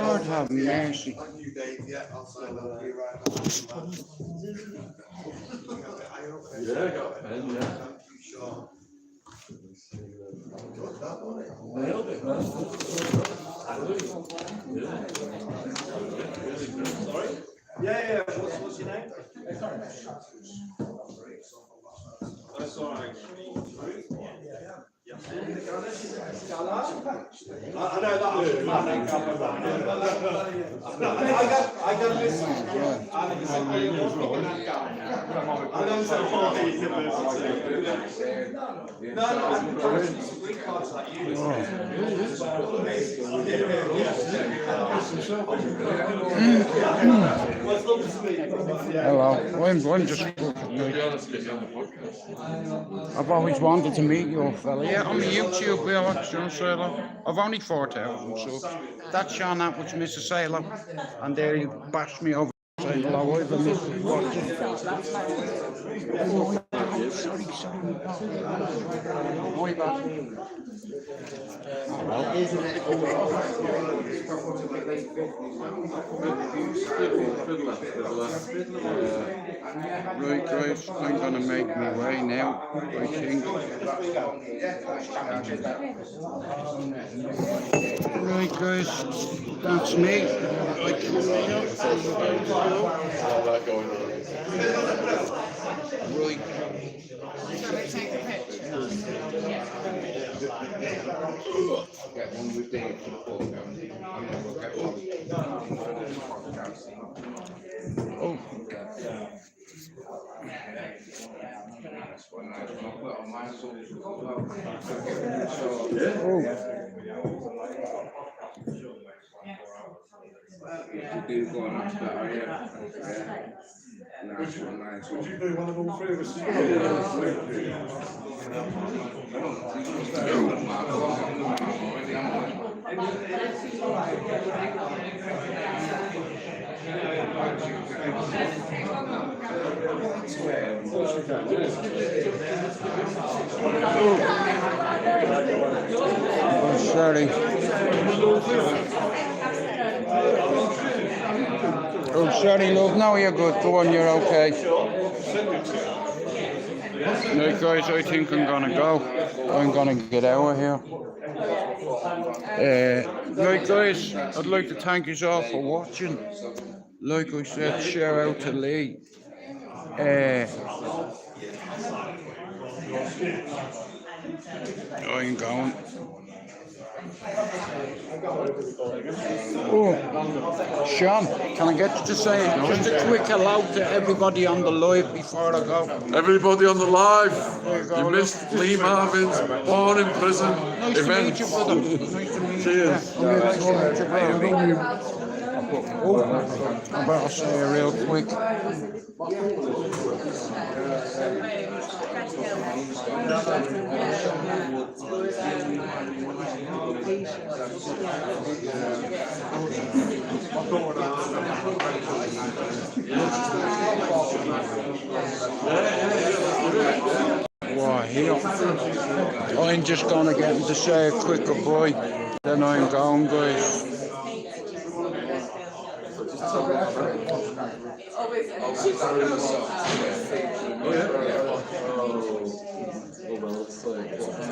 Lord have mercy. On you, Dave, I'll sign that for you right now. Yeah, got a pen, yeah. Thank you, Sean. Good, that one. Nailed it, man. Sorry? Yeah, what's your name? That's all right. I know that was a man. I got this. I don't say all the university. No, I'm trying to some green cards like you. Hello, I'm just. I've always wanted to meet you, fella. Yeah, on the YouTube, we are Sean Sailor. I've only 4,000 subs. That's Sean, that was Mr. Sailor. And there he bashed me over saying hello, over Mr. Sorry. My bad. Right guys, I'm gonna make my way now, I think. Right guys, that's me. Right. Get one with Dave for the program, and then we'll get one for the podcast. Oh. That's one nice one. I'll put on my socials as well. You do go on after that, yeah. Nice one. Would you do one of all 3 of us as well? Oh, sorry. Oh, sorry, love. No, you're good. Go on, you're okay. Right guys, I think I'm gonna go. I'm gonna get out of here. Right guys, I'd like to thank you all for watching. Like I said, shout out to Lee. I'm going. Oh, Sean, can I get you to say just a quick hello to everybody on the live before I go? Everybody on the live, There you go, you missed Lee Marvin's Born in Prison Nice to event. meet you, brother. Nice to meet you. Cheers. Yeah. Nice to meet you, brother. Oh, I better say it real quick. Why, here. I'm just gonna get him to say a quick goodbye, then I'm going, guys.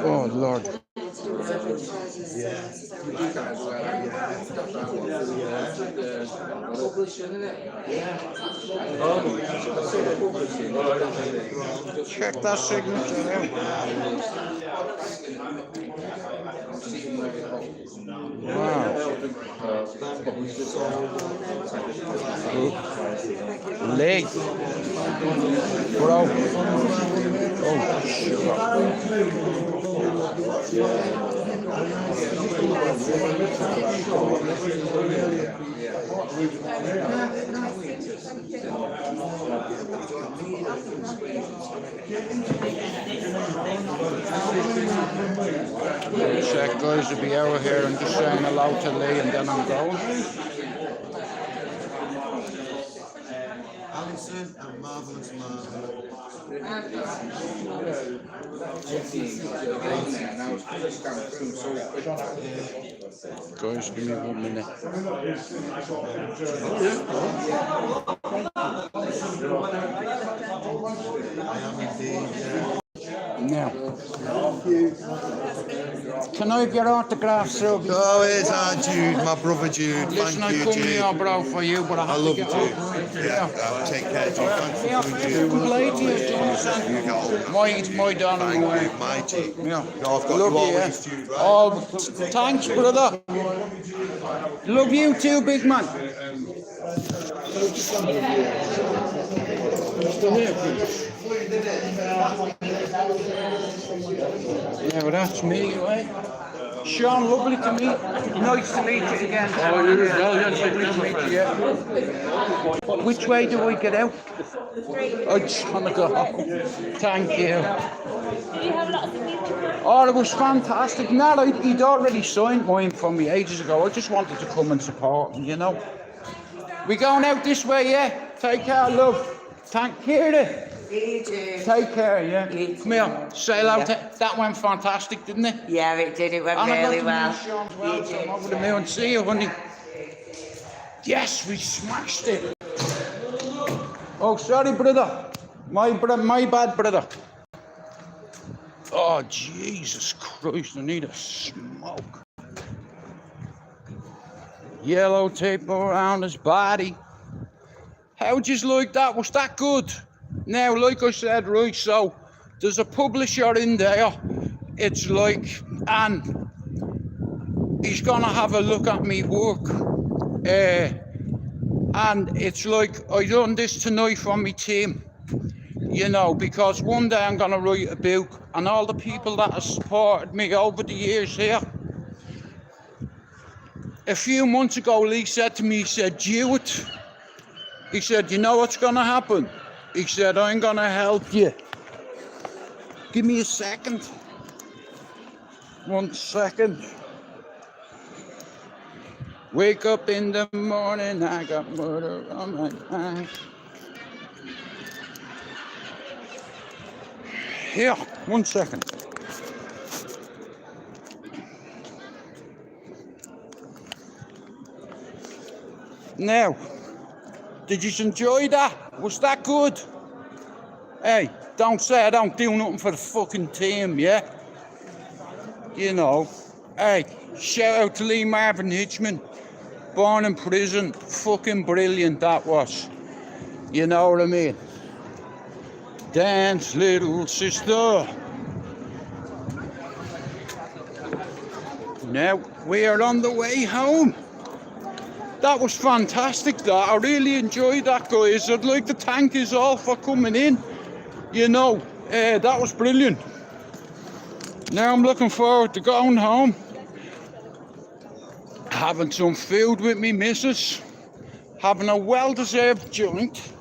Oh Lord. Check that signature out. Wow. Leg. Bro. Oh, check guys to be out here and just saying hello to Lee and then I'm going. Alison and Marvellous Marvin. Guys, give me 1 minute. I am indeed. Now, can I have your autograph, sir? Oh, here's our Jude, my brother Jude. Listen, Thank I you, come Jude. here, bro, for you, but I I have love to you, get Jude. over. Yeah, take care, Jude. Thanks Yeah, for coming, good Jude. lady, do you understand? My darling Thank way. you, my Jude. Yeah. No, I've got Love you you, yeah. always, Jude, right? Oh, thanks, brother. Love you too, big man. Yeah, well, that's me, right? Sean, lovely to meet. Nice to meet you again. Oh, you as well, yes, Lovely to meet you. Yeah. Which way do I get out? I just want to go home. Thank you. Did you have lots of people? Oh, it was fantastic. No, he'd already signed mine for me ages ago. I just wanted to come and support him, you know. We going out this way, yeah? Take care, love. Thank you. You too. Take care, yeah. You Come here. Say hello to... That went fantastic, didn't it? Yeah, it did. It went And I got really to well. meet Sean as well, so I'm over the moon. See you, honey. Yes, we smashed it. Oh, sorry, brother. My bad, brother. Oh, Jesus Christ, I need a smoke. Yellow tape around his body. How'd you like that? Was that good? Now, like I said, right, so there's a publisher in there. It's like, and he's gonna have a look at me work. And it's like, I done this tonight for my team. You know, because one day I'm gonna write a book, and all the people that have supported me over the years here. A few months ago, Lee said to me, he said, do it. He said, you know what's gonna happen? He said, I'm gonna help you. Give me a second. 1 second. Wake up in the morning, I got murder on my mind. Here, 1 second. Now, did you enjoy that? Was that good? Hey. Don't say I don't do nothing for the fucking team, yeah? You know. Hey, shout out to Lee Marvin Hitchman. Born in prison. Fucking brilliant that was. You know what I mean? Dance, little sister. Now we are on the way home. That was fantastic, that. I really enjoyed that, guys. I'd like to thank you all for coming in. You know, that was brilliant. Now I'm looking forward to going home, having some food with me missus, having a well-deserved joint.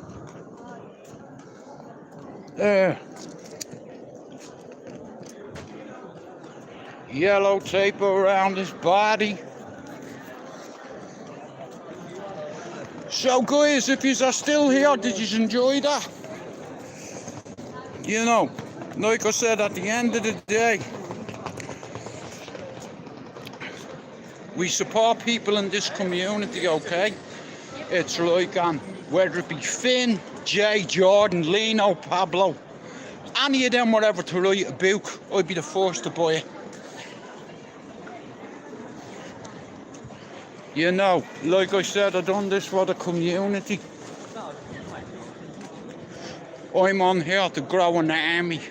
Yellow tape around his body. So guys, if you are still here, did you enjoy that? You know, like I said, at the end of the day, we support people in this community, okay? It's like, whether it be Finn, Jay, Jordan, Lino, Pablo, any of them were ever to write a book, I'd be the first to buy it. You know, like I said, I've done this for the community. I'm on here to grow an army.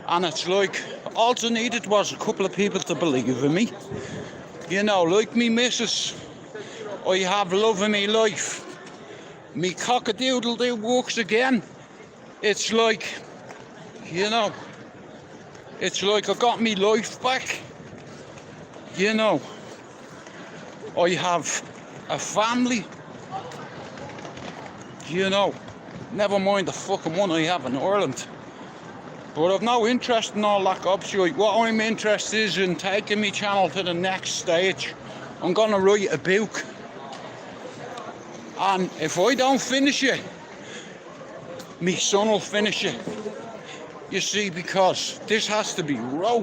And it's like, all I needed was a couple of people to believe in me. You know, like me missus, I have love in me life. Me cock-a-doodle-doo works again. It's like, you know, it's like I got me life back. You know, I have a family. You know, never mind the fucking one I have in Ireland. But I've no interest in all that gobshite. What I'm interested is in taking my channel to the next stage. I'm gonna write a book. And if I don't finish it, my son will finish it. You see, because this has to be raw.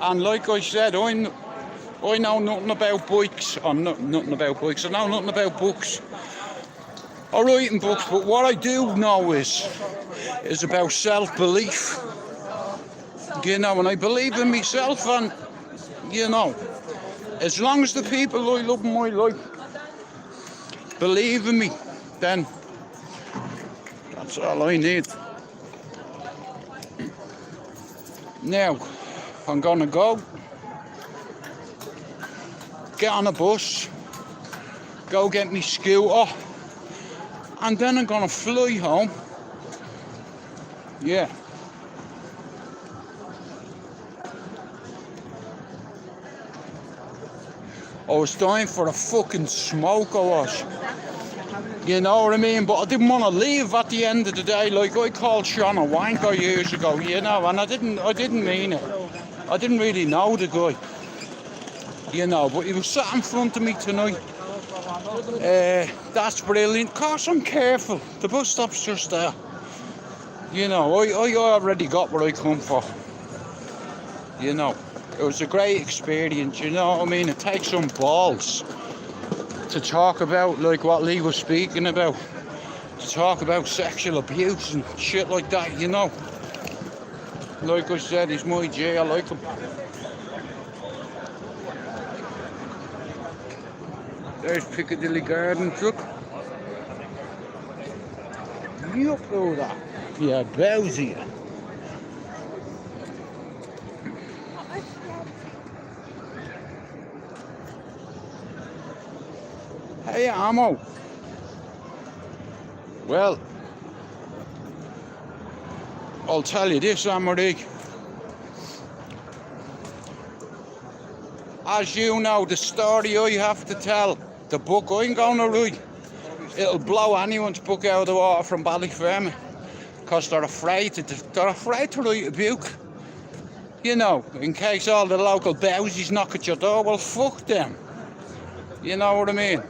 And like I said, I know nothing about bikes, or nothing about bikes, I know nothing about books or writing books, but what I do know is about self-belief. You know, and I believe in myself, and, you know, as long as the people I love in my life believe in me, then that's all I need. Now, I'm gonna go, get on a bus, go get me scooter, and then I'm gonna fly home. Yeah. I was dying for a fucking smoke, I was. You know what I mean? But I didn't want to leave at the end of the day. Like, I called Sean a wanker years ago, you know, and I didn't mean it. I didn't really know the guy. You know, but he was sat in front of me tonight. That's brilliant. Of course, I'm careful. The bus stop's just there. You know, I already got what I come for. You know, it was a great experience, you know what I mean? It takes some balls to talk about, like what Lee was speaking about, to talk about sexual abuse and shit like that, you know. Like I said, he's my J, I like him. There's Piccadilly Garden truck. You up over that? Yeah, Bowsy. Hey, Amo. Well, I'll tell you this, Amarik. As you know, the story I have to tell, the book I'm going to write, it'll blow anyone's book out of the water from Ballyfermot, because they're afraid to write a book. You know, in case all the local bowsies knock at your door, well, fuck them. You know what I mean?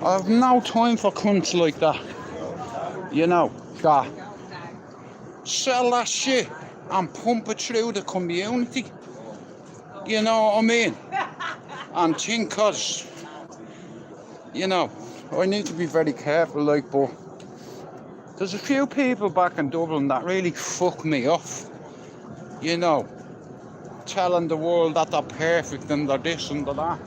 I have no time for cunts like that. You know, that sell that shit and pump it through the community. You know what I mean? And think, cause, you know, I need to be very careful, like, but There's a few people back in Dublin that really fuck me off. You know, telling the world that they're perfect and they're this and they're that.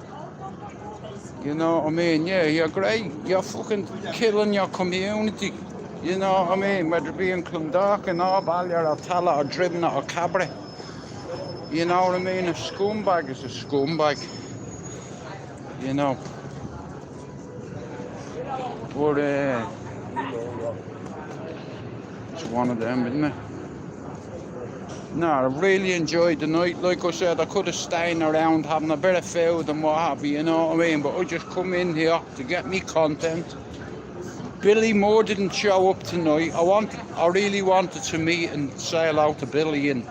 You know what I mean? Yeah, you're great. You're fucking killing your community. You know what I mean? Whether it be in Clondalkin or Ballyer or Tallaght or Dribbin or Cabra. You know what I mean? A scumbag is a scumbag. You know. But it's one of them, isn't it? No, I really enjoyed the night. Like I said, I could have stayed around having a bit of food and what have you, you know what I mean? But I just come in here to get me content. Billy Moore didn't show up tonight. I really wanted to meet and say hello to Billy, and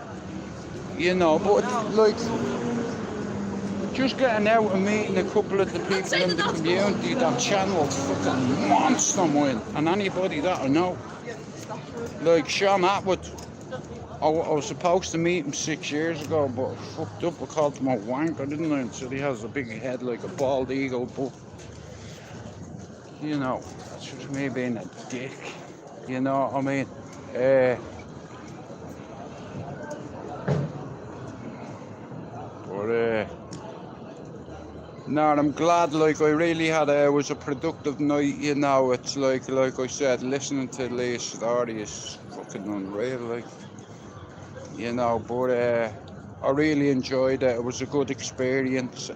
you know, but like just getting out and meeting a couple of the people in the community that channeled fucking monster mine, and anybody that I know, like Sean Atwood. I was supposed to meet him 6 years ago, but I fucked up. I called him a wanker, didn't I? And said he has a big head like a bald eagle, but you know, that's just me being a dick. You know what I mean? No, I'm glad. Like I really had it was a productive night. You know, it's like I said, listening to Leah's story is fucking unreal. Like. You know, but I really enjoyed it. It was a good experience.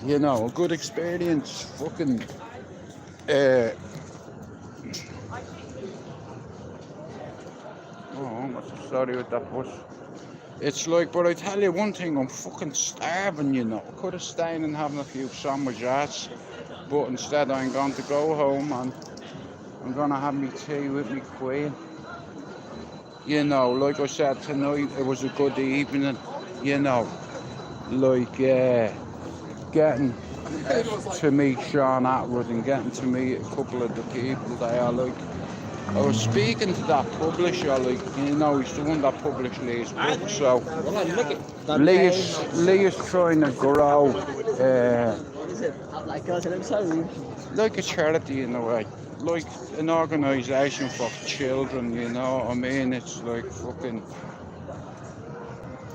You know, a good experience. Fucking. Oh, I'm sorry with that bus. It's like, but I tell you one thing, I'm fucking starving, you know. I could have stayed and having a few sandwiches, but instead I'm going to go home and I'm going to have my tea with my queen. You know, like I said, tonight it was a good evening, you know, like getting to meet Sean Atwood and getting to meet a couple of the people there. Like, I was speaking to that publisher, like, you know, he's the one that published Leah's book, so Leah's trying to grow like a charity in a way. Like an organisation for children, you know what I mean? It's like fucking,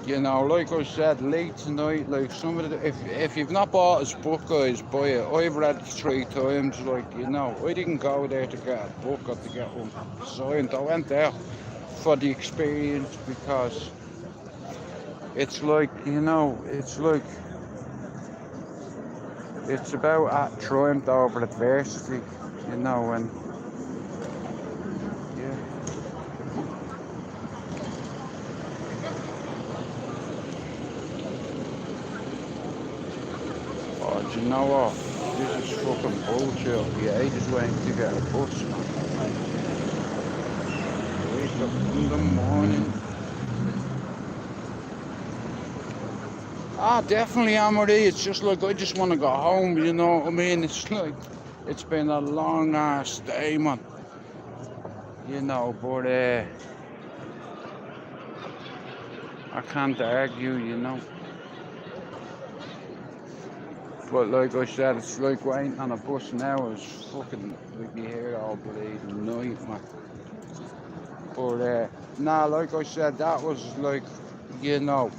you know, like I said, late tonight, like some of the, if you've not bought his book, guys, buy it. I've read it 3 times, like, you know, I didn't go there to get a book or to get one signed. I went there for the experience because it's like, you know, it's like, it's about triumph over adversity, you know, and yeah. Oh, do you know what? This is fucking bullshit. I'll be ages waiting to get a bus, man. Wake up in the morning. Ah, definitely, Amory. It's just like I just want to go home, you know what I mean? It's like, it's been a long ass day, man. You know, but I can't argue, you know. But like I said, it's like waiting on a bus now. It's fucking like you hear all bleeding night, man. But nah, like I said, that was like, you know,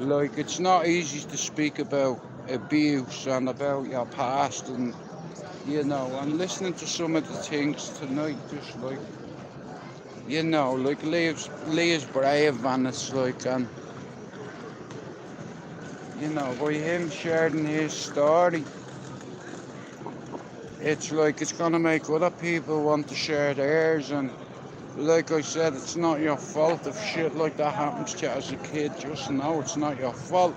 like it's not easy to speak about abuse and about your past, and you know, and listening to some of the things tonight, just like, you know, like Leah's brave, and it's like, and you know, by him sharing his story, it's like it's gonna make other people want to share theirs. And like I said, it's not your fault if shit like that happens to you as a kid. Just know it's not your fault.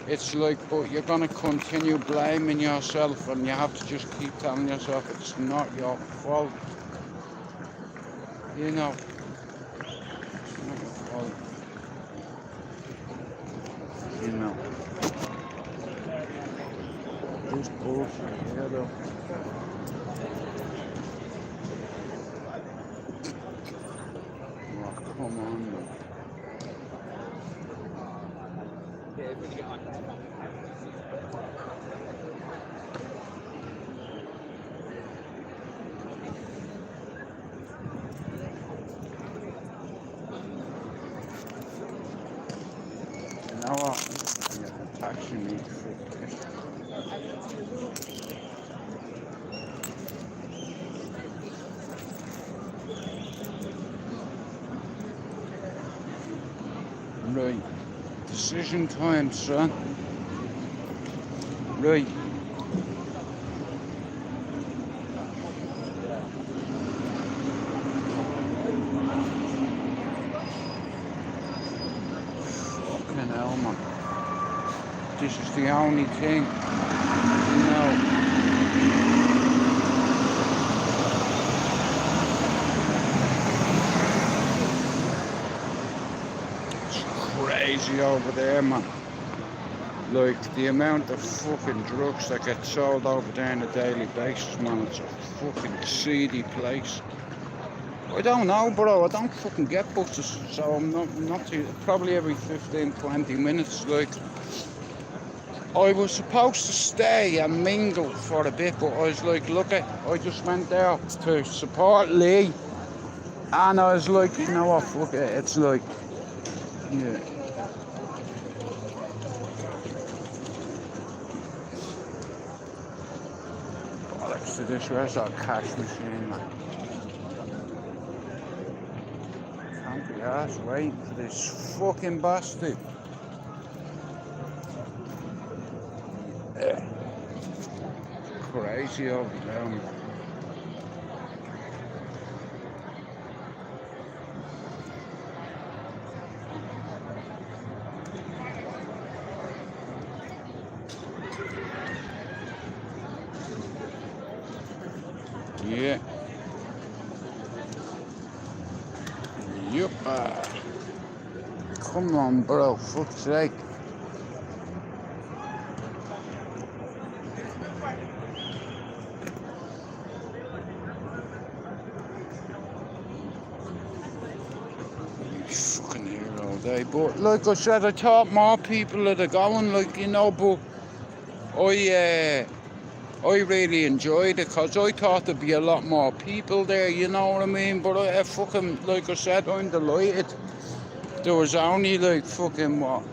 It's like, but you're gonna continue blaming yourself, and you have to just keep telling yourself it's not your fault. You know, it's not your fault. You know. This bullshit here, though. Oh, come on, man. know what? Yeah, the taxi me. Fuck this. Right. Decision time, son. Right. Fucking hell, man. This is the only thing. No. It's crazy over there, man. Like the amount of fucking drugs that get sold over there on a daily basis, man. It's a fucking seedy place. I don't know, bro. I don't fucking get buses, so I'm not too, probably every 15-20 minutes. Like, I was supposed to stay and mingle for a bit, but I was like, look, I just went there to support Lee, and I was like, you know what, fuck it. It's like, yeah. Bollocks to this, where's that cash machine, man? Can't be arsed waiting for this fucking bastard. Crazy over there, man. Yeah. Yup. Come on, bro. Fuck's sake. Fucking here all day. But like I said, I thought more people would have gone, like, you know, but I really enjoyed it because I thought there'd be a lot more people there, you know what I mean? But I fucking, like I said, I'm delighted. There was only like fucking, what,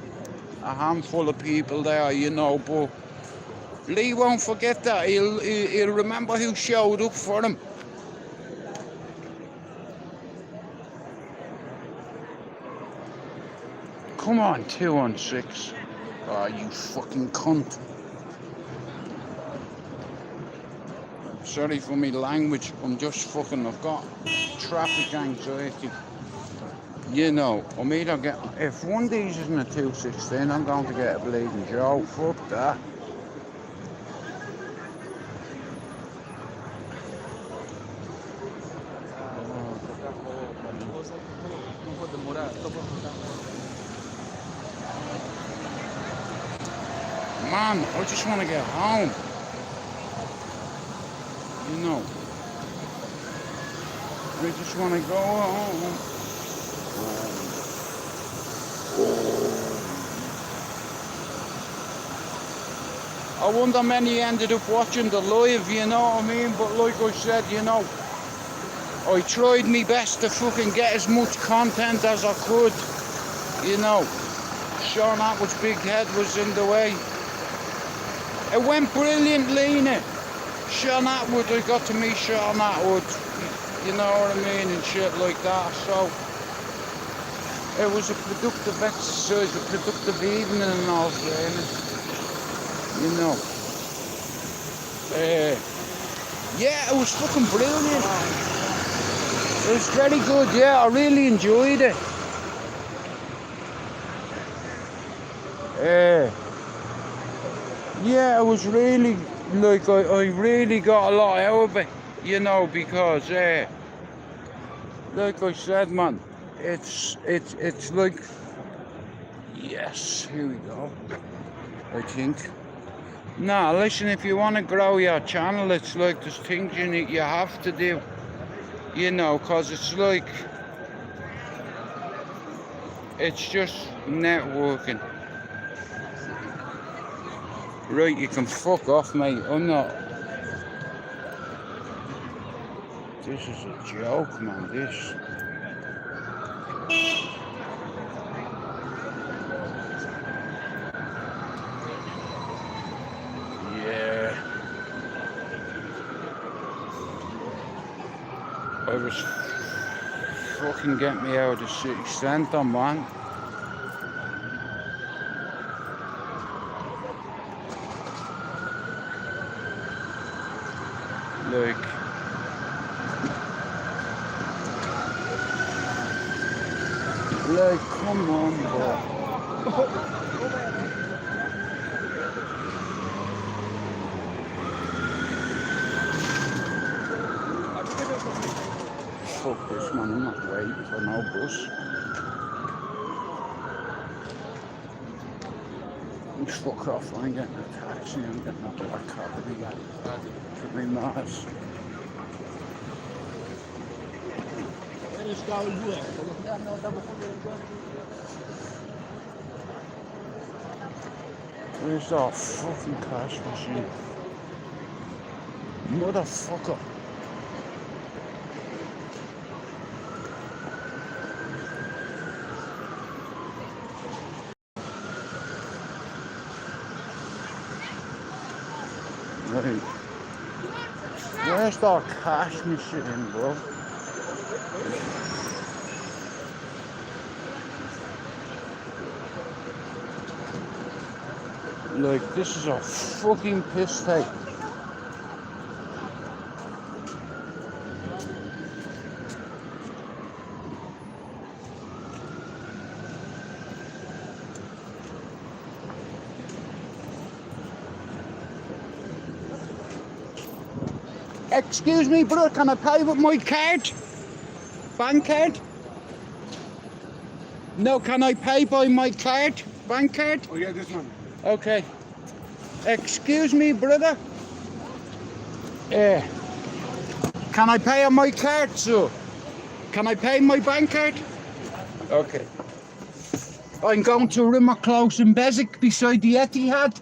a handful of people there, you know, but Lee won't forget that. He'll remember who showed up for him. Come on, 216. Oh, you fucking cunt. Sorry for me language, I'm just fucking, I've got traffic anxiety. You know, I'm either get, if one of these isn't a 216, I'm going to get a bleeding Joe. Fuck that. Man, I just want to get home. You know, I just want to go home. I wonder many ended up watching the live, you know what I mean? But like I said, you know, I tried my best to fucking get as much content as I could, you know. Sean Atwood's big head was in the way. It went brilliantly, innit? Sean Atwood, I got to meet Sean Atwood, you know what I mean, and shit like that, so it was a productive exercise, a productive evening and all, you know. Yeah, it was fucking brilliant. It was very good, yeah, I really enjoyed it. Yeah, it was really, like, I really got a lot out of it, you know, because, like I said, man, it's like, yes, here we go, I think. Nah, listen, if you want to grow your channel, it's like there's things you have to do, you know, because it's like, it's just networking. Right, you can fuck off, mate. I'm not. This is a joke, man, this. I was fucking get me out of the city centre, man. Like, come on, bro. Fuck this, man, I'm not waiting for no bus. You fuck off, I ain't getting a taxi, I'm getting a black cab again. To be nice. Where's that fucking cash machine? Motherfucker. Right. Where's that cash machine, bro? Like, this is a fucking piss take. Excuse me, bro, can I pay with my card? Bank card? No, can I pay by my card? Bank card? Oh yeah, this one. Okay. Excuse me, brother. Can I pay on my card, sir? Can I pay my bank card? Okay. I'm going to Rimmer Close in Beswick beside the Etihad.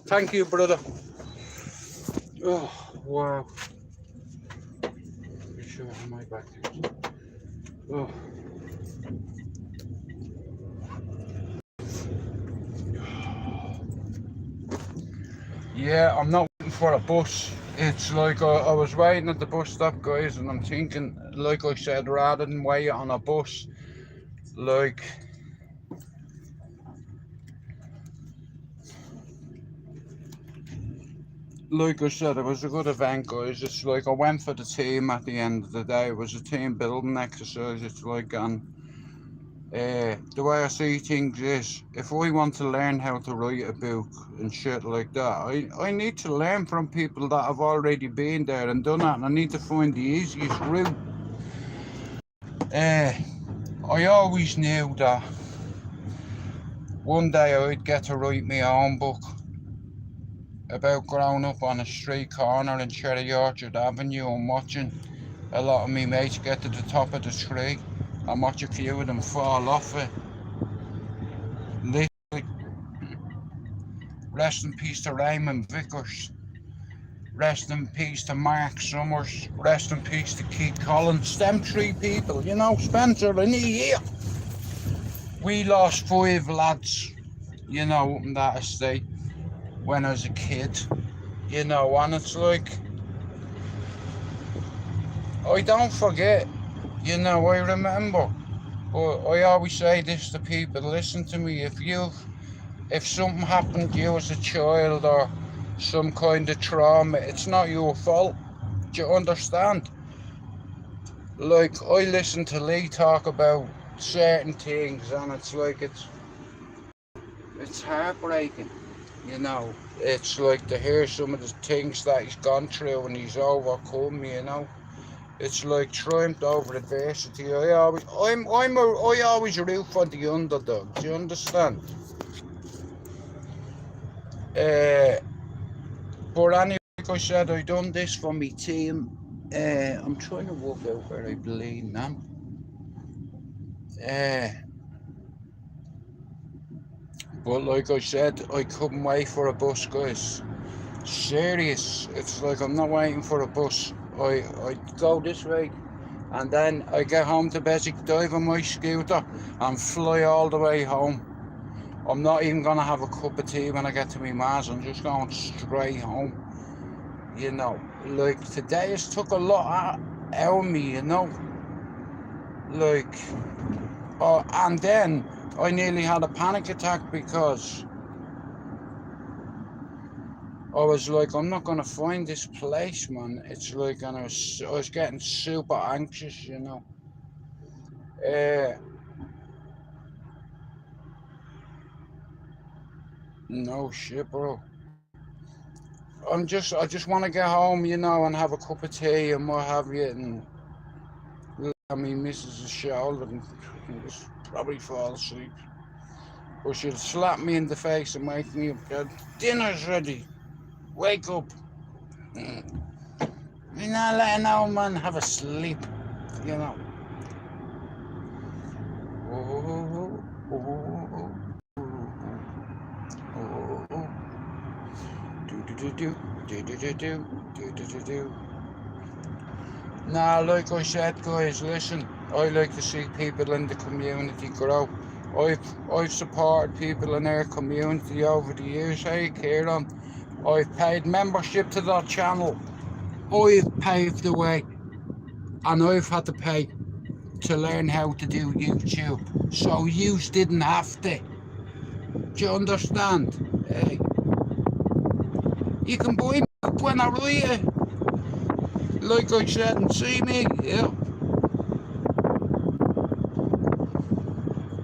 Thank you, brother. Oh, wow. Be sure I have my back. Oh. Yeah, I'm not waiting for a bus. It's like I was waiting at the bus stop, guys, and I'm thinking, like I said, rather than wait on a bus, like I said, it was a good event, guys. It's like I went for the team at the end of the day. It was a team building exercise. It's like, the way I see things is, if I want to learn how to write a book and shit like that, I need to learn from people that have already been there and done that, and I need to find the easiest route. I always knew that one day I'd get to write my own book about growing up on a street corner in Cherry Orchard Avenue and watching a lot of me mates get to the top of the tree and watch a few of them fall off it. Literally. Rest in peace to Raymond Vickers. Rest in peace to Mark Summers. Rest in peace to Keith Collins. Them three people, you know, Spencer and here. We lost 5 lads, you know, in that estate when I was a kid, you know, and it's like, I don't forget, you know, I remember, but I always say this to people, listen to me, if something happened to you as a child or some kind of trauma, it's not your fault, do you understand? Like, I listen to Lee talk about certain things and it's like, it's heartbreaking, you know. It's like to hear some of the things that he's gone through and he's overcome, you know. It's like triumphed over adversity. I always root for the underdog, do you understand? But anyway, like I said, I done this for my team. I'm trying to work out where I believe now. But like I said, I couldn't wait for a bus, guys. Serious. It's like I'm not waiting for a bus. I go this way and then I get home to Beswick, dive on my scooter and fly all the way home. I'm not even gonna have a cup of tea when I get to my ma's. I'm just going straight home. You know, like today has took a lot out of me, you know. Like, oh, and then I nearly had a panic attack because I was like, I'm not gonna find this place, man. It's like, and I was getting super anxious, you know. No shit, bro. I just want to get home, you know, and have a cup of tea and what have you, and I mean, missus a shoulder and just probably fall asleep. But she'll slap me in the face and wake me up. Go, dinner's ready. Wake up. You're not letting an old man have a sleep, you know. Nah, like I said, guys, listen, I like to see people in the community grow. I've supported people in our community over the years. Hey, Kieran, I've paid membership to that channel. I've paved the way, and I've had to pay to learn how to do YouTube. So you didn't have to. Do you understand? Hey, you can buy me up when I write it. Like I said, and see me, yeah.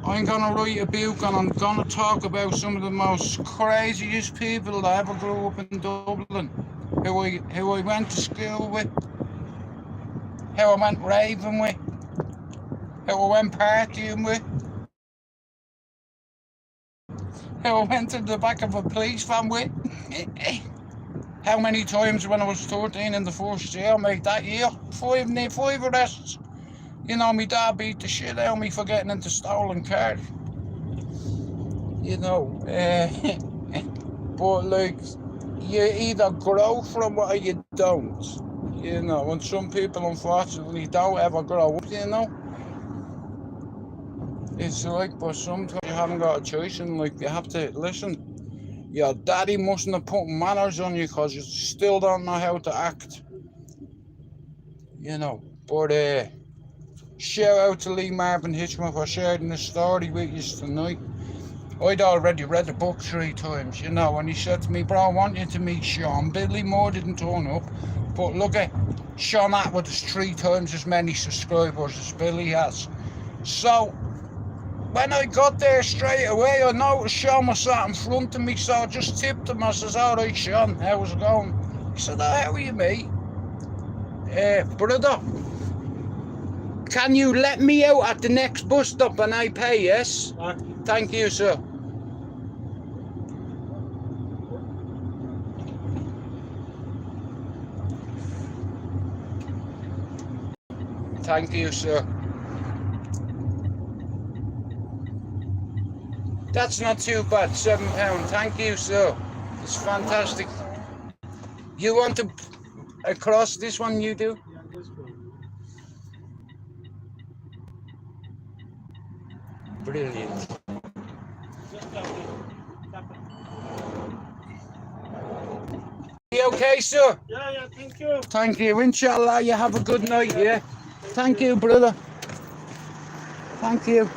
I'm gonna write a book and I'm gonna talk about some of the most craziest people that ever grew up in Dublin, who I went to school with, how I went raving with, how I went partying with, how I went to the back of a police van with. How many times when I was 13 in the first year, mate, that year, five arrests. You know, my dad beat the shit out of me for getting into stolen cars. You know, but like, you either grow from it or you don't. You know, and some people unfortunately don't ever grow up, you know. It's like, but sometimes you haven't got a choice, and like, you have to listen. Your daddy mustn't have put manners on you because you still don't know how to act. You know, but shout out to Lee Marvin Hitchman for sharing this story with you tonight. I'd already read the book 3 times, you know, and he said to me, bro, I want you to meet Sean. Billy Moore didn't turn up, but look at Sean Atwood has 3 times as many subscribers as Billy has. So when I got there straight away, I noticed Sean was sat in front of me, so I just tipped him. I says, all right, Sean, how's it going? He said, oh, how are you, mate? Brother, can you let me out at the next bus stop and I pay, yes? Thank you, sir. Thank you, sir. That's not too bad, £7. Thank you, sir. It's fantastic. You want to across this one, you do? Brilliant. You okay, sir? Yeah, thank you. Thank you. Inshallah, you have a good night, yeah? Thank you, brother. Thank you.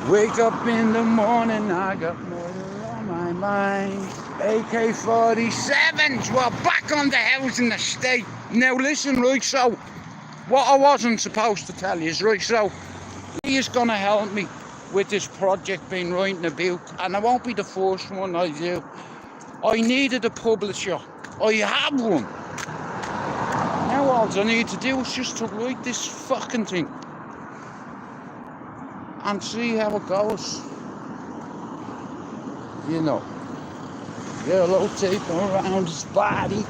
Wake up in the morning, I got murder on my mind. AK-47s, we're back on the housing estate. Now listen, right, so what I wasn't supposed to tell you is, right, so he is going to help me with this project being writing a book, and I won't be the first one I do. I needed a publisher. I have one. Now all I need to do is just to write this fucking thing and see how it goes. You know, yellow tape around his body.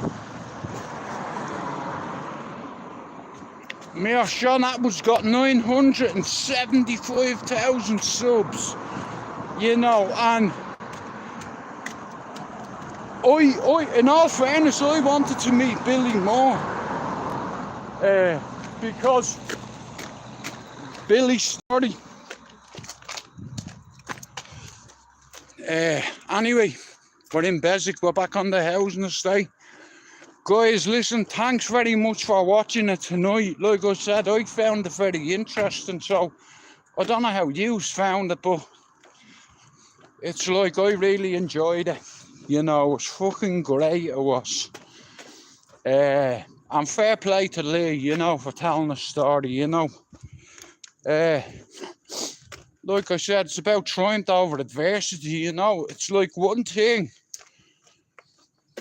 Mayor Sean Atwood's got 975,000 subs. You know, and in all fairness, I wanted to meet Billy Moore. Because Billy's story. Anyway, we're in Beswick, we're back on the housing estate. Guys, listen, thanks very much for watching it tonight. Like I said, I found it very interesting, so I don't know how you found it, but it's like I really enjoyed it. You know, it was fucking great, it was. And fair play to Lee, you know, for telling the story, you know. Like I said, it's about triumph over adversity, you know. It's like one thing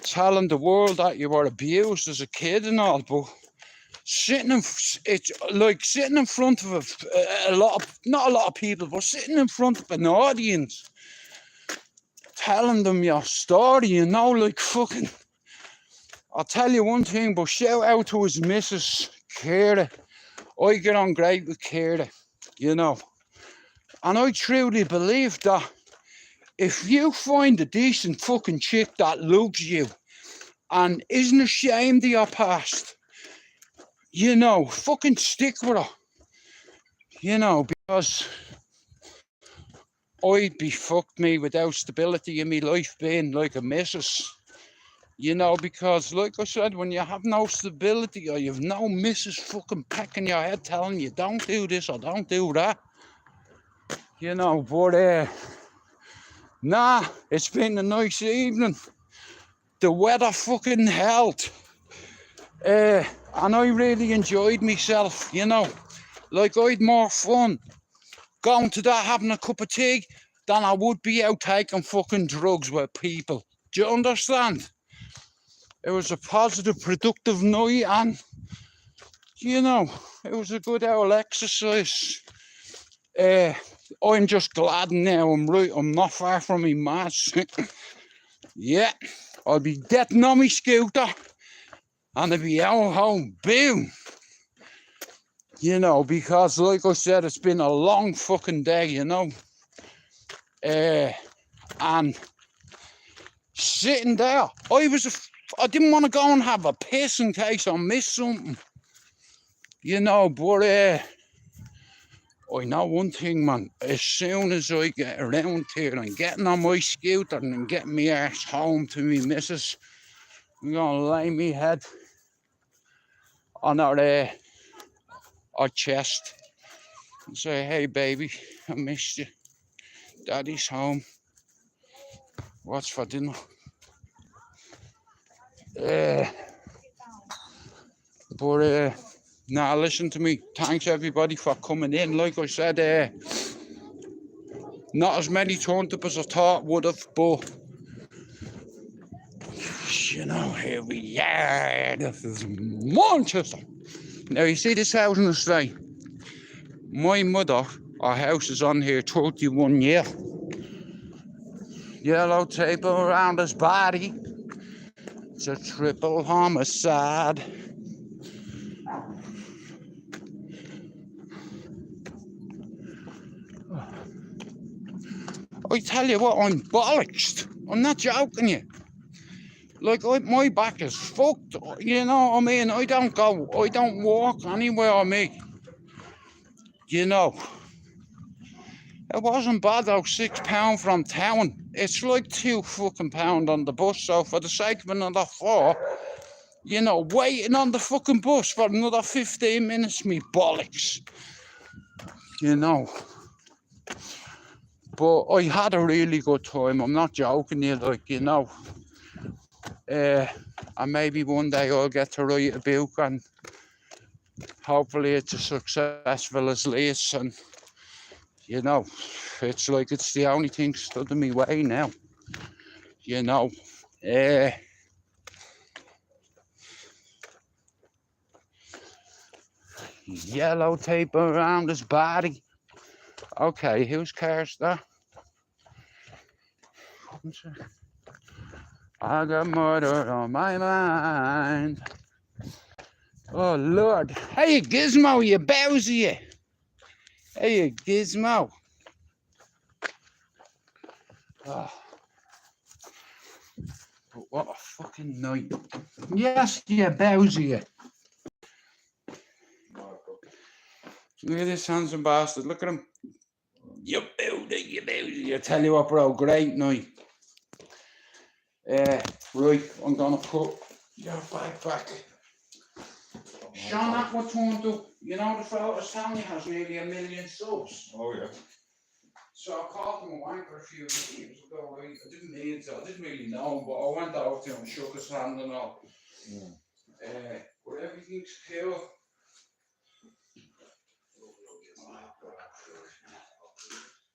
telling the world that you were abused as a kid and all, but it's like sitting in front of not a lot of people, but sitting in front of an audience, telling them your story, you know, like fucking. I'll tell you one thing, but shout out to his missus, Kira. I get on great with Kira, you know. And I truly believe that if you find a decent fucking chick that loves you and isn't ashamed of your past, you know, fucking stick with her. You know, because I'd be fucked me without stability in my life being like a missus. You know, because like I said, when you have no stability or you've no missus fucking pecking your head telling you don't do this or don't do that. You know, but nah, it's been a nice evening. The weather fucking held. And I really enjoyed myself, you know. Like, I had more fun going to that having a cup of tea than I would be out taking fucking drugs with people. Do you understand? It was a positive, productive night, and, you know, it was a good old exercise. I'm just glad now I'm not far from my mass. Yeah, I'll be getting on my scooter and I'll be out home, boom. You know, because like I said, it's been a long fucking day, you know. And sitting there, I didn't want to go and have a piss in case I missed something. You know, but I know one thing, man. As soon as I get around here and getting on my scooter and getting my arse home to me missus, I'm going to lay me head on her chest and say, hey, baby, I missed you. Daddy's home. What's for dinner? But now listen to me. Thanks everybody for coming in. Like I said, not as many turned up as I thought would have, but you know, here we are. This is Manchester. Now you see this house in the state. My mother, our house is on here 31 years. Yellow tape around his body. It's a triple homicide. I tell you what, I'm bollocks. I'm not joking you. Like, my back is fucked, you know what I mean? I don't walk anywhere, me. You know. It wasn't bad though, £6 from town. It's like £2 fucking on the bus, so for the sake of another 4, you know, waiting on the fucking bus for another 15 minutes, me bollocks. You know. But I had a really good time, I'm not joking you, like, you know. And maybe one day I'll get to write a book and hopefully it's as successful as Lee's, and you know, it's like it's the only thing stood in my way now. You know. Yellow tape around his body. Okay, whose car's that? I got murder on my mind. Oh Lord. Hey Gizmo, you Bowsy. Hey Gizmo. Oh. But what a fucking night. Yes, you Bowsy. Look at this handsome bastard. Look at him. You Bowsy. I tell you what, bro, great night. Right, I'm gonna put Your backpack. Sean Atwood turned up, you know the fellow was telling you has nearly 1 million subs. Oh yeah. So I called him a wanker a few years ago, right? I didn't mean to, I didn't really know him, but I went over to him and shook his hand and all. But everything's cool.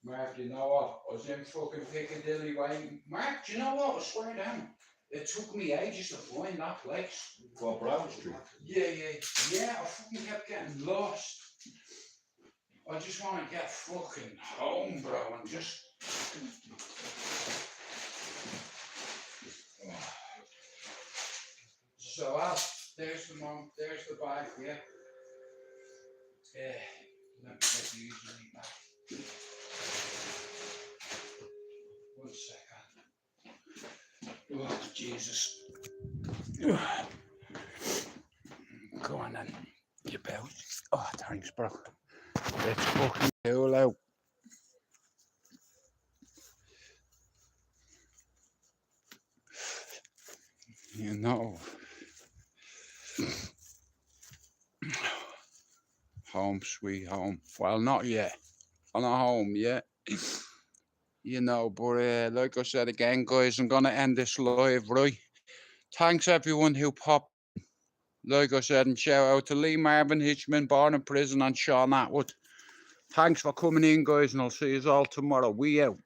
Mark, you know what? I was in fucking Piccadilly waiting. Mark, do you know what? I swear down. It took me ages to find that place. Well, Brown Street. Yeah. I fucking kept getting lost. I just want to get fucking home, bro, and just. So, there's the mom, there's the bag, yeah. Let me get the username back. 1 second. Oh, Jesus. Go on then, you belt. Oh, thanks, bro. It's fucking cool out. You know. Home sweet home. Well, not yet. I'm not home yet. You know, but like I said again, guys, I'm gonna end this live, right? Thanks everyone who popped. Like I said, and shout out to Lee Marvin Hitchman, born in prison, and Sean Atwood. Thanks for coming in, guys, and I'll see you all tomorrow. We out.